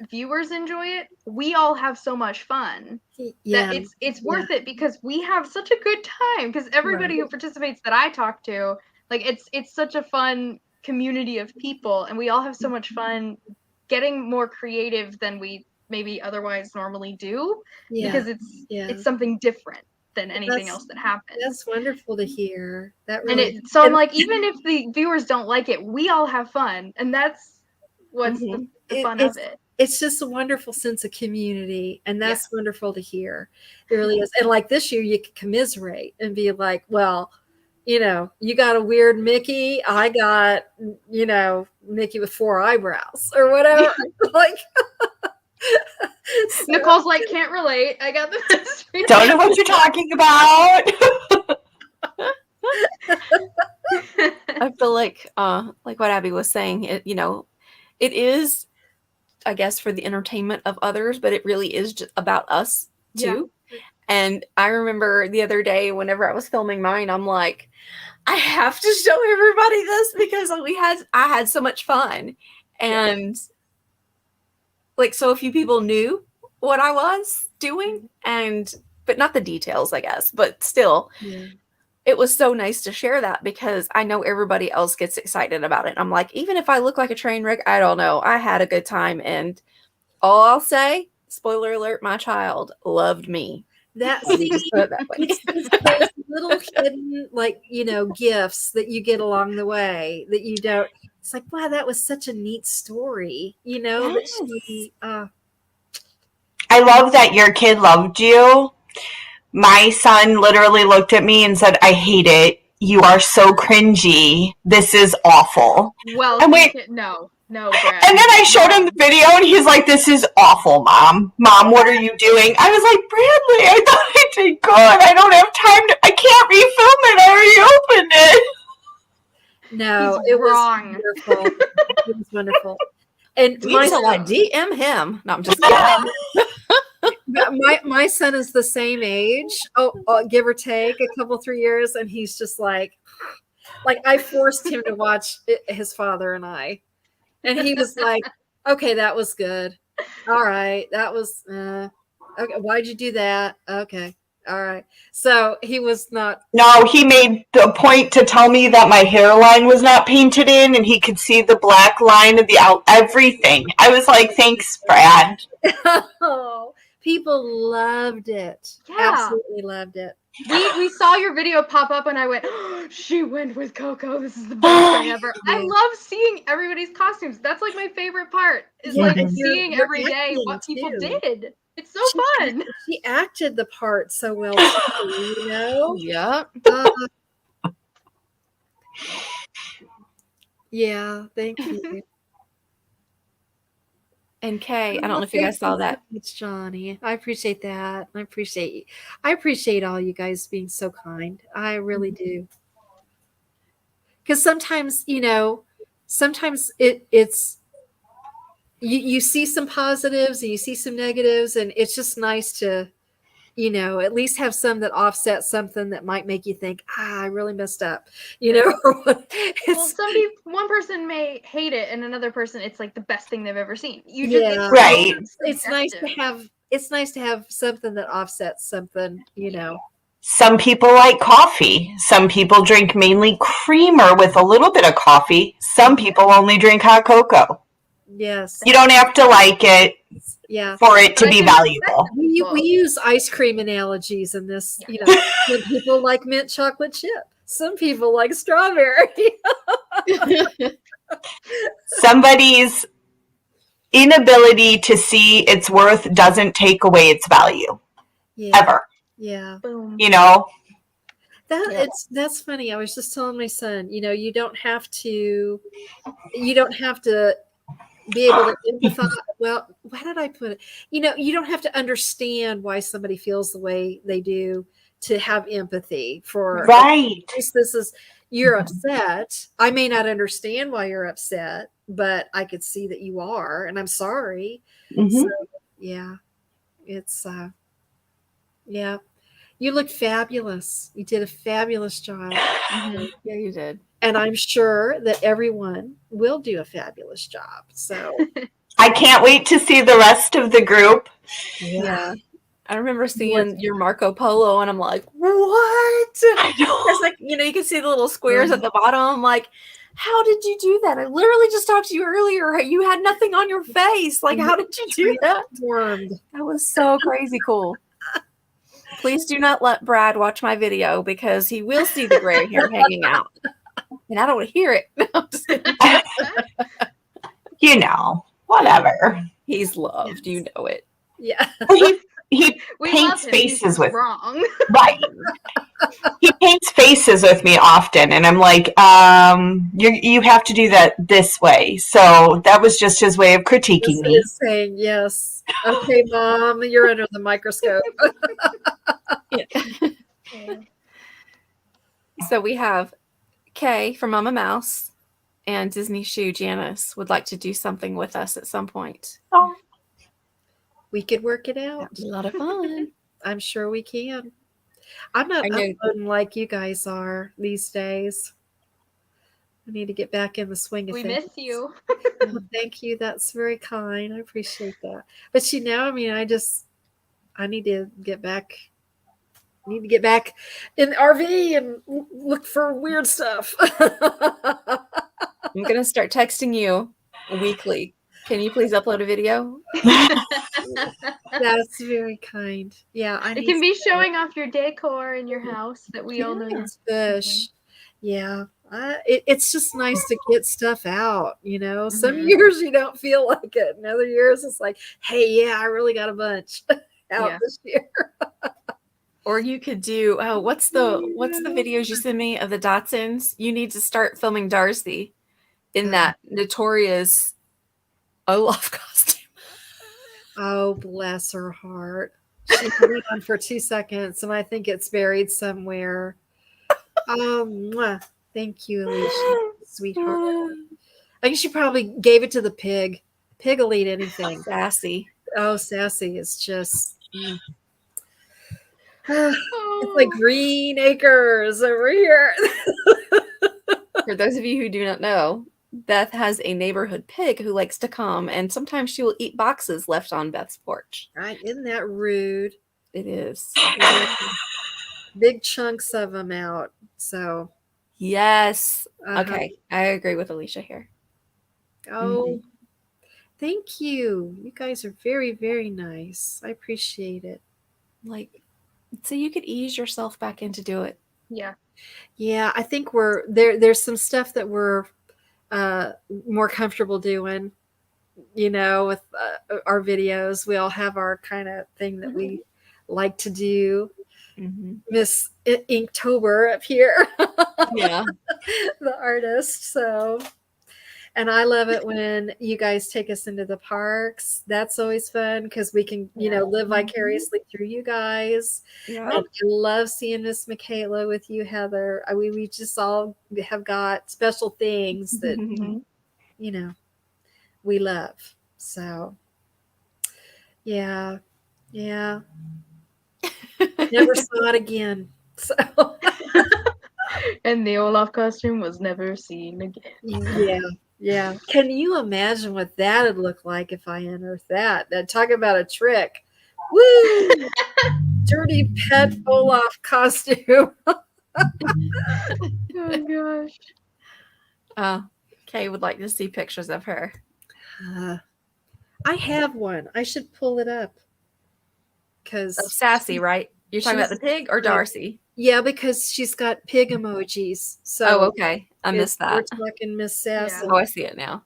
viewers enjoy it, we all have so much fun that it's worth it, because we have such a good time, because everybody who participates that I talk to, it's such a fun community of people, and we all have so much fun getting more creative than we maybe otherwise normally do, because it's something different than anything else that happens. That's wonderful to hear. I'm like, even if the viewers don't like it, we all have fun, and that's what's the fun of it. It's just a wonderful sense of community, and that's wonderful to hear. It really is. And like this year, you could commiserate and be like, well, you got a weird Mickey. I got, Mickey with 4 eyebrows or whatever. So, Nicole's like, can't relate. I got the don't know what you're talking about. I feel like what Abby was saying, it is, I guess, for the entertainment of others, but it really is just about us too. Yeah. And I remember the other day, whenever I was filming mine, I'm like, I have to show everybody this because I had so much fun. And so a few people knew what I was doing, but not the details, I guess, but still. Yeah. it was so nice to share that because I know everybody else gets excited about it. I'm like, even if I look like a train wreck, I don't know. I had a good time. And all I'll say, spoiler alert, my child loved me. That Let me just put it that way. it's those little hidden, like, gifts that you get along the way that you don't. It's like, wow, that was such a neat story. That she. I love that your kid loved you. My son literally looked at me and said, I hate it. You are so cringy. This is awful. Well, And wait, no, Brad. and then I showed him the video and he's like, this is awful, Mom. Mom, what are you doing? I was like, Bradley, I thought I did good. I don't have time to, I can't refilm it. I already opened it. No, He's it was wrong. wonderful. It was wonderful. And Wait till I DM him. No, I'm just kidding. my son is the same age, give or take a couple 3 years, and he's just like I forced him to watch his father and I, and he was like, okay, that was good, all right, that was okay, why'd you do that? Okay, all right. So he was not. No, he made the point to tell me that my hairline was not painted in and he could see the black line of everything. I was like, thanks, Brad. Oh, people loved it. Yeah. Absolutely loved it. We saw your video pop up and I went, oh, she went with Coco. This is the best thing ever. I love seeing everybody's costumes. That's like my favorite part is like seeing you're every day what people too. did. It's so fun. She acted the part so well too, Yep. Yeah, thank you. And Kay, I don't know if you guys saw that. It's Johnny. I appreciate that. I appreciate all you guys being so kind. I really do. Because sometimes, it's you see some positives and you see some negatives, and it's just nice to, at least have some that offset something that might make you think, I really messed up, Well, one person may hate it, and another person, it's like the best thing they've ever seen. Right. It's nice to have something that offsets something, Some people like coffee. Some people drink mainly creamer with a little bit of coffee. Some people only drink hot cocoa. Yes. You don't have to like it for it to be valuable. We use ice cream analogies in this. Some people like mint chocolate chip. Some people like strawberry. Somebody's inability to see its worth doesn't take away its value. Ever. Yeah. Boom. That's funny. I was just telling my son, you don't have to be able to empathize. Well, why did I put it? You don't have to understand why somebody feels the way they do to have empathy for. Right. You're upset. I may not understand why you're upset, but I could see that you are, and I'm sorry. Mm-hmm. So, it's you look fabulous. You did a fabulous job. Mm-hmm. Yeah, you did. And I'm sure that everyone will do a fabulous job. So I can't wait to see the rest of the group. Yeah. I remember seeing your Marco Polo and I'm like, what? It's like, you can see the little squares at the bottom. I'm like, how did you do that? I literally just talked to you earlier. You had nothing on your face. Like, how did you do that? That was so crazy cool. Please do not let Brad watch my video because he will see the gray hair hanging out. And I don't want to hear it. No, I'm just kidding. Whatever. He's loved. You know it. Yeah. He paints faces with wrong. Right. He paints faces with me often, and I'm like, you have to do that this way. So that was just his way of critiquing me. Saying yes. Okay, Mom, you're under the microscope. So we have Kay from Mama Mouse and Disney Shoe Janice would like to do something with us at some point. Oh. We could work it out. A lot of fun. I'm sure we can. I'm not uploading like you guys are these days. I need to get back in the swing of we things. miss you. Well, thank you. That's very kind. I appreciate that. But I need to get back need to get back in the RV and look for weird stuff. I'm gonna start texting you weekly. Can you please upload a video? That's very kind. Yeah, I It need can be to- showing off your decor in your house that we all know you're fish. Yeah, it's just nice to get stuff out. Some Mhm. years you don't feel like it, and other years it's like, hey, yeah, I really got a bunch out Yeah. this year. Or you could do what's the videos you send me of the Datsuns? You need to start filming Darcy in that notorious Olaf costume. Oh, bless her heart. She put it on for 2 seconds, and I think it's buried somewhere. Oh, mwah. Thank you, Alicia, sweetheart. I think she probably gave it to the pig. Pig will eat anything. Sassy. Oh, Sassy is just. It's like green acres over here. For those of you who do not know, Beth has a neighborhood pig who likes to come, and sometimes she will eat boxes left on Beth's porch. Right? Isn't that rude? It is. Big chunks of them out. So. Yes. Uh-huh. Okay. I agree with Alicia here. Oh, thank you. You guys are very, very nice. I appreciate it. Like, so you could ease yourself back into do it. Yeah. Yeah, I think we're there. There's some stuff that we're more comfortable doing, with our videos. We all have our kind of thing that we like to do. Miss Inktober up here. Yeah. The artist. So, and I love it when you guys take us into the parks. That's always fun because we can, live vicariously through you guys. Yeah. And I love seeing Miss Michaela with you, Heather. We just all have got special things that, we love. So, yeah. Never saw it again. So. And the Olaf costume was never seen again. Yeah. Can you imagine what that would look like if I unearthed that? Talk about a trick. Woo! Dirty pet Olaf costume. Oh gosh. Kay would like to see pictures of her. I have one. I should pull it up. Of Sassy, right? You're talking about the pig or Darcy? Yeah, because she's got pig emojis. So okay. I missed that. We're talking Miss Sassy. Oh, I see it now.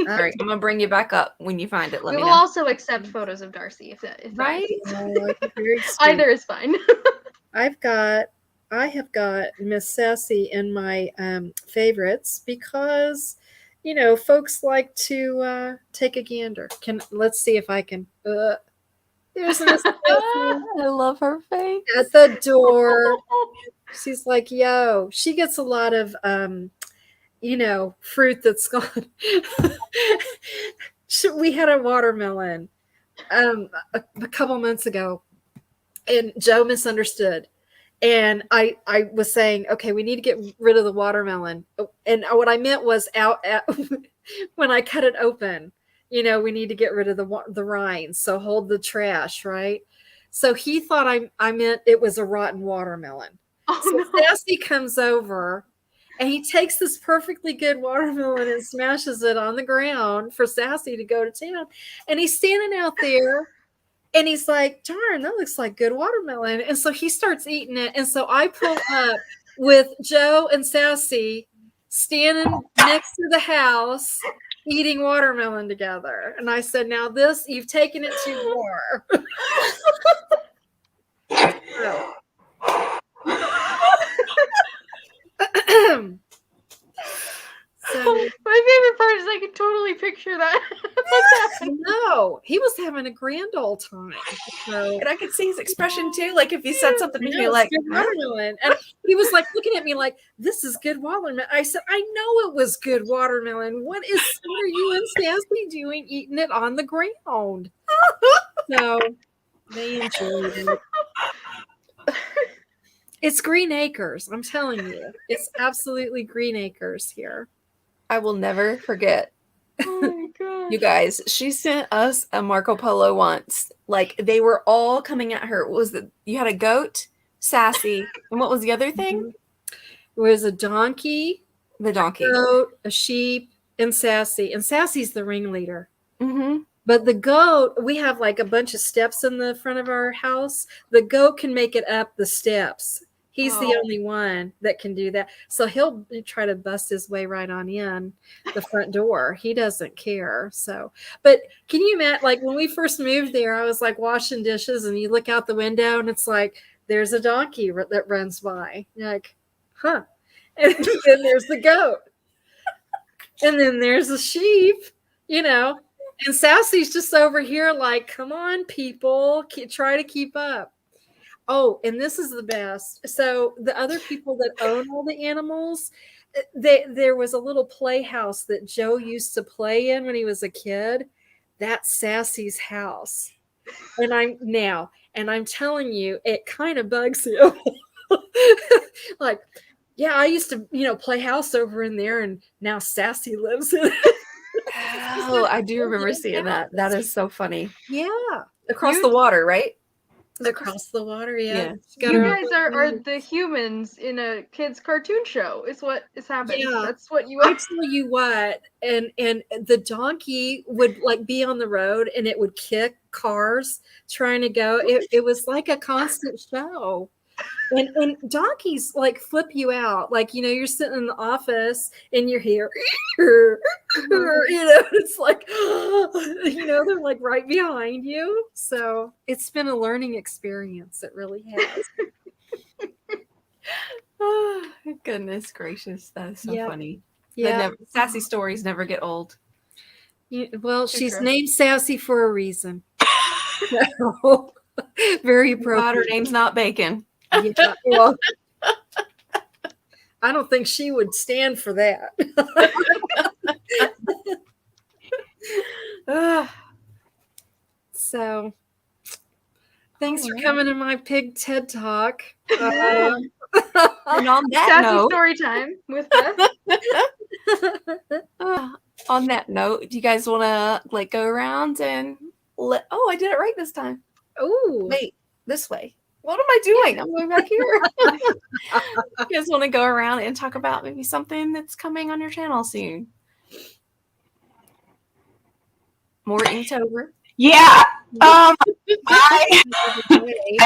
All right, I'm gonna bring you back up when you find it. Let we me will know. Also accept photos of Darcy if right. Either is fine. I have got Miss Sassy in my favorites because folks like to take a gander. Let's see if I can. There's Miss Sassy. I love her face at the door. She's like, "Yo!" She gets a lot of fruit that's gone. We had a watermelon a couple months ago, and Joe misunderstood. And I was saying, okay, we need to get rid of the watermelon. And what I meant was when I cut it open, we need to get rid of the rinds. So hold the trash, right? So he thought I meant it was a rotten watermelon. So Sassy comes over and he takes this perfectly good watermelon and smashes it on the ground for Sassy to go to town. And he's standing out there. And he's like, darn, that looks like good watermelon. And so he starts eating it. And so I pull up with Joe and Sassy standing next to the house eating watermelon together. And I said, now this, you've taken it too far. So my favorite part is I can totally picture that. No, he was having a grand old time. So, and I could see his expression too. Like if he said something to me like watermelon, and he was like looking at me like, "This is good watermelon." I said, "I know it was good watermelon. What are you and Sassy doing eating it on the ground?" So they enjoyed it. It's Green Acres. I'm telling you, it's absolutely Green Acres here. I will never forget. Oh my god. You guys, she sent us a Marco Polo once. Like they were all coming at her. What was it? You had a goat, Sassy. And what was the other thing? It was a donkey, The donkey. goat, a sheep, and Sassy. And Sassy's the ringleader. Mm-hmm. But the goat, we have like a bunch of steps in the front of our house. The goat can make it up the steps. He's the only one that can do that. So he'll try to bust his way right on in the front door. He doesn't care. So, but can you imagine, like when we first moved there, I was like washing dishes and you look out the window and it's like, there's a donkey that runs by. You're like, huh. And then there's the goat. And then there's the sheep, you know. And Sassy's just over here like, come on, people, try to keep up. Oh, and this is the best. So the other people that own all the animals, there was a little playhouse that Joe used to play in when he was a kid. That's Sassy's house. And I'm telling you, it kind of bugs him. Like, yeah, I used to, play house over in there, and now Sassy lives in it. Oh, I do remember seeing that. That is so funny. Yeah. Across the water, right? Across the water, yeah. You guys are the humans in a kid's cartoon show, is what is happening. Yeah. That's what you I are. tell you what, and the donkey would like be on the road and it would kick cars trying to go. It was like a constant show. And donkeys like flip you out. Like, you're sitting in the office and you're here, it's like, they're like right behind you. So it's been a learning experience. It really has. Oh, goodness gracious. That is so funny. Yeah. Sassy stories never get old. Well, she's named Sassy for a reason. Very appropriate. Her name's not Bacon. Yeah, well, I don't think she would stand for that. So, thanks for coming to my pig TED Talk. And on that Sassy note, story time with Beth. on that note, do you guys want to go around and I did it right this time. Oh, wait, this way. What am I doing? I'm going back here. You guys want to go around and talk about maybe something that's coming on your channel soon? More Inktober. Yeah. I'm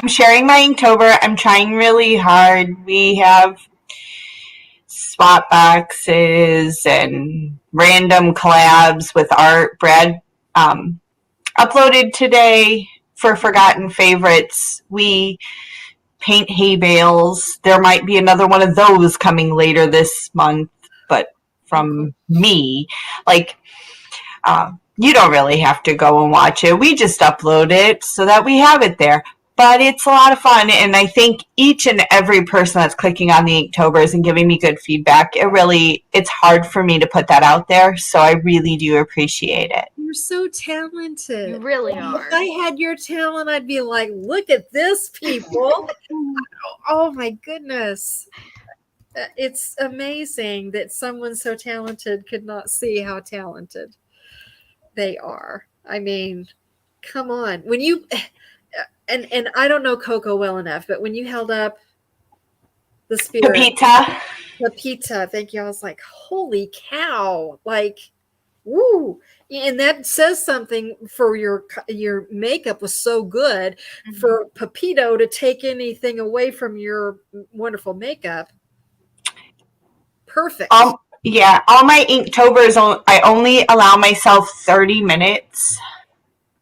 sharing my Inktober. I'm trying really hard. We have swap boxes and random collabs with art. Brad uploaded today for Forgotten Favorites. We paint hay bales. There might be another one of those coming later this month, but from me. You don't really have to go and watch it. We just upload it so that we have it there. But it's a lot of fun, and I think each and every person that's clicking on the Inktober's and giving me good feedback, it's hard for me to put that out there, so I really do appreciate it. You're so talented. You really are. If I had your talent, I'd be like, look at this, people. Oh, my goodness. It's amazing that someone so talented could not see how talented they are. I mean, come on. When you... And I don't know Coco well enough, but when you held up the spirit, Pepita, thank you. I was like, holy cow! Like, woo! And that says something for your makeup was so good. Mm-hmm. For Pepito to take anything away from your wonderful makeup, perfect. Yeah, all my Inktober's, I only allow myself 30 minutes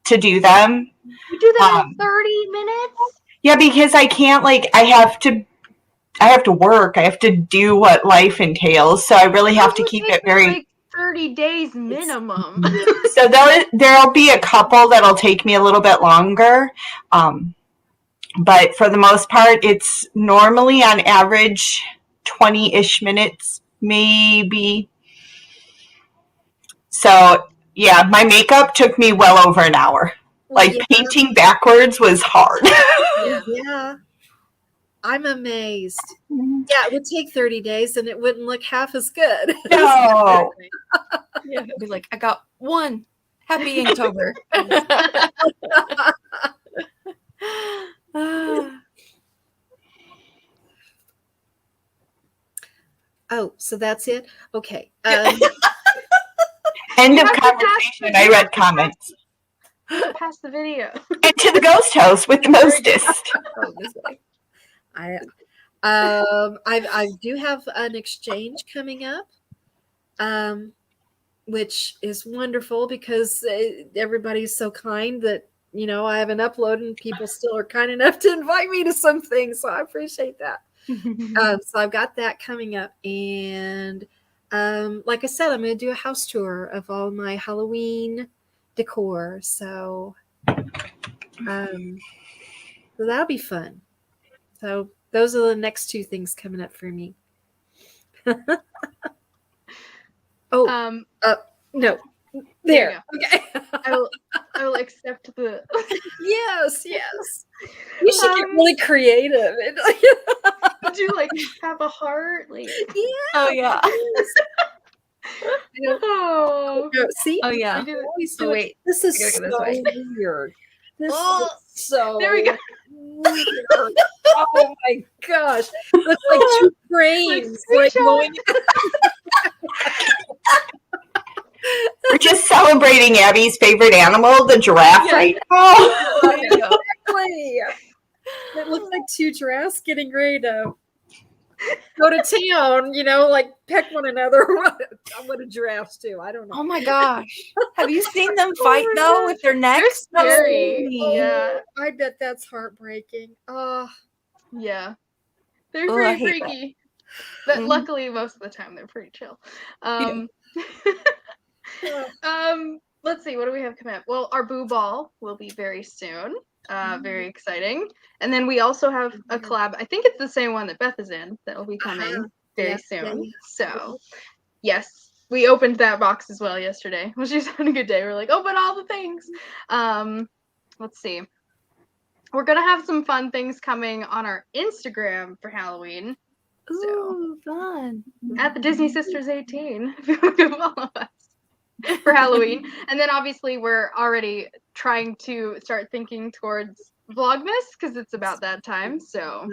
to do them. You do that in 30 minutes? Yeah, because I can't, I have to work. I have to do what life entails. So I really have to keep it very... 30 days minimum. So there'll be a couple that'll take me a little bit longer. But for the most part, it's normally on average 20-ish minutes, maybe. So, yeah, my makeup took me well over an hour. Painting backwards was hard. Yeah. I'm amazed. Yeah, it would take 30 days and it wouldn't look half as good. No. Yeah, it'd be like, I got one happy Inktober. Oh, so that's it? Okay. End You of have to pass conversation. the- I read comments. Pass the video. And to the ghost house with the mostest. Oh, this way. I do have an exchange coming up, which is wonderful because everybody's so kind that I haven't uploaded and people still are kind enough to invite me to some things, so I appreciate that. So I've got that coming up, and like I said, I'm going to do a house tour of all my Halloween decor. So that'll be fun. So those are the next two things coming up for me. Oh, no, there. Okay. I will accept the. Yes. You should get really creative. Would you like have a heart? Like, Oh yeah. oh, No, see? Oh yeah. I do it. Always Oh do it. wait. This is I gotta go so this way. weird. This Oh, is so there we go. weird. Oh my gosh. Looks like two cranes like screenshot. going. We're just celebrating Abby's favorite animal, the giraffe, right now. There you go. Exactly. It looks like two giraffes getting ready to go to town, like peck one another. What do giraffes do? I don't know. Oh my gosh. Have you seen them fight though with their necks? They're That's scary. funny. Yeah, I bet that's heartbreaking. Oh, yeah. They're Oh, I pretty hate that. freaky. But Mhm. luckily, most of the time they're pretty chill. Let's see. What do we have coming up? Well, our boo ball will be very soon. Very exciting. And then we also have a collab. I think it's the same one that Beth is in that will be coming very soon. So, yes, we opened that box as well yesterday. Well, she was having a good day. We're like, open all the things. Let's see. We're gonna have some fun things coming on our Instagram for Halloween. So Ooh, fun. at the Disney Sisters 18, if you want to follow us for Halloween. And then obviously we're already trying to start thinking towards Vlogmas because it's about that time. So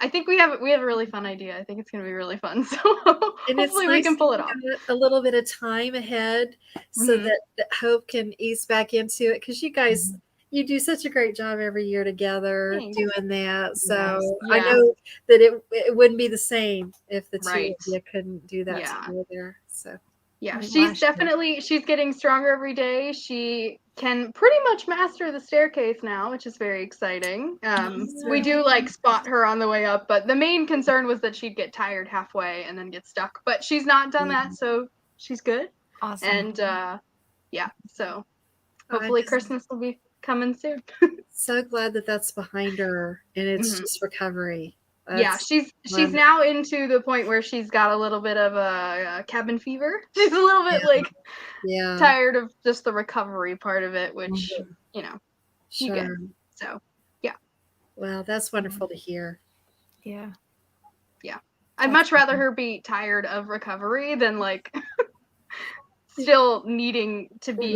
I think we have a really fun idea. I think it's gonna be really fun. So hopefully we can pull it off. A little bit of time ahead so that Hope can ease back into it, because you guys, you do such a great job every year together. Thanks. Doing that. So Yeah. I know that it wouldn't be the same if the two Right. of you couldn't do that Yeah. together. So Yeah, Like she's last year. definitely she's getting stronger every day. She can pretty much master the staircase now, which is very exciting. We do like spot her on the way up, but the main concern was that she'd get tired halfway and then get stuck. But she's not done that, so she's good. Awesome. And so hopefully Christmas will be coming soon. so glad that that's behind her and it's just recovery. Yeah, she's now into the point where she's got a little bit of a cabin fever. She's a little bit tired of just the recovery part of it, which you Sure. get. So yeah. Well, that's wonderful to hear. Yeah. I'd much rather her be tired of recovery than like still needing to be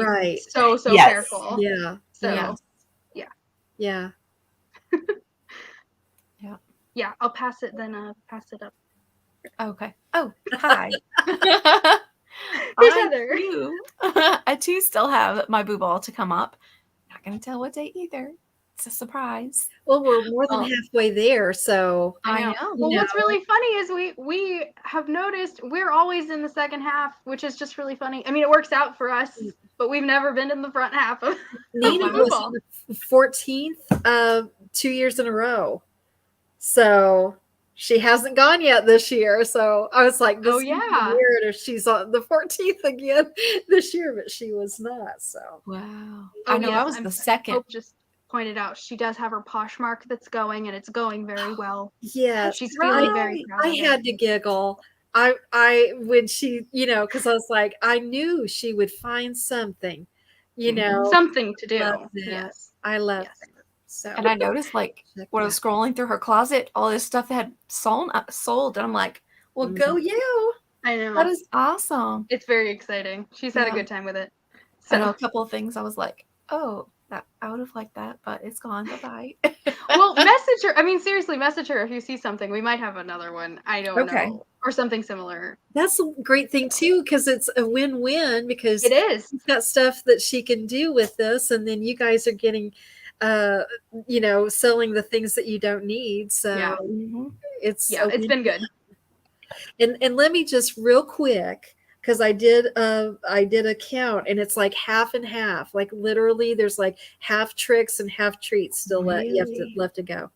so Yes. careful. Yeah. So Yeah. yeah, I'll pass it pass it up. Okay. Oh, hi. Here's Heather. I too still have my boo ball to come up. Not gonna tell what day either. It's a surprise. Well, we're more than halfway there, so I know. Well, what's really funny is we have noticed we're always in the second half, which is just really funny. I mean, it works out for us, but we've never been in the front half of Nina boo was ball. the 14th 2 years in a row. So she hasn't gone yet this year. So I was like, this is weird if she's on the 14th again this year, but she was not. So wow. I know I was the second. Hope just pointed out she does have her Poshmark that's going, and it's going very well. Yeah, she's feeling very proud. I had to giggle. I when she, because I was like, I knew she would find something, something to do. Yes, I love that. So, and I noticed, like, when I was scrolling through her closet, all this stuff that had sold, and I'm like, well, go you. I know. That is awesome. It's very exciting. She's had a good time with it. So I know a couple of things I was like, oh, that I would have liked that, but it's gone. Bye-bye. Well, message her. I mean, seriously, message her if you see something. We might have another one. I don't know. or something similar. That's a great thing too, because it's a win-win, because It is. she's got stuff that she can do with this, and then you guys are getting selling the things that you don't need. So Yeah. it's It's been good. And let me just real quick, because I did a count, and it's like half and half. Like literally, there's like half tricks and half treats still left to go.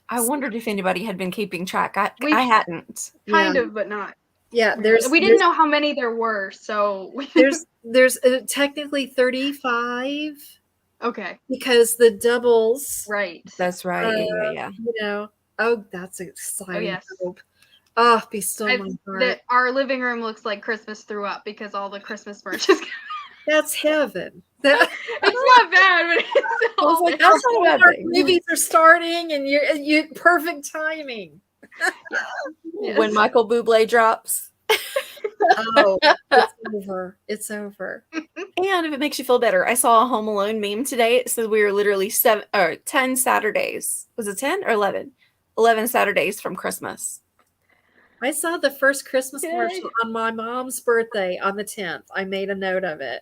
I wondered if anybody had been keeping track. I hadn't. Kind of, but not. Yeah, we didn't know how many there were, so there's technically 35. Okay. Because the doubles. Right. That's right. Yeah. That's exciting. Oh, yes. Oh, be still my heart. Our living room looks like Christmas threw up because all the Christmas merch is. That's heaven. It's not bad, but it's all like, that's how our movies are starting, and you perfect timing. Yes. When Michael Bublé drops. Oh, it's over. It's over. And if it makes you feel better, I saw a Home Alone meme today. It said we were literally 10 Saturdays. Was it 10 or 11? 11 Saturdays from Christmas. I saw the first Christmas commercial on my mom's birthday on the 10th. I made a note of it.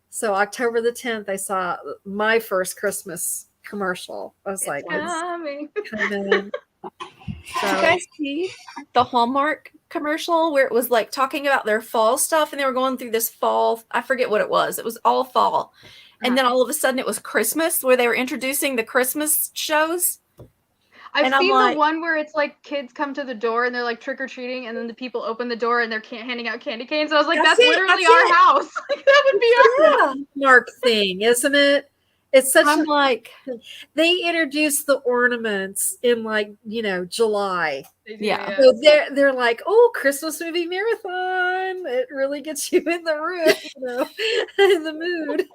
So October the 10th, I saw my first Christmas commercial. I was like, coming. Did you guys see the Hallmark commercial where it was like talking about their fall stuff, and they were going through this fall, I forget what it was. It was all fall. And then all of a sudden it was Christmas, where they were introducing the Christmas shows. I've seen the one where it's like kids come to the door and they're like trick-or-treating, and then the people open the door and they're handing out candy canes. I was like, that's literally our house. Like, that would be our Hallmark thing, isn't it? It's such they introduced the ornaments in July. Yeah. So they're like, oh, Christmas movie marathon. It really gets you in the room, in the mood.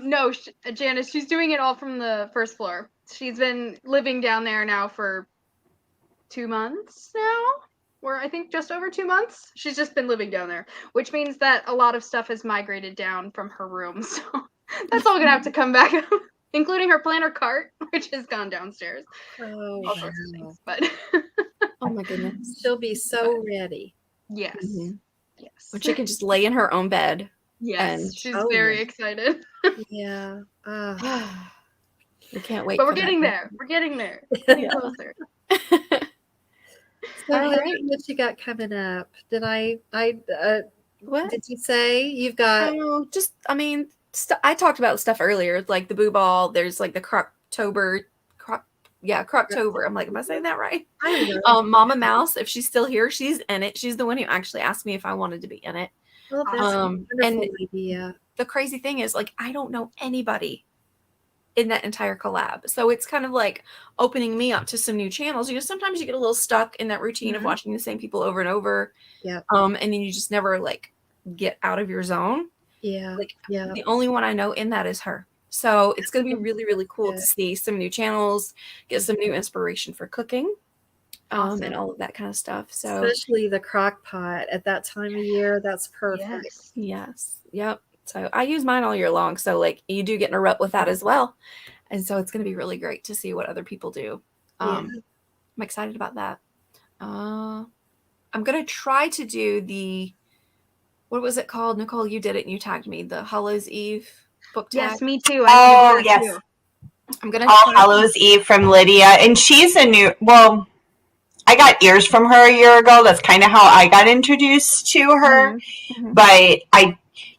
No, Janice, she's doing it all from the first floor. She's been living down there now for 2 months now. Or I think just over 2 months. She's just been living down there, which means that a lot of stuff has migrated down from her room. So that's all gonna have to come back up, including her planter cart, which has gone downstairs. Oh, all sorts of things, but oh my goodness, she'll be so ready. Yes, yes. When she can just lay in her own bed. Yes, and she's very excited. Yeah, we can't wait. But we're getting there. We're getting there. Getting closer. So what you got coming up? Did what did you say you've got? I talked about stuff earlier, like the Boo Ball. There's like the Croctober. Croctober. I'm like, am I saying that right? I don't know. Mama Mouse, if she's still here, she's in it. She's the one who actually asked me if I wanted to be in it. Well, that's a wonderful idea. The crazy thing is, like, I don't know anybody in that entire collab. So it's kind of like opening me up to some new channels. Sometimes you get a little stuck in that routine of watching the same people over and over. Yeah. And then you just never like get out of your zone. Yeah. The only one I know in that is her. So it's going to be really, really cool to see some new channels, get some new inspiration for cooking, and all of that kind of stuff. So especially the crock pot at that time of year, that's perfect. Yes. Yep. So I use mine all year long. So like you do get in a rut with that as well. And so it's going to be really great to see what other people do. I'm excited about that. I'm going to try to do what was it called? Nicole, you did it and you tagged me. The Hallows Eve book tag. Yes, me too. Oh, yes. I'm going to All Hallows Eve from Lydia. And she's I got ears from her a year ago. That's kind of how I got introduced to her. Mm-hmm. But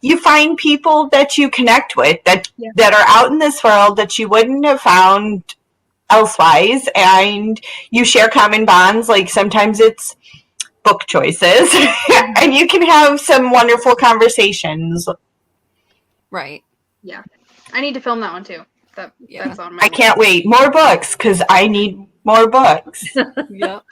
you find people that you connect with that are out in this world that you wouldn't have found elsewise, and you share common bonds. Like sometimes it's book choices, and you can have some wonderful conversations. Right. Yeah. I need to film that one too. That's on my I can't wait. More books, because I need more books. Yep.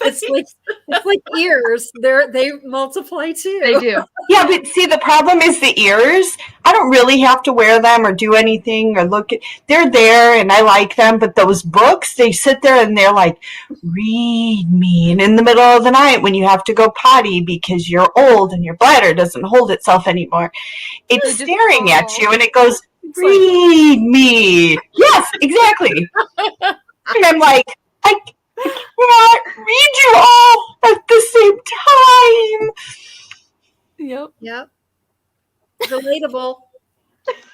It's like ears. They multiply too. They do. Yeah, but see, the problem is the ears. I don't really have to wear them or do anything or look at. They're there and I like them, but those books, they sit there and they're like, read me. And in the middle of the night when you have to go potty because you're old and your bladder doesn't hold itself anymore, it's staring at you and it goes, read me. Yes, exactly. And I'm like, can't read you all at the same time. Yep. Yep. Relatable.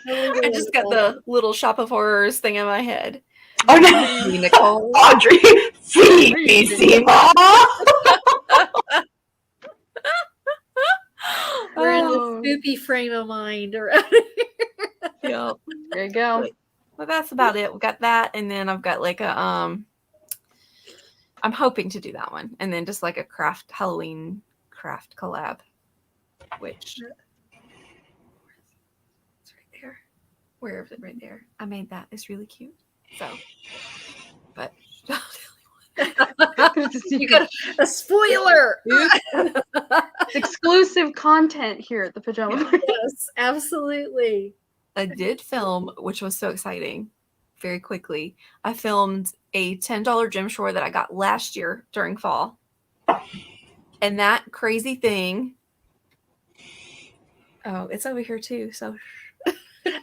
Totally I just got relatable. the little Shop of Horrors thing in my head. Oh no, Nicole. Audrey, feed me, Seema. We're in Oh. the spoopy frame of mind around Yep. There you go. Well, that's about it. We got that, and then I've got like a I'm hoping to do that one, and then just like a Halloween craft collab, which it's right there. Where is it? Right there. I made that. It's really cute. So, but You got a spoiler. Exclusive content here at the Pajama Party. Yes, absolutely. I did film, which was so exciting. Very quickly, I filmed a $10 gym shore that I got last year during fall, and that crazy thing. Oh, it's over here too. So $10.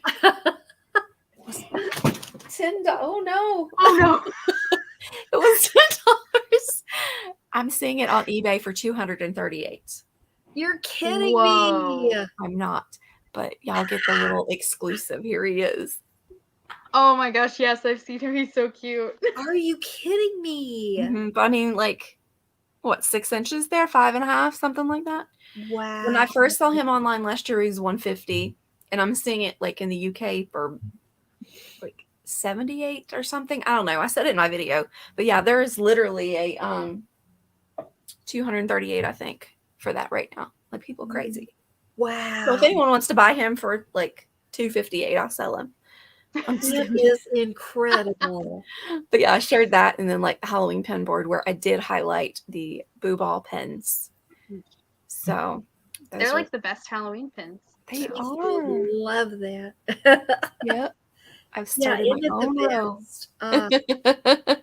Oh no! Oh no. It was $10. I'm seeing it on eBay for $238. You're kidding Whoa. me. I'm not, but y'all get the little exclusive. Here he is. Oh my gosh, yes, I've seen him. He's so cute. Are you kidding me? Mhm, but I mean, like, what, 6 inches there, 5.5, something like that. Wow. When I first saw him online last year, he was $150, and I'm seeing it like in the UK for like $78 or something. I don't know. I said it in my video, but yeah, there is literally a $238, I think, for that right now. Like, people crazy. Wow. So if anyone wants to buy him for like $258, I'll sell him. I'm just That kidding. is incredible. But yeah, I shared that, and then like a Halloween pen board where I did highlight the boo ball pens. So those They're are- like the best Halloween pins. they I are. love that. Yep. I've Yeah, started isn't it my own the row. best?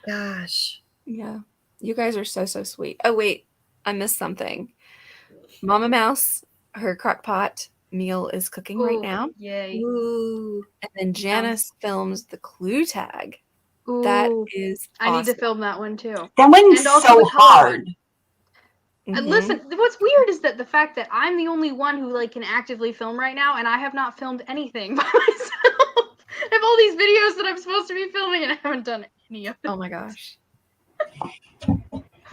Gosh. Yeah. You guys are so sweet. Oh wait, I missed something. Mama Mouse, her crock pot meal is cooking right Ooh, now. Yay. Ooh. And then Janice films the clue tag. Ooh, That is I need to awesome. film that one too. That one's And also so the color hard. Mhm. Listen, what's weird is that the fact that I'm the only one who like can actively film right now, and I have not filmed anything by myself. I have all these videos that I'm supposed to be filming, and I haven't done any of them. Oh my gosh.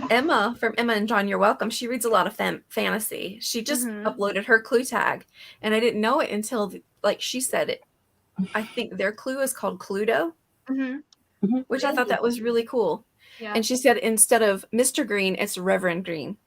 Emma from Emma and John, You're Welcome. She reads a lot of fantasy. She just Mhm. uploaded her clue tag, and I didn't know it until like she said it. I think their clue is called Cluedo, Mm-hmm. which I thought that was really cool. Yeah. And she said instead of Mr. Green, it's Reverend Green.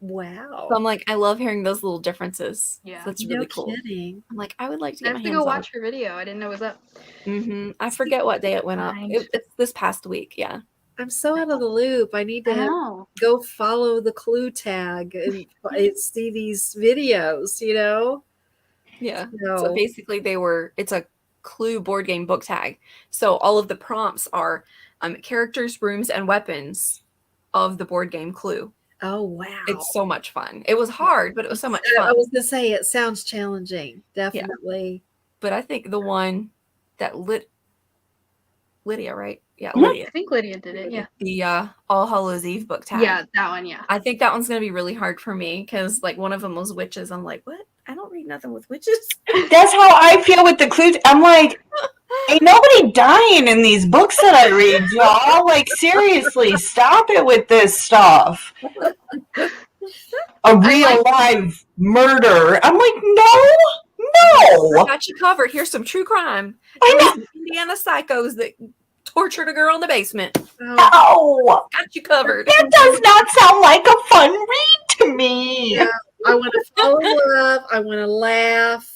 Wow. So I'm like, I love hearing those little differences. Yeah. So that's No really cool. kidding. I'm like, I would like to I get have my to hands go on watch her video. I didn't know it was up. it. I forget what day it went up. Fine. It's this past week. Yeah. I'm so out of the loop. I need I to know. go follow the clue tag and see these videos, you know? Yeah. So, So basically it's a clue board game book tag. So all of the prompts are characters, rooms, and weapons of the board game Clue. oh, wow. It's so much fun. It was hard, but it was so much I fun. was going to say, it sounds challenging. Definitely. But I think the one that Lydia, right? Yeah, Mhm. Lydia. I think Lydia did it. Yeah. The All Hallows Eve book tag. Yeah, that one. Yeah. I think that one's going to be really hard for me because like one of them was witches. I'm like, what? I don't read nothing with witches. That's how I feel with the clues. I'm like, ain't nobody dying in these books that I read, y'all. Like, seriously, stop it with this stuff. A real live murder. I'm like, I no. got you covered. Here's some true crime. I know. Some Indiana psychos that tortured a girl in the basement. Oh, No. Got you covered. That does not sound like a fun read to me. Yeah. I want to follow up. I want to laugh.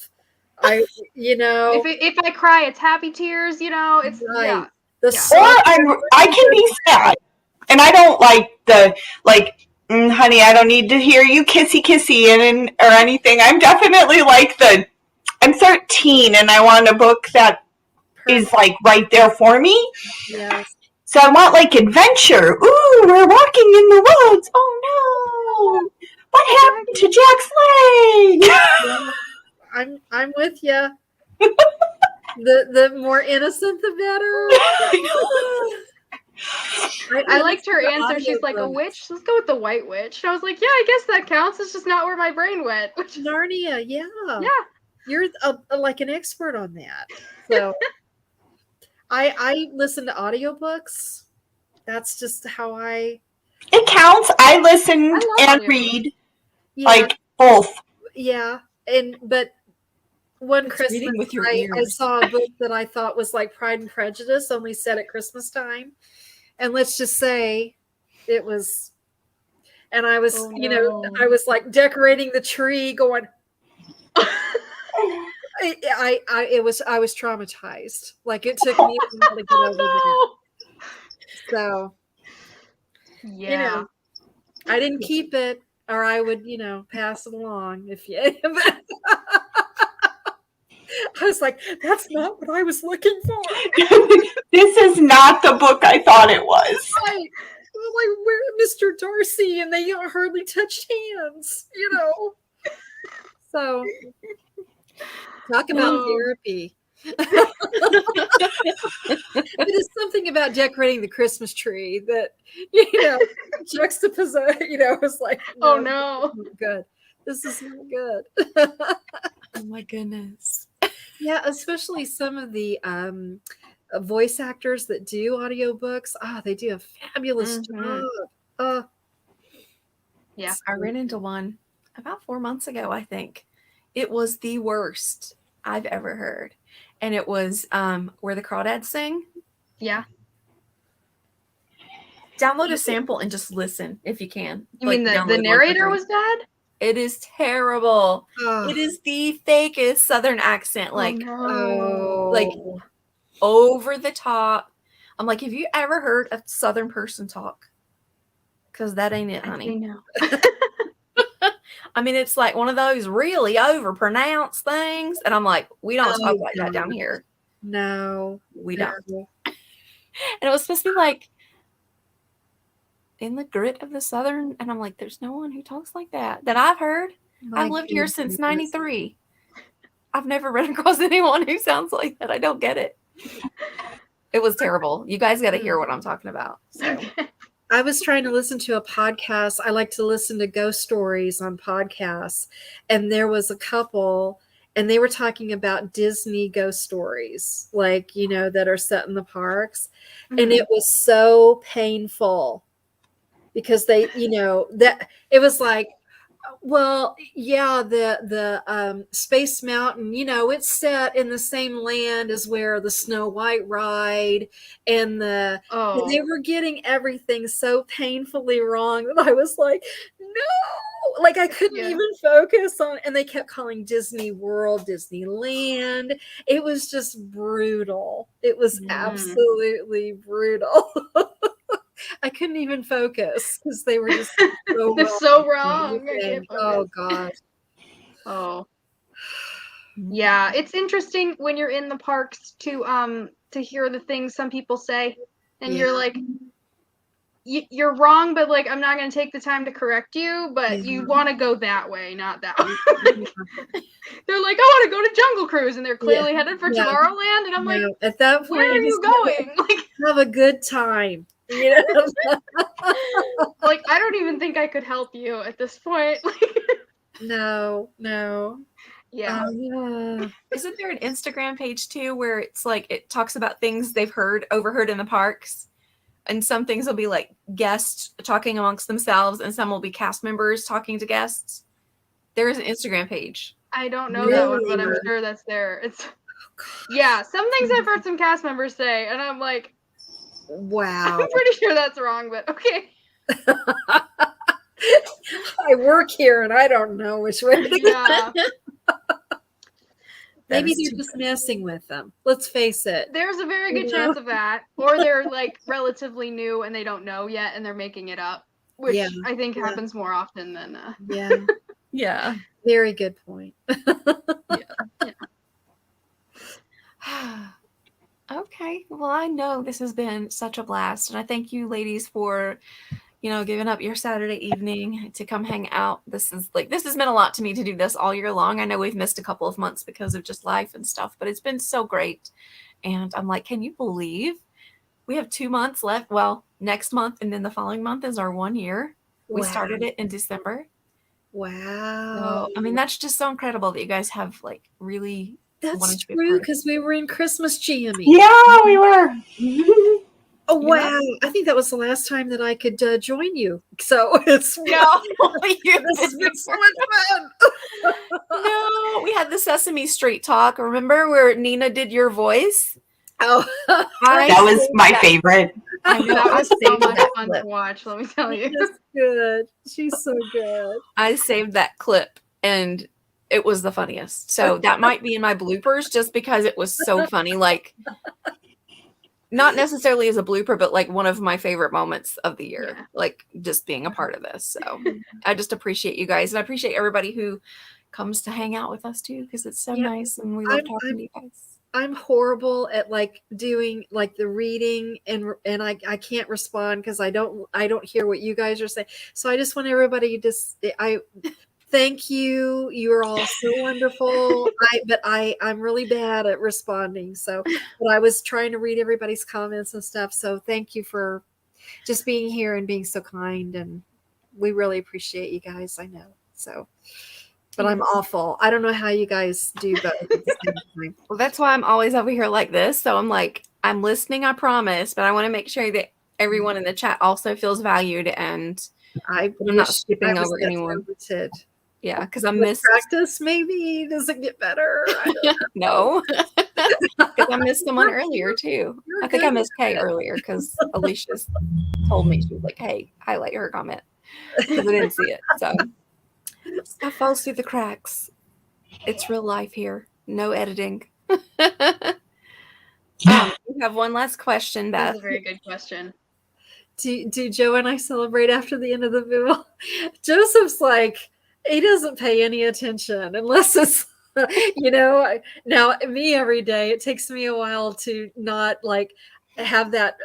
If I cry, it's happy tears. You know, it's Right. yeah. The Yeah. Or I can be sad. And I don't honey, I don't need to hear you kissy or anything. I'm definitely like I'm 13 and I want a book that is like right there for me. Yes. So I want like adventure. Ooh, we're walking in the woods. Oh no. What happened to Jack's leg? I'm with you. The more innocent, the better. I liked her listened to answer. She's like, a audiobooks. witch? Let's go with the white witch. And I was like, yeah, I guess that counts. It's just not where my brain went. Which is, Narnia, yeah. yeah. You're like an expert on that. So I listen to audiobooks. That's just how It counts. I listen I love and audiobooks. read, yeah, like both. yeah. But one It's Christmas reading with your I ears. saw a book that I thought was like Pride and Prejudice, only set at Christmas time. And let's just say it was, and I was, Oh, you know, no. I was like decorating the tree going, I was traumatized. Like it took me a while to get over that. So, Yeah. you know, I didn't keep it, or I would, you know, pass it along if you. I was like, that's not what I was looking for. This is not the book I thought it was. Right. Like, where Mr. Darcy, and they hardly touched hands, you know. So, talk about Oh. therapy. It is something about decorating the Christmas tree that, you know, juxtapose, you know, it's like, Oh, no. this is not good. This is not good. Oh my goodness. Yeah, especially some of the voice actors that do audiobooks. They do a fabulous Mhm. job. Yeah. I ran into one about 4 months ago, I think. It was the worst I've ever heard. And it was Where the Crawdads Sing. Yeah. Download a sample and just listen if you can. You mean download the one narrator for was bad? It is terrible. Oh, It is the fakest Southern accent, like like over the top. I'm like, have you ever heard a Southern person talk? Because that ain't it, I honey. say no. I mean, it's like one of those really overpronounced things. And I'm like, we don't talk like that down here. no, We don't. no. And it was supposed to be like in the grit of the Southern. And I'm like, there's no one who talks like that I've heard. My I've lived here since goodness. 93. I've never run across anyone who sounds like that. I don't get it. It was terrible. You guys got to hear what I'm talking about. So. I was trying to listen to a podcast. I like to listen to ghost stories on podcasts. And there was a couple, and they were talking about Disney ghost stories, like, you know, that are set in the parks. And it was so painful because they, you know, that it was like, well, yeah, the Space Mountain, you know, it's set in the same land as where the Snow White ride, and they were getting everything so painfully wrong that I was like, no, like I couldn't even focus on. And they kept calling Disney World Disneyland. It was just brutal. It was absolutely brutal. I couldn't even focus because they were just so They're wrong. so wrong. I can't Oh focus. God. Oh. Yeah, it's interesting when you're in the parks to hear the things some people say, and you're like, you're wrong, but like I'm not going to take the time to correct you, but you want to go that way, not that way. They're like, I want to go to Jungle Cruise, and they're clearly headed for Tomorrowland, and I'm like, at that point, where are you going? Like, have a good time. You know? like I don't even think I could help you at this point. No. Yeah. Isn't there an Instagram page too where it's like it talks about things they've overheard in the parks? And some things will be like guests talking amongst themselves, and some will be cast members talking to guests. There is an Instagram page. I don't know that one, but I'm sure that's there. It's some things I've heard some cast members say, and I'm like, wow. I'm pretty sure that's wrong, but okay. I work here, and I don't know which way. Yeah. Maybe they're just messing with them. Let's face it. There's a very good chance of that. Or they're like relatively new and they don't know yet and they're making it up, which I think happens more often than Yeah. Very good point. Okay. Well, I know this has been such a blast, and I thank you ladies for, giving up your Saturday evening to come hang out. This has meant a lot to me to do this all year long. I know we've missed a couple of months because of just life and stuff, but it's been so great. And I'm like, can you believe we have 2 months left. Well, next month and then the following month is our 1 year. We started it in December. Wow. So, I mean, that's just so incredible that you guys have like really. That's true because we were in Christmas jammy. Yeah, we were. Oh wow! I think that was the last time that I could join you. So it's no, this has been so much fun. No, we had the Sesame Street talk. Remember where Nina did your voice? Oh, that was my favorite. I know. That was so much that fun clip. to watch. Let me tell you. She's good. She's so good. I saved that clip and it was the funniest. So that might be in my bloopers just because it was so funny. Like, not necessarily as a blooper, but like one of my favorite moments of the year. Yeah. Like just being a part of this. So I just appreciate you guys, and I appreciate everybody who comes to hang out with us too, because it's so nice and we love talking to you guys. I'm horrible at like doing like the reading and I can't respond because I don't hear what you guys are saying. So I just want everybody to thank you. You're all so wonderful. I'm really bad at responding. So, but I was trying to read everybody's comments and stuff. So thank you for just being here and being so kind. And we really appreciate you guys. I know. So, but I'm awful. I don't know how you guys do both at the same time. Well, that's why I'm always over here like this. So I'm like, I'm listening, I promise, but I want to make sure that everyone in the chat also feels valued and I'm not skipping over anyone. Yeah, because I missed practice. Maybe does it get better? No, because I missed someone earlier too. I think I missed Kay earlier because Alicia told me, she was like, "Hey, highlight her comment," because I didn't see it. So stuff falls through the cracks. It's real life here. No editing. We have one last question, Beth. That's a very good question. Do Joe and I celebrate after the end of the video? Joseph's like, he doesn't pay any attention unless it's, now me every day, it takes me a while to not like have that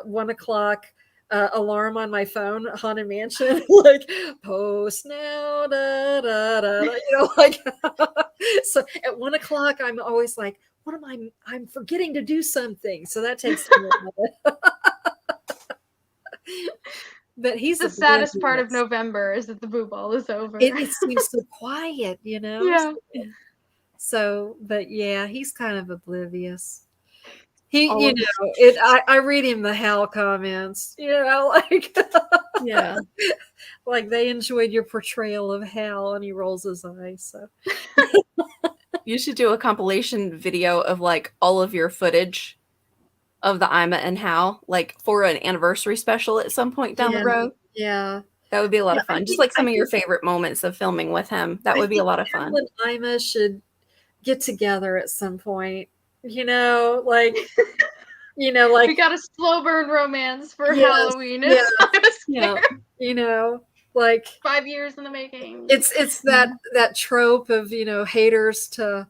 1 o'clock alarm on my phone, Haunted Mansion, like post now, da, da, da, da, like, so at 1 o'clock, I'm always like, I'm forgetting to do something. So that takes me a minute. But he's the saddest part of November is that the boo ball is over. It seems so quiet, Yeah. So, but yeah, he's kind of oblivious. I read him the Hal comments, like yeah, like they enjoyed your portrayal of Hal, and he rolls his eyes. So you should do a compilation video of like all of your footage of the Ima and Hal, like for an anniversary special at some point down the road. Yeah. That would be a lot of fun. Just like some of your favorite moments of filming with him. That would be a lot of fun. Hal and Ima should get together at some point. Like we got a slow burn romance for Halloween. Like 5 years in the making. It's that trope of haters to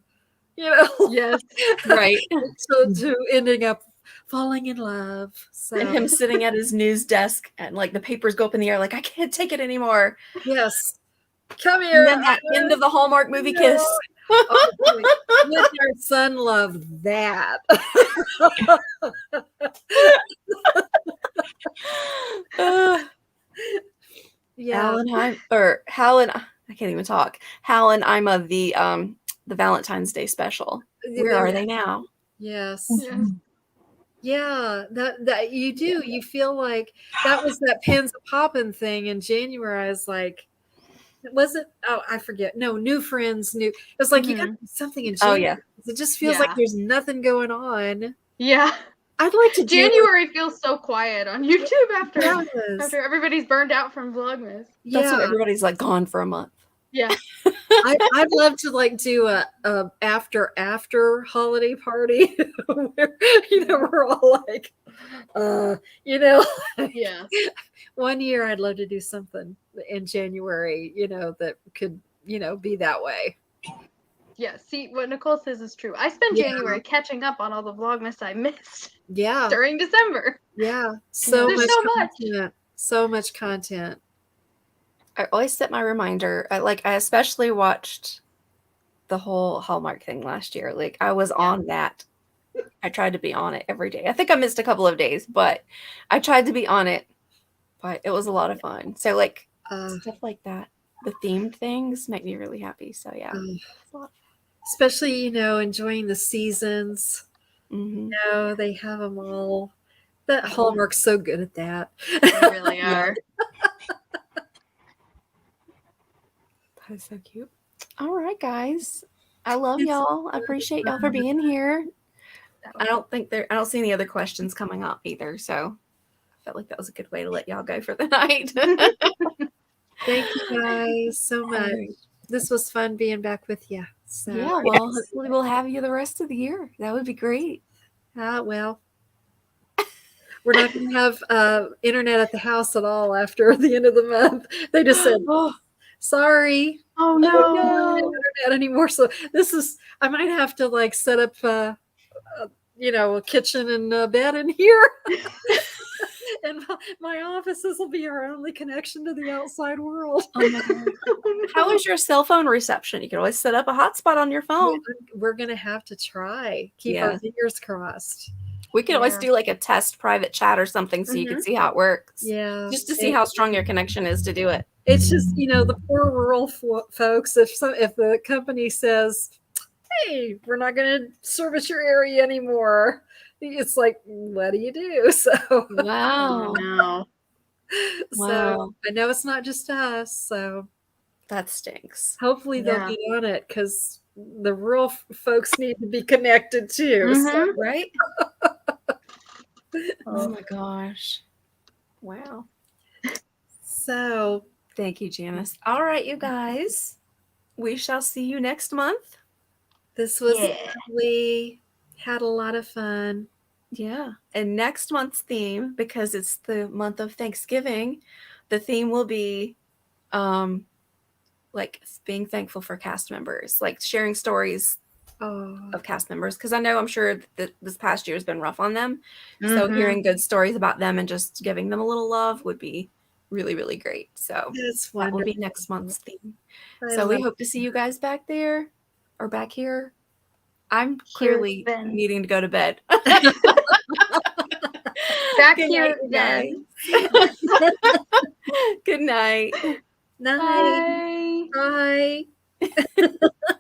yes, right, to ending up falling in love. So. And him sitting at his news desk and like the papers go up in the air like, I can't take it anymore. Yes. Come here. And then that end of the Hallmark movie kiss. With our son loved that. Yeah. Hal and I can't even talk. Hal and Ima, the Valentine's Day special. Where are they now? Yes. Yeah, that you do. You feel like that was that Pins a Poppin' thing in January. I was like, was it? Oh, I forget. No, New Friends. It was like you got something in January. Oh yeah. It just feels like there's nothing going on. Yeah. I'd like to. January feels so quiet on YouTube after everybody's burned out from Vlogmas. That's when everybody's like gone for a month. Yeah. I'd love to like do a after holiday party where we're all like yeah. 1 year I'd love to do something in January that could be that way. Yeah, see what Nicole says is true. I spent January catching up on all the Vlogmas I missed. Yeah. During December. Yeah. There's so much content. So much content. I always set my reminder. I especially watched the whole Hallmark thing last year. Like I was on that I tried to be on it every day. I think I missed a couple of days, but I tried to be on it. But it was a lot of fun. So like stuff like that, the themed things make me really happy. So yeah, it's a lot of especially enjoying the seasons. fun. They have them all. That Hallmark's so good at that. They really are. That is so cute. All right, guys. I love y'all. I appreciate y'all for being here. I don't see any other questions coming up either. So I felt like that was a good way to let y'all go for the night. Thank you guys so much. All right. This was fun being back with you. So, Yeah, well, hopefully we'll have you the rest of the year. That would be great. Well, we're not going to have internet at the house at all after the end of the month. They just said, "Oh, sorry, Oh we don't no. have internet anymore." So I might have to like set up, a kitchen and a bed in here. And my offices will be our only connection to the outside world. Oh my God. How is your cell phone reception? You can always set up a hotspot on your phone. We're going to have to try. Keep our fingers crossed. We could always do like a test private chat or something so you can see how it works. Yeah. Just to see how strong your connection is to do it. It's just, the poor rural folks, if the company says, "Hey, we're not going to service your area anymore," it's like, what do you do? So Wow. No. So I know it's not just us. So that stinks. Hopefully they'll get on it because the rural folks need to be connected too. So, right? Oh my gosh. Wow. So thank you, Janice. All right, you guys. We shall see you next month. This was lovely. Had a lot of fun. Yeah. And next month's theme, because it's the month of Thanksgiving, the theme will be like being thankful for cast members, like sharing stories of cast members. Because I'm sure that this past year has been rough on them. So hearing good stories about them and just giving them a little love would be really, really great. So that will be next month's theme. So we hope to see you guys back there or back here. I'm clearly needing to go to bed. Back here again. Good night. Night. Bye. Bye.